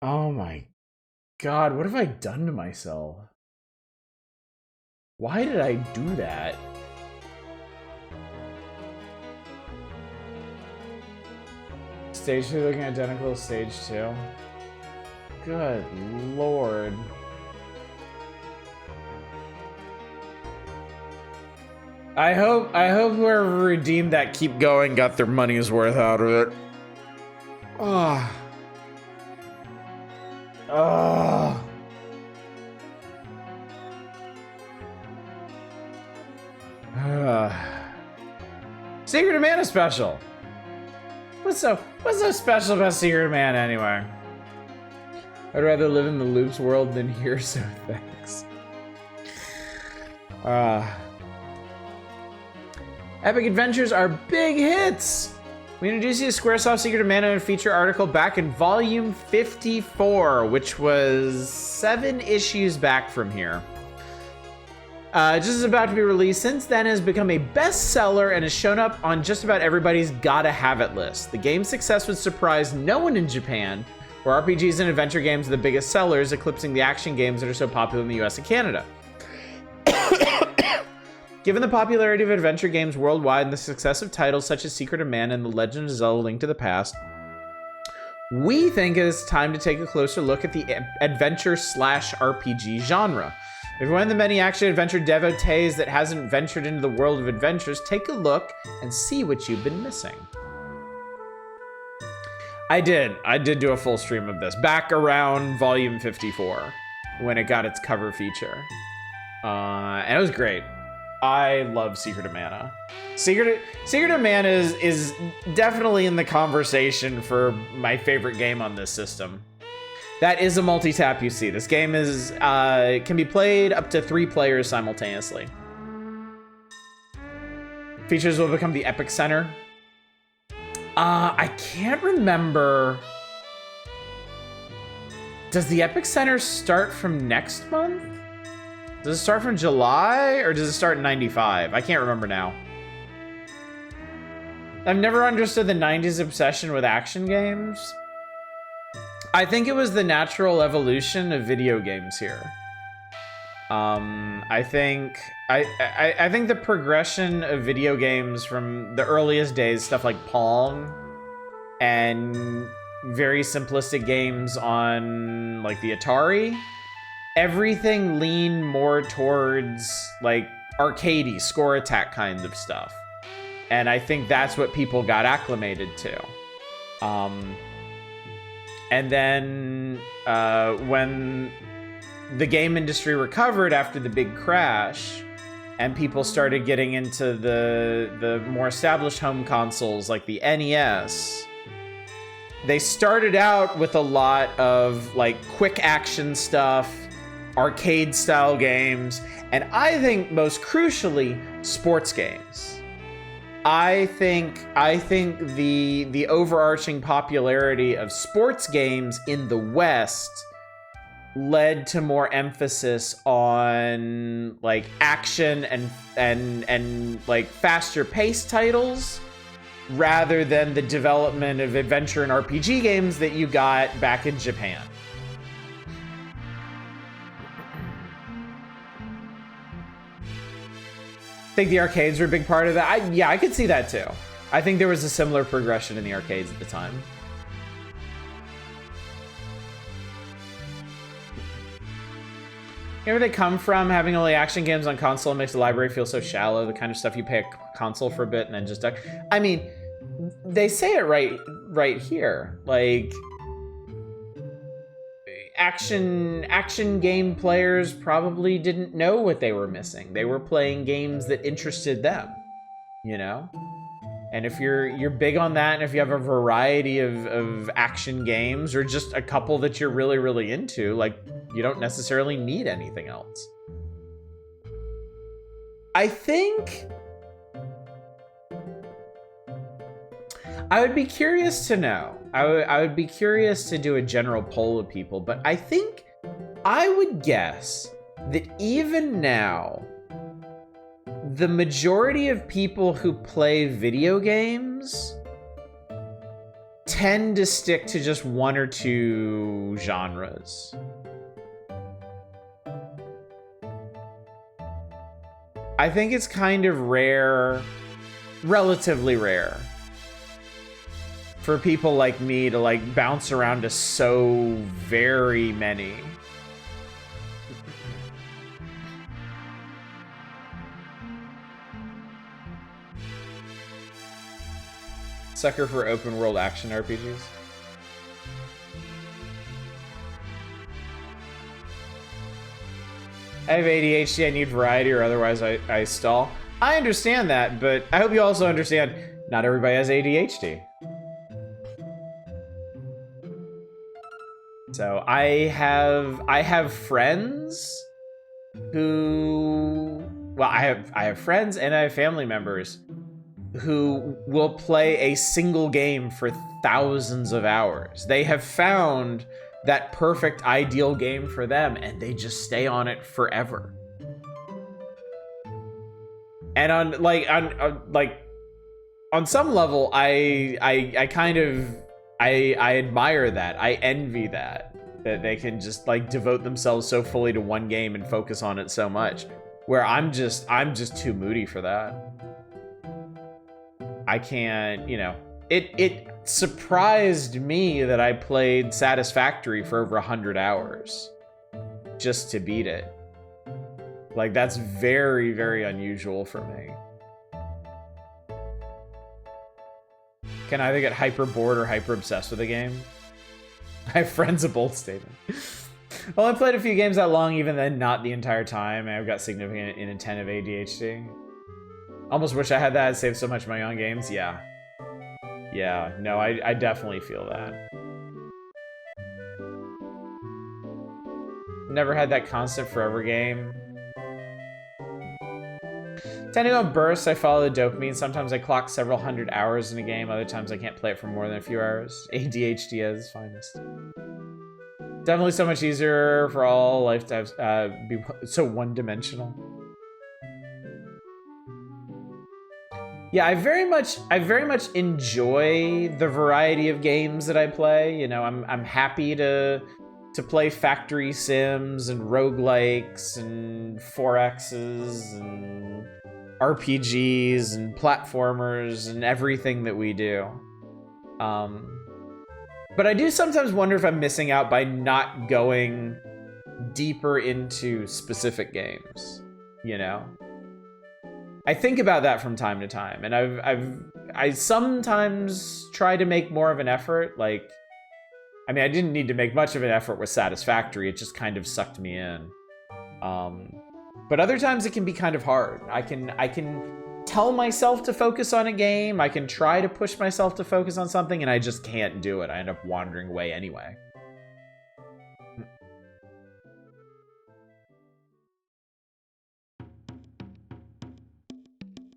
Oh my God, what have I done to myself? Why did I do that? Stage 2 looking identical to stage 2. Good Lord. I hope whoever redeemed that Keep Going got their money's worth out of it. Ah. Ah. Secret of Mana special. What's so special about Secret of Mana anyway? I'd rather live in the Loopz world than here, so thanks. Epic Adventures are big hits! We introduced you to Squaresoft's Secret of Mana in a feature article back in volume 54, which was 7 issues back from here. Just is about to be released. Since then, it has become a bestseller and has shown up on just about everybody's gotta have it list. The game's success would surprise no one in Japan, where RPGs and adventure games are the biggest sellers, eclipsing the action games that are so popular in the US and Canada. Given the popularity of adventure games worldwide and the success of titles such as Secret of Mana and The Legend of Zelda: Link to the Past, we think it is time to take a closer look at the adventure/RPG genre. If you're one of the many action-adventure devotees that hasn't ventured into the world of adventures, take a look and see what you've been missing. I did do a full stream of this back around volume 54 when it got its cover feature. And it was great. I love Secret of Mana. Secret of Mana is definitely in the conversation for my favorite game on this system. That is a multi-tap, you see. This game is can be played up to 3 players simultaneously. Features will become the Epic Center. I can't remember. Does the Epic Center start from next month? Does it start from July or does it start in 95? I can't remember now. I've never understood the 90s obsession with action games. I think it was the natural evolution of video games here. I think the progression of video games from the earliest days, stuff like Pong and very simplistic games on like the Atari, everything leaned more towards like arcadey, score attack kind of stuff. And I think that's what people got acclimated to. And then when the game industry recovered after the big crash and people started getting into the more established home consoles like the NES, they started out with a lot of like quick action stuff, arcade style games, and I think most crucially, sports games. I think the overarching popularity of sports games in the West led to more emphasis on like action and like faster paced titles rather than the development of adventure and RPG games that you got back in Japan. I think the arcades were a big part of that. Yeah, I could see that too. I think there was a similar progression in the arcades at the time. You know where they come from? Having only action games on console makes the library feel so shallow. The kind of stuff you pay a console for a bit and then just... I mean, they say it right here. Like, action game players probably didn't know what they were missing. They were playing games that interested them, you know? And if you're big on that, and if you have a variety of action games or just a couple that you're really, really into, like, you don't necessarily need anything else. I think I would be curious to know. I would be curious to do a general poll of people, but I think I would guess that even now, the majority of people who play video games tend to stick to just one or two genres. I think it's kind of rare, relatively rare, for people like me to like bounce around to so very many. Sucker for open world action RPGs. I have ADHD, I need variety or otherwise I stall. I understand that, but I hope you also understand not everybody has ADHD. So I have friends who, well, I have friends and I have family members who will play a single game for thousands of hours. They have found that perfect ideal game for them and they just stay on it forever. And on some level, I kind of I admire that. I envy that they can just like devote themselves so fully to one game and focus on it so much, where I'm just too moody for that. I can't, you know, it surprised me that I played Satisfactory for over 100 hours just to beat it. Like, that's very, very unusual for me. can either get hyper bored or hyper obsessed with a game. I have friends, a bold statement. Well, I played a few games that long, even then not the entire time. I've got significant inattentive ADHD. Almost wish I had that. I'd save so much money on games. Yeah. Yeah, no, I definitely feel that. Never had that constant forever game. Depending on bursts, I follow the dopamine. Sometimes I clock several hundred hours in a game. Other times I can't play it for more than a few hours. ADHD at its finest. Definitely so much easier for all life to be so one-dimensional. Yeah, I very much enjoy the variety of games that I play. You know, I'm happy to play factory sims and roguelikes and 4Xs and RPGs and platformers and everything that we do. But I do sometimes wonder if I'm missing out by not going deeper into specific games, you know? I think about that from time to time, and I sometimes try to make more of an effort. Like, I mean, I didn't need to make much of an effort with Satisfactory. It just kind of sucked me in. But other times it can be kind of hard. I can tell myself to focus on a game. I can try to push myself to focus on something, and I just can't do it. I end up wandering away anyway.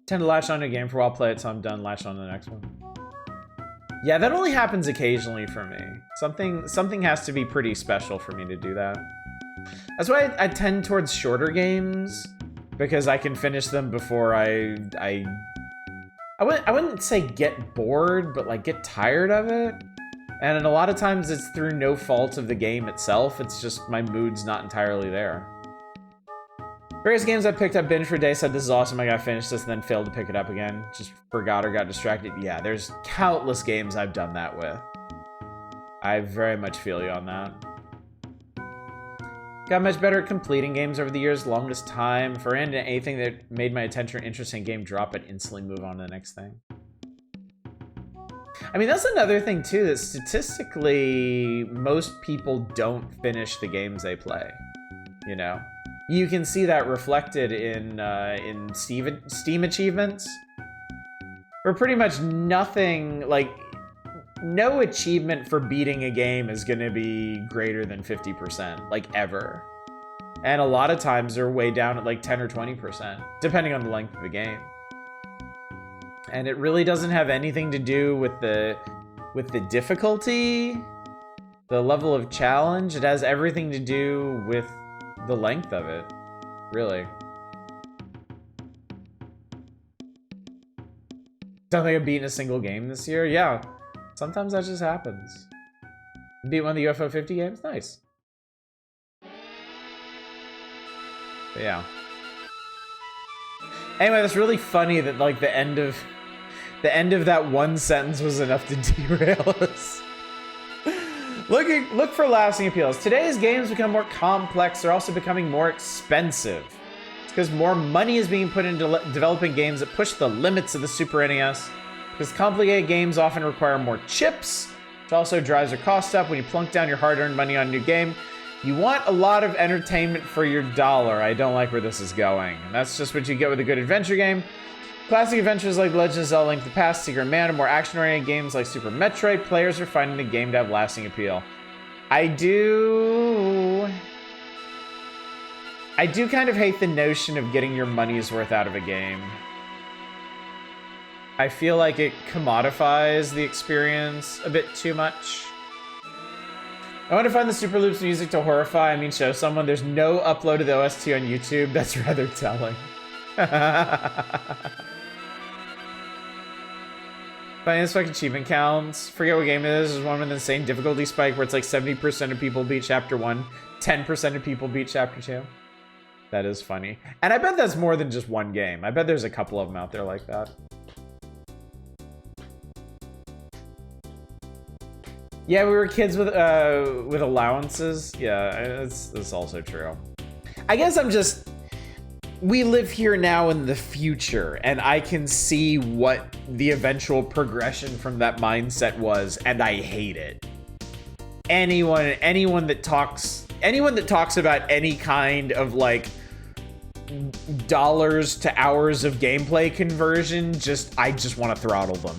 Tend to latch on to a game for a while, play it till I'm done, latch on to the next one. Yeah, that only happens occasionally for me. Something has to be pretty special for me to do that. That's why I tend towards shorter games, because I can finish them before I wouldn't say get bored, but like get tired of it. And a lot of times it's through no fault of the game itself. It's just my mood's not entirely there. Various games I picked up, binge for a day, said this is awesome, I gotta finish this, and then failed to pick it up again. Just forgot or got distracted. Yeah, there's countless games I've done that with. I very much feel you on that. Got much better at completing games over the years. Longest time. If I ran into anything that made my attention or interest in game drop, I'd instantly move on to the next thing. I mean, that's another thing too, that statistically, most people don't finish the games they play, you know? You can see that reflected in Steam achievements, where pretty much nothing, like, no achievement for beating a game is going to be greater than 50%, like, ever. And a lot of times they're way down at like 10 or 20%, depending on the length of the game. And it really doesn't have anything to do with the difficulty, the level of challenge. It has everything to do with the length of it, really. Don't think I've beaten a single game this year. Yeah, sometimes that just happens. Beat one of the UFO 50 games? Nice. But yeah. Anyway, that's really funny that like the end of that one sentence was enough to derail us. Look for lasting appeals. Today's games become more complex. They're also becoming more expensive. It's because more money is being put into developing games that push the limits of the Super NES. Because complicated games often require more chips, which also drives your costs up when you plunk down your hard-earned money on a new game. You want a lot of entertainment for your dollar. I don't like where this is going. And that's just what you get with a good adventure game. Classic adventures like Legend of Zelda: Link to the Past, Secret of Mana, more action-oriented games like Super Metroid, players are finding the game to have lasting appeal. I do kind of hate the notion of getting your money's worth out of a game. I feel like it commodifies the experience a bit too much. I want to find the Super Loopz music to horrify, I mean show someone. There's no upload of the OST on YouTube. That's rather telling. Finding this fucking achievement counts. Forget what game it is. There's one with an insane difficulty spike where it's like 70% of people beat chapter 1, 10% of people beat chapter 2. That is funny. And I bet that's more than just one game. I bet there's a couple of them out there like that. Yeah, we were kids with allowances. Yeah, that's also true. I guess I'm just... we live here now in the future, and I can see what the eventual progression from that mindset was, and I hate it. Anyone that talks about any kind of like dollars to hours of gameplay conversion, I just want to throttle them.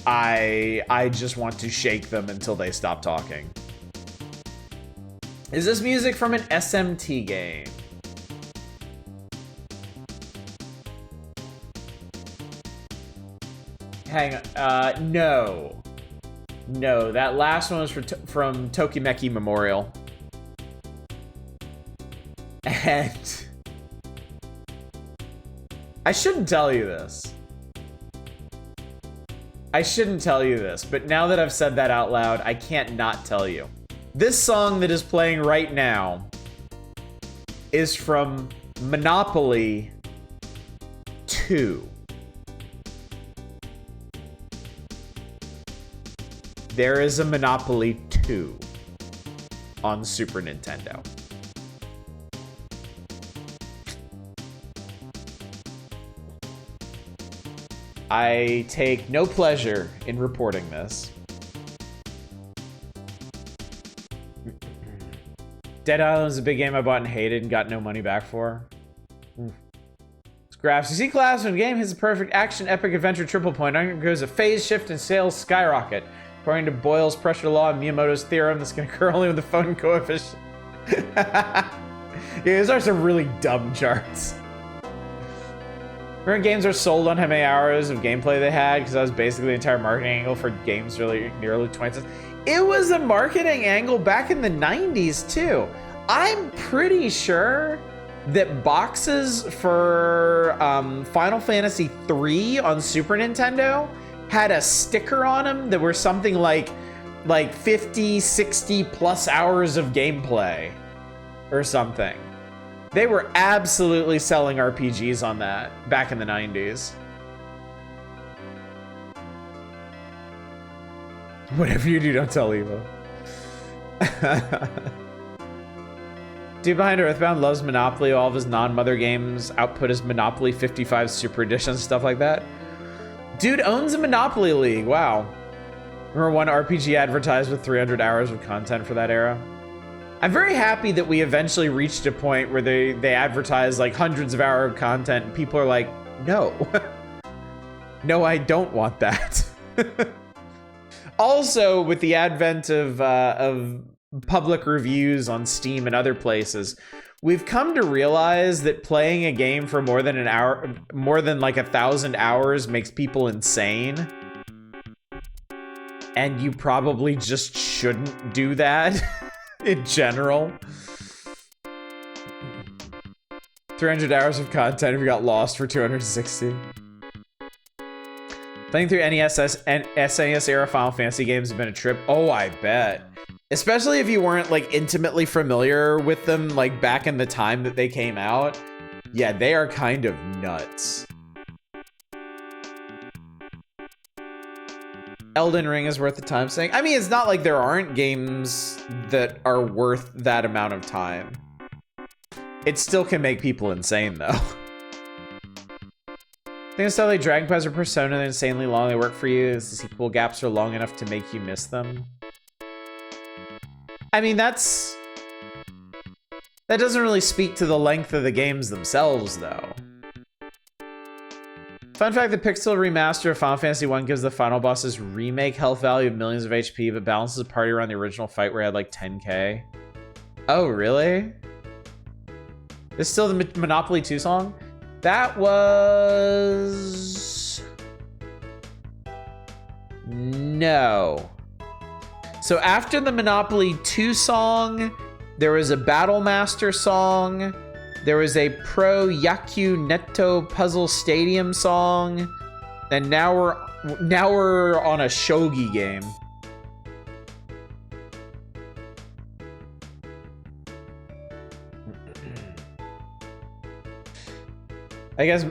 I just want to shake them until they stop talking. Is this music from an SMT game? Hang on. No. No, that last one was from Tokimeki Memorial. And I shouldn't tell you this. But now that I've said that out loud, I can't not tell you. This song that is playing right now is from Monopoly 2. There is a Monopoly 2 on Super Nintendo. I take no pleasure in reporting this. Dead Island is a big game I bought and hated and got no money back for. It's graphs. You see class when a game hits a perfect action epic adventure triple point, undergoes a phase shift and sales skyrocket. According to Boyle's pressure law and Miyamoto's theorem, this can occur only with the phone coefficient. Yeah, these are some really dumb charts. Remember, games are sold on how many hours of gameplay they had, because that was basically the entire marketing angle for games really in the early 20s. It was a marketing angle back in the 90s too. I'm pretty sure that boxes for Final Fantasy III on Super Nintendo had a sticker on them that were something like 50, 60 plus hours of gameplay or something. They were absolutely selling RPGs on that back in the 90s. Whatever you do, don't tell Evo. Dude behind Earthbound loves Monopoly. All of his non-mother games output is Monopoly 55 Super Edition, stuff like that. Dude owns a Monopoly League. Wow. Remember one RPG advertised with 300 hours of content for that era? I'm very happy that we eventually reached a point where they advertise like hundreds of hours of content and people are like, no. No, I don't want that. Also, with the advent of public reviews on Steam and other places, we've come to realize that playing a game for more than like 1,000 hours makes people insane. And you probably just shouldn't do that in general. 300 hours of content if you got lost for 260. Playing through NES and SNES era Final Fantasy games has been a trip. Oh, I bet. Especially if you weren't like intimately familiar with them like back in the time that they came out. Yeah, they are kind of nuts. Elden Ring is worth the time saying. I mean, it's not like there aren't games that are worth that amount of time. It still can make people insane though. I think it's like Dragon Quest or Persona, they're insanely long. They work for you. The sequel gaps are long enough to make you miss them. I mean, that doesn't really speak to the length of the games themselves, though. Fun fact, the Pixel remaster of Final Fantasy 1 gives the final boss's remake health value of millions of HP, but balances the party around the original fight where it had like 10k. Oh, really? This is still the Monopoly 2 song? That was... No. So after the Monopoly 2 song, there was a Battle Master song, there was a Pro Yaku Netto Puzzle Stadium song, and now we're on a shogi game. I guess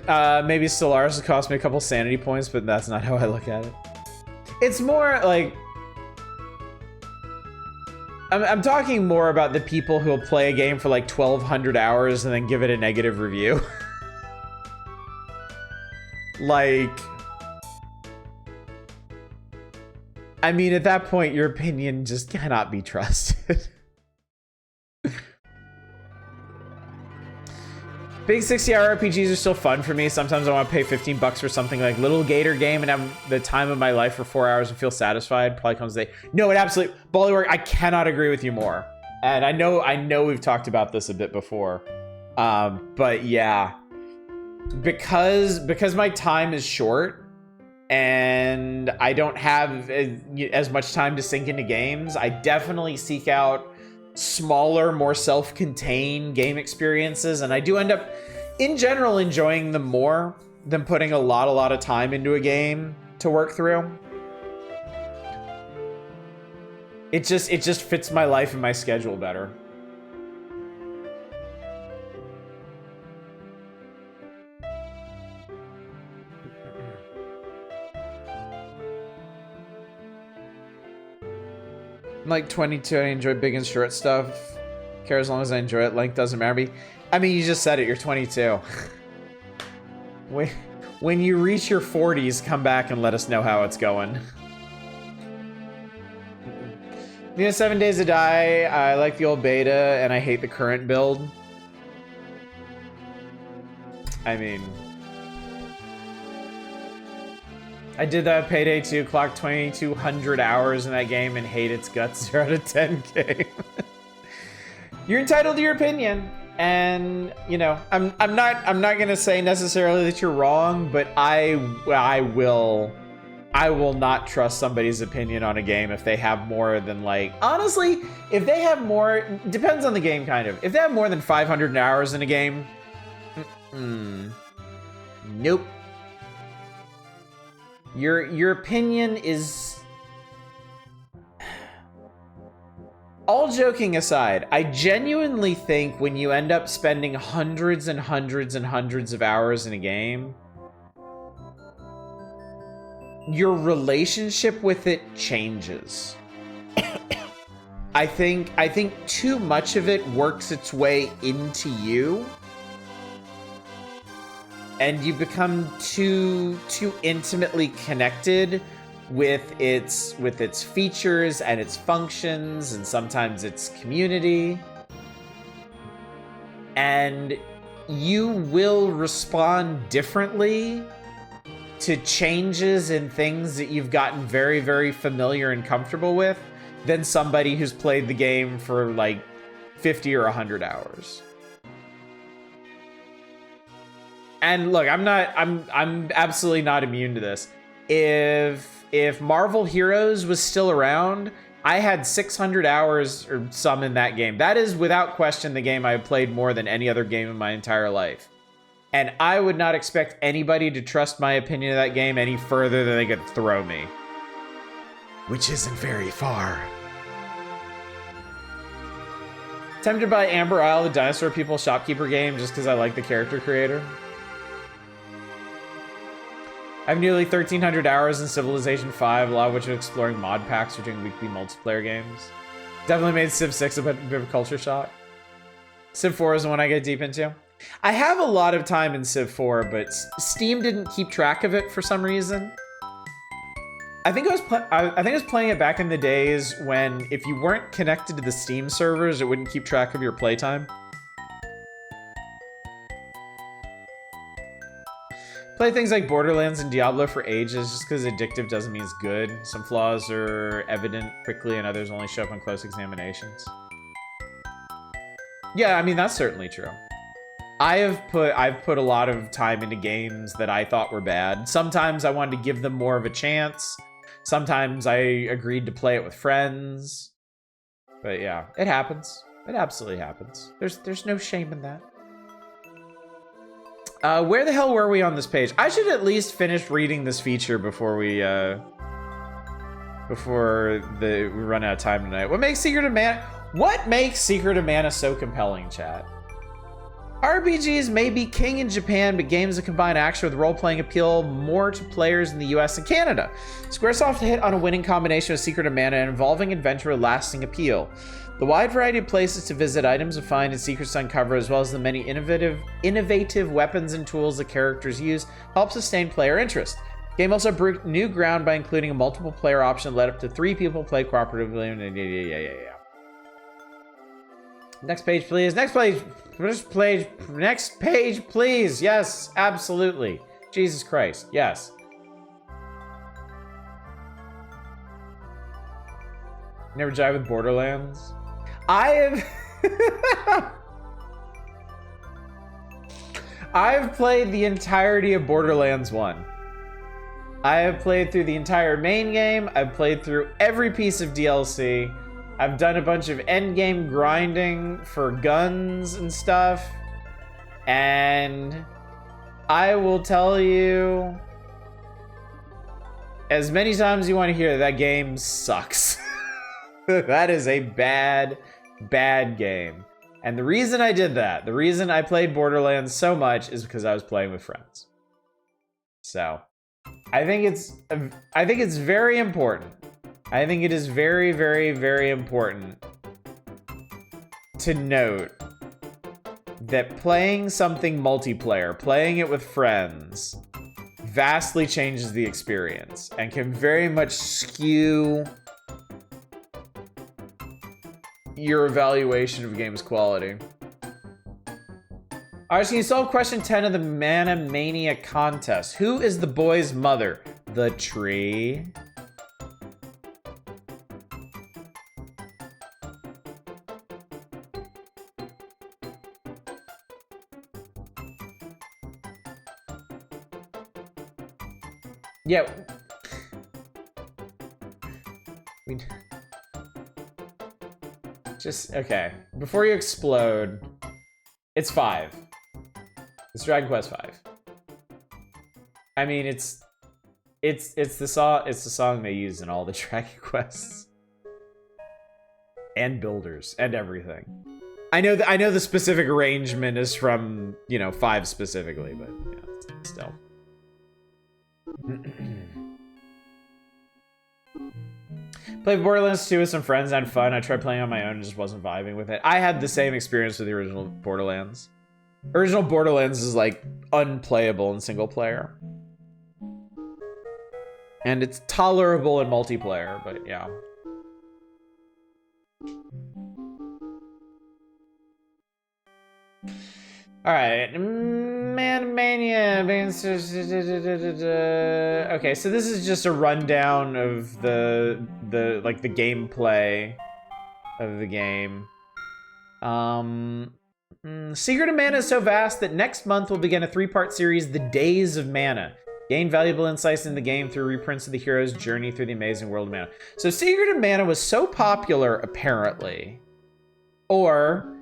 maybe Stellaris will cost me a couple sanity points, but that's not how I look at it. It's more like... I'm talking more about the people who'll play a game for like 1,200 hours and then give it a negative review. Like, I mean, at that point, your opinion just cannot be trusted. Big 60-hour RPGs are still fun for me. Sometimes I want to pay $15 for something like Little Gator Game and have the time of my life for 4 hours and feel satisfied. Probably comes the day. No, it absolutely... Ballywork, I cannot agree with you more. And I know we've talked about this a bit before. But yeah. Because my time is short and I don't have as much time to sink into games, I definitely seek out smaller, more self-contained game experiences, and I do end up in general enjoying them more than putting a lot of time into a game to work through. It just fits my life and my schedule better. I'm like 22, I enjoy big and short stuff. Care as long as I enjoy it. Length doesn't matter to me. I mean, you just said it, you're 22. When you reach your 40s, come back and let us know how it's going. We have 7 Days to Die. I like the old beta, and I hate the current build. I mean... I did that Payday 2, clocked 2,200 hours in that game and hate its guts 0 out of 10 game. You're entitled to your opinion, and you know, I'm not gonna say necessarily that you're wrong, but I will not trust somebody's opinion on a game if they have more than, like, honestly, if they have more, depends on the game kind of. If they have more than 500 hours in a game, nope. Your opinion is... All joking aside, I genuinely think when you end up spending hundreds and hundreds and hundreds of hours in a game, your relationship with it changes. I think too much of it works its way into you. And you become too intimately connected with its features and its functions and sometimes its community. And you will respond differently to changes in things that you've gotten very, very familiar and comfortable with than somebody who's played the game for like 50 or 100 hours. And look, I'm absolutely not immune to this. If Marvel Heroes was still around, I had 600 hours or some in that game. That is without question the game I've played more than any other game in my entire life. And I would not expect anybody to trust my opinion of that game any further than they could throw me. Which isn't very far. Tempted to buy Amber Isle, the Dinosaur People shopkeeper game, just because I like the character creator. I have nearly 1,300 hours in Civilization 5, a lot of which are exploring mod packs or doing weekly multiplayer games. Definitely made Civ 6 a bit of a culture shock. Civ 4 is the one I get deep into. I have a lot of time in Civ 4, but Steam didn't keep track of it for some reason. I think I was playing it back in the days when if you weren't connected to the Steam servers, it wouldn't keep track of your playtime. Play things like Borderlands and Diablo for ages. Just because addictive doesn't mean it's good. Some flaws are evident quickly and others only show up on close examinations. Yeah, I mean, that's certainly true. I've put a lot of time into games that I thought were bad. Sometimes I wanted to give them more of a chance. Sometimes I agreed to play it with friends. But yeah, it happens. It absolutely happens. There's no shame in that. Where the hell were we on this page? I should at least finish reading this feature before we run out of time tonight. What makes Secret of Mana so compelling, chat? RPGs may be king in Japan, but games that combine action with role-playing appeal more to players in the US and Canada. Squaresoft hit on a winning combination with Secret of Mana and involving adventure with lasting appeal. The wide variety of places to visit, items to find, and secrets to uncover, as well as the many innovative weapons and tools the characters use, help sustain player interest. The game also broke new ground by including a multiple player option that let up to 3 people play cooperatively. Next page, please. Next page. Next page, please. Yes, absolutely. Jesus Christ. Yes. Never jive with Borderlands. I've played the entirety of Borderlands 1. I have played through the entire main game. I've played through every piece of DLC. I've done a bunch of endgame grinding for guns and stuff. And I will tell you, as many times you want to hear, that game sucks. That is a bad game. And the reason I did that, the reason I played Borderlands so much is because I was playing with friends. So, I think it's very important. I think it is very, very, very important to note that playing something multiplayer, playing it with friends, vastly changes the experience and can very much skew your evaluation of a game's quality. Alright, so can you solve question 10 of the Mana Mania contest? Who is the boy's mother? The tree? Yeah. Just, okay. Before you explode, it's 5. It's Dragon Quest 5. I mean, it's the song they use in all the Dragon Quests. And builders and everything. I know the specific arrangement is from, 5 specifically, but yeah, still. Played Borderlands 2 with some friends and had fun. I tried playing on my own and just wasn't vibing with it. I had the same experience with the original Borderlands. Original Borderlands is like unplayable in single player. And it's tolerable in multiplayer, but yeah. Alright, Mania. Okay, so this is just a rundown of the gameplay of the game. Secret of Mana is so vast that next month we'll begin a 3-part series, The Days of Mana. Gain valuable insights in the game through reprints of the hero's journey through the amazing world of Mana. So Secret of Mana was so popular, apparently, or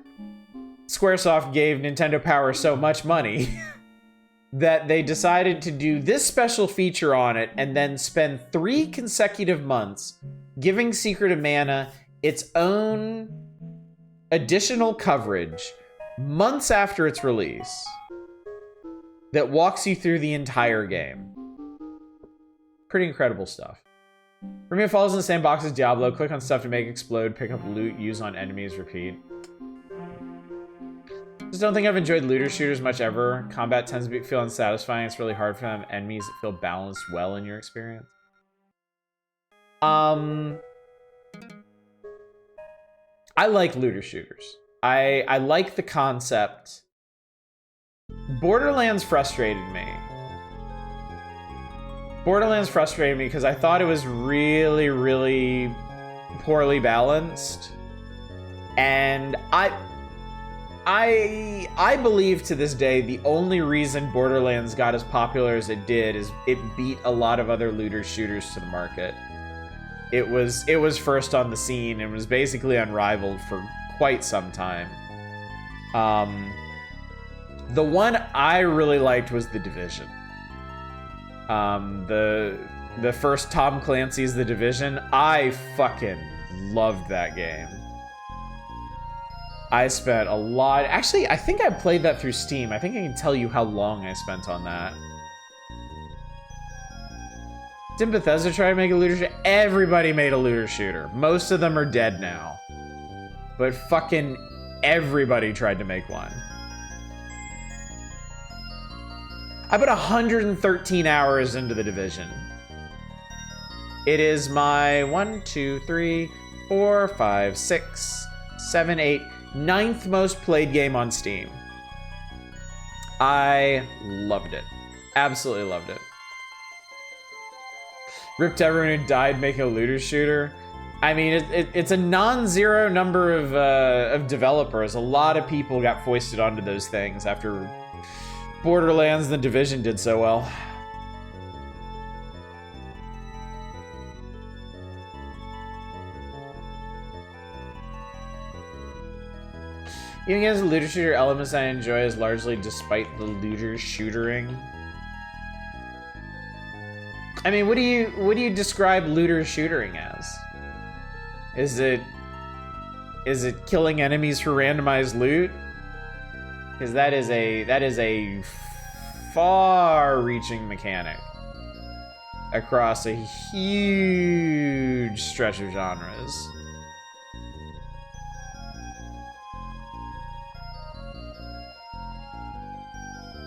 Squaresoft gave Nintendo Power so much money that they decided to do this special feature on it and then spend 3 consecutive months giving Secret of Mana its own additional coverage months after its release that walks you through the entire game. Pretty incredible stuff. For me, it follows in the same box as Diablo. Click on stuff to make explode, pick up loot, use on enemies, repeat. Just don't think I've enjoyed looter shooters much ever. Combat tends to feel unsatisfying. It's really hard for them. Enemies that feel balanced well in your experience. I like looter shooters. I like the concept. Borderlands frustrated me. Borderlands frustrated me because I thought it was really, really poorly balanced. And I believe to this day the only reason Borderlands got as popular as it did is it beat a lot of other looter shooters to the market. It was first on the scene and was basically unrivaled for quite some time. The one I really liked was The Division. The first Tom Clancy's The Division. I fucking loved that game. I spent a lot. Actually, I think I played that through Steam. I think I can tell you how long I spent on that. Didn't Bethesda try to make a looter shooter? Everybody made a looter shooter. Most of them are dead now. But fucking everybody tried to make one. I put 113 hours into The Division. It is my 1, 2, 3, 4, 5, 6, 7, 8, 9th most played game on Steam. I loved it. Absolutely loved it. Ripped everyone who died making a looter shooter. I mean, it's a non-zero number of developers. A lot of people got foisted onto those things after Borderlands and The Division did so well. Even against the looter shooter elements I enjoy is largely despite the looter shootering. I mean, what do you describe looter shootering as? Is it killing enemies for randomized loot? Because that is a far-reaching mechanic across a huge stretch of genres.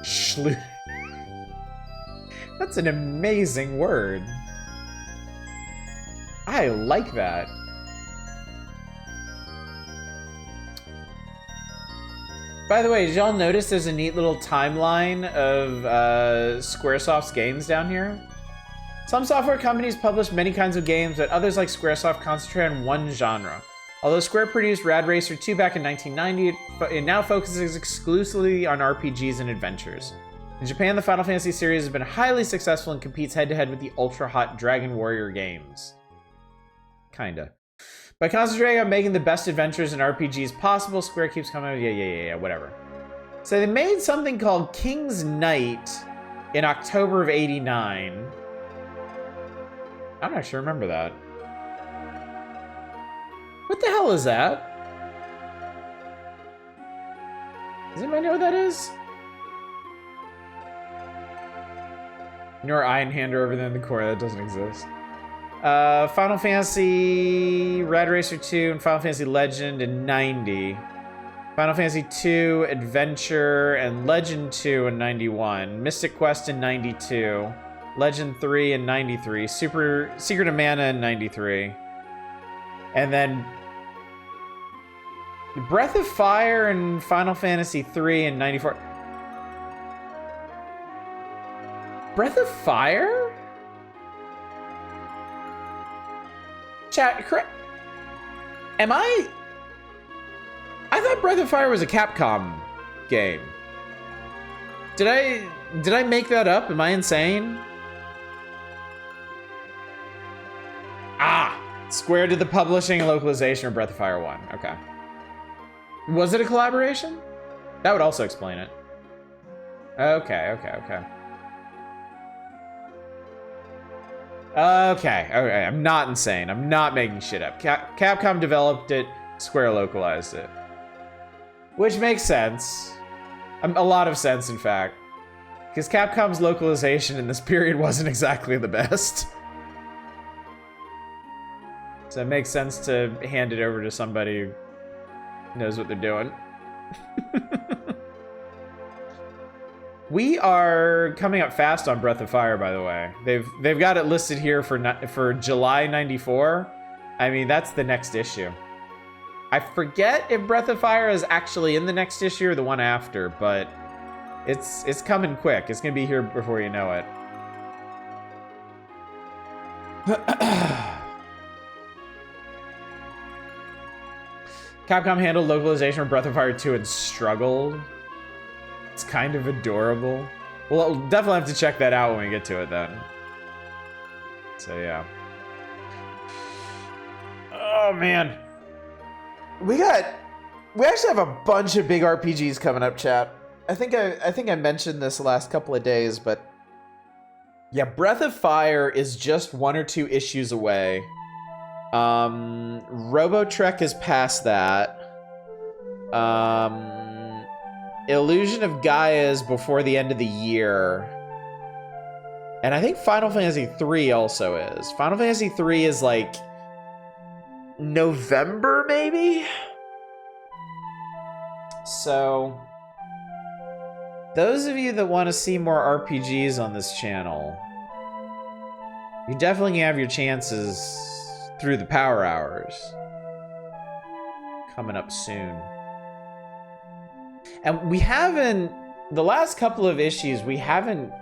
Schloot. That's an amazing word. I like that. By the way, did y'all notice there's a neat little timeline of Squaresoft's games down here? Some software companies publish many kinds of games, but others like Squaresoft concentrate on one genre. Although Square produced Rad Racer 2 back in 1990, it now focuses exclusively on RPGs and adventures. In Japan, the Final Fantasy series has been highly successful and competes head-to-head with the ultra-hot Dragon Warrior games. Kinda. By concentrating on making the best adventures and RPGs possible, Square keeps coming out, yeah, whatever. So they made something called King's Knight in October of '89. I don't actually remember that. What the hell is that? Does anybody know what that is? Your Einhander over there in the corner, that doesn't exist. Final Fantasy Rad Racer 2 and Final Fantasy Legend in 90. Final Fantasy 2 Adventure and Legend 2 in 91. Mystic Quest in 92. Legend 3 in 93. Secret of Mana in 93. And then Breath of Fire and Final Fantasy 3 in 94. Breath of Fire? Chat, correct. Am I thought Breath of Fire was a Capcom game. Did I make that up? Am I insane? Ah, Square did the publishing and localization of Breath of Fire 1. Okay. Was it a collaboration? That would also explain it. Okay. Okay, I'm not insane. I'm not making shit up. Capcom developed it, Square localized it. Which makes sense. A lot of sense, in fact. Because Capcom's localization in this period wasn't exactly the best. So it makes sense to hand it over to somebody who knows what they're doing. We are coming up fast on Breath of Fire, by the way. They've got it listed here for July 94. I mean, that's the next issue. I forget if Breath of Fire is actually in the next issue or the one after, but it's coming quick. It's gonna be here before you know it. Capcom handled localization of Breath of Fire 2 and struggled. It's kind of adorable. We'll definitely have to check that out when we get to it then. So yeah. Oh man. We actually have a bunch of big RPGs coming up, chat. I think I mentioned this the last couple of days, but yeah, Breath of Fire is just 1 or 2 issues away. Robotrek is past that. Illusion of Gaia is before the end of the year. And I think Final Fantasy 3 also is. Final Fantasy 3 is like November, maybe? So, those of you that want to see more RPGs on this channel, you definitely have your chances through the Power Hours. Coming up soon. And we haven't, the last couple of issues, we haven't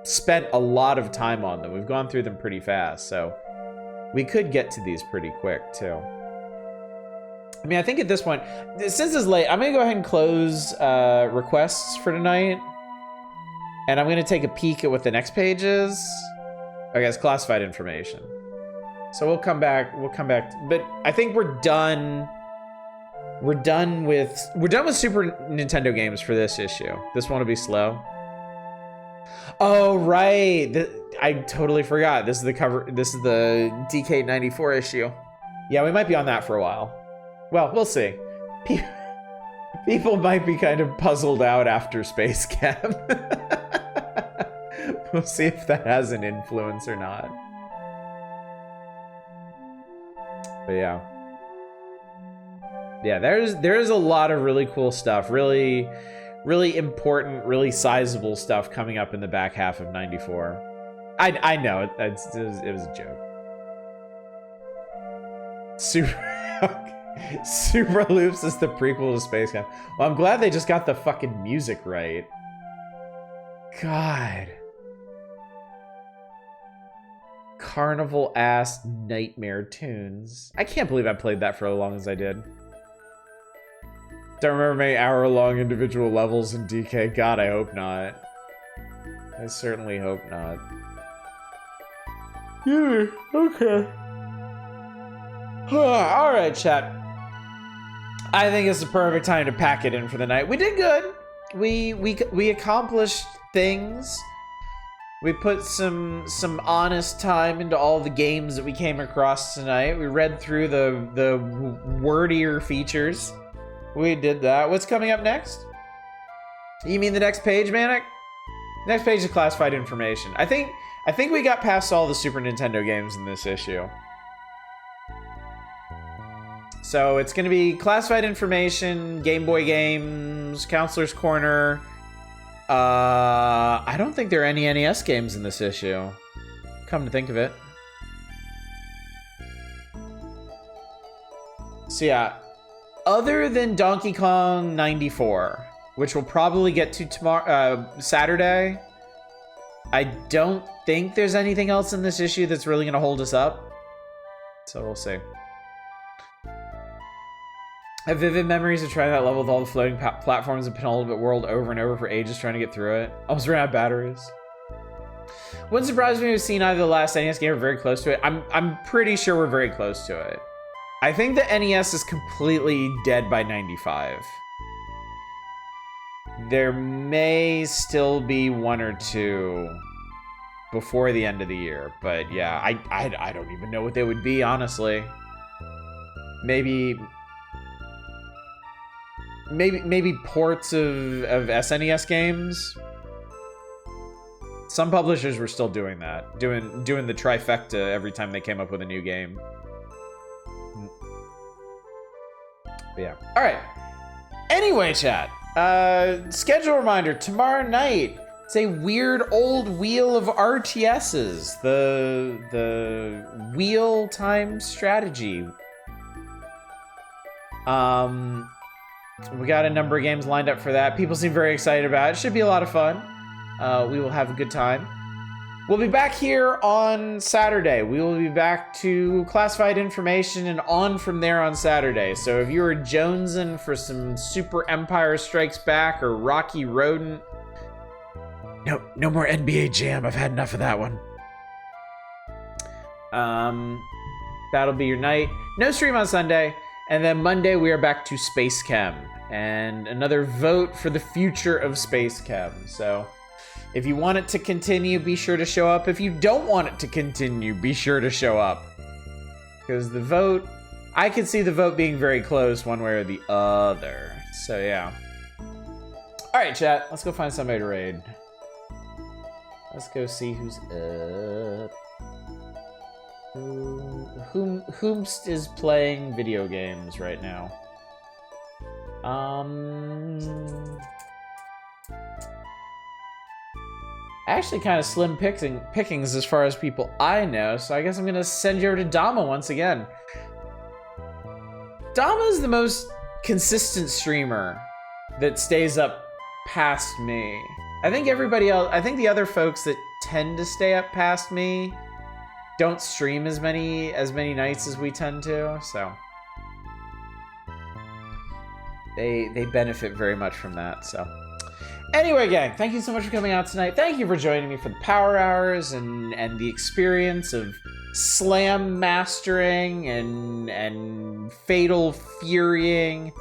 spent a lot of time on them. We've gone through them pretty fast, so we could get to these pretty quick too. I mean, I think at this point, since it's late, I'm gonna go ahead and close requests for tonight. And I'm gonna take a peek at what the next page is. I guess classified information. So we'll come back, but I think we're done. We're done with Super Nintendo games for this issue. This one will be slow. Oh, right. I totally forgot. This is the cover. This is the DK94 issue. Yeah, we might be on that for a while. Well, we'll see. People might be kind of puzzled out after Space Cam. We'll see if that has an influence or not. But yeah. Yeah, there's a lot of really cool stuff. Really important, really sizable stuff coming up in the back half of 94. I know, it was a joke. Super Loopz is the prequel to Space Cam. Well, I'm glad they just got the fucking music right. God. Carnival-ass nightmare tunes. I can't believe I played that for as long as I did. Don't remember many hour-long individual levels in DK. God, I hope not. I certainly hope not. Yeah, okay. Alright, chat. I think it's the perfect time to pack it in for the night. We did good. We accomplished things. We put some honest time into all the games that we came across tonight. We read through the wordier features. We did that. What's coming up next? You mean the next page, Manic? Next page is classified information. I think we got past all the Super Nintendo games in this issue. So it's going to be classified information, Game Boy games, Counselor's Corner. I don't think there are any NES games in this issue. Come to think of it. So yeah, other than Donkey Kong 94, which we'll probably get to tomorrow, Saturday, I don't think there's anything else in this issue that's really going to hold us up. So we'll see. I have vivid memories of trying that level with all the floating platforms and penultimate world over and over for ages trying to get through it. I almost ran out of batteries. Wouldn't surprise me if we've seen either the last NES game or very close to it. I'm pretty sure we're very close to it. I think the NES is completely dead by 95. There may still be one or two before the end of the year, but yeah, I don't even know what they would be, honestly. Maybe ports of SNES games. Some publishers were still doing that, doing the trifecta every time they came up with a new game. But yeah. All right. Anyway, chat. Schedule reminder tomorrow night. It's a weird old wheel of RTSs. The wheel time strategy. We got a number of games lined up for that. People seem very excited about it. Should be a lot of fun. We will have a good time. We'll be back here on Saturday. We will be back to classified information and on from there on Saturday. So if you were jonesing for some Super Empire Strikes Back or Rocky Rodent, no more NBA Jam. I've had enough of that one. That'll be your night. No stream on Sunday. And then Monday, we are back to Space Chem and another vote for the future of Space Chem. So if you want it to continue, be sure to show up. If you don't want it to continue, be sure to show up. Because the vote I could see the vote being very close one way or the other. So yeah. All right, chat. Let's go find somebody to raid. Let's go see who's up. Whomst is playing video games right now? Actually kind of slim pickings as far as people I know, so I guess I'm gonna send you over to Dama once again. Dama is the most consistent streamer that stays up past me. I think everybody else, I think the other folks that tend to stay up past me don't stream as many nights as we tend to, so they benefit very much from that. So anyway, gang, thank you so much for coming out tonight. Thank you for joining me for the power hours and the experience of slam mastering and fatal furying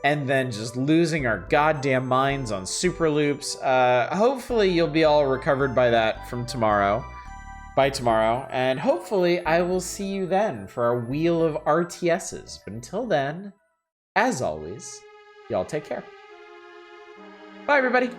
and then just losing our goddamn minds on super loops. Hopefully you'll be all recovered by that by tomorrow, and hopefully I will see you then for our wheel of RTSs. But until then, as always, y'all take care. Bye, everybody.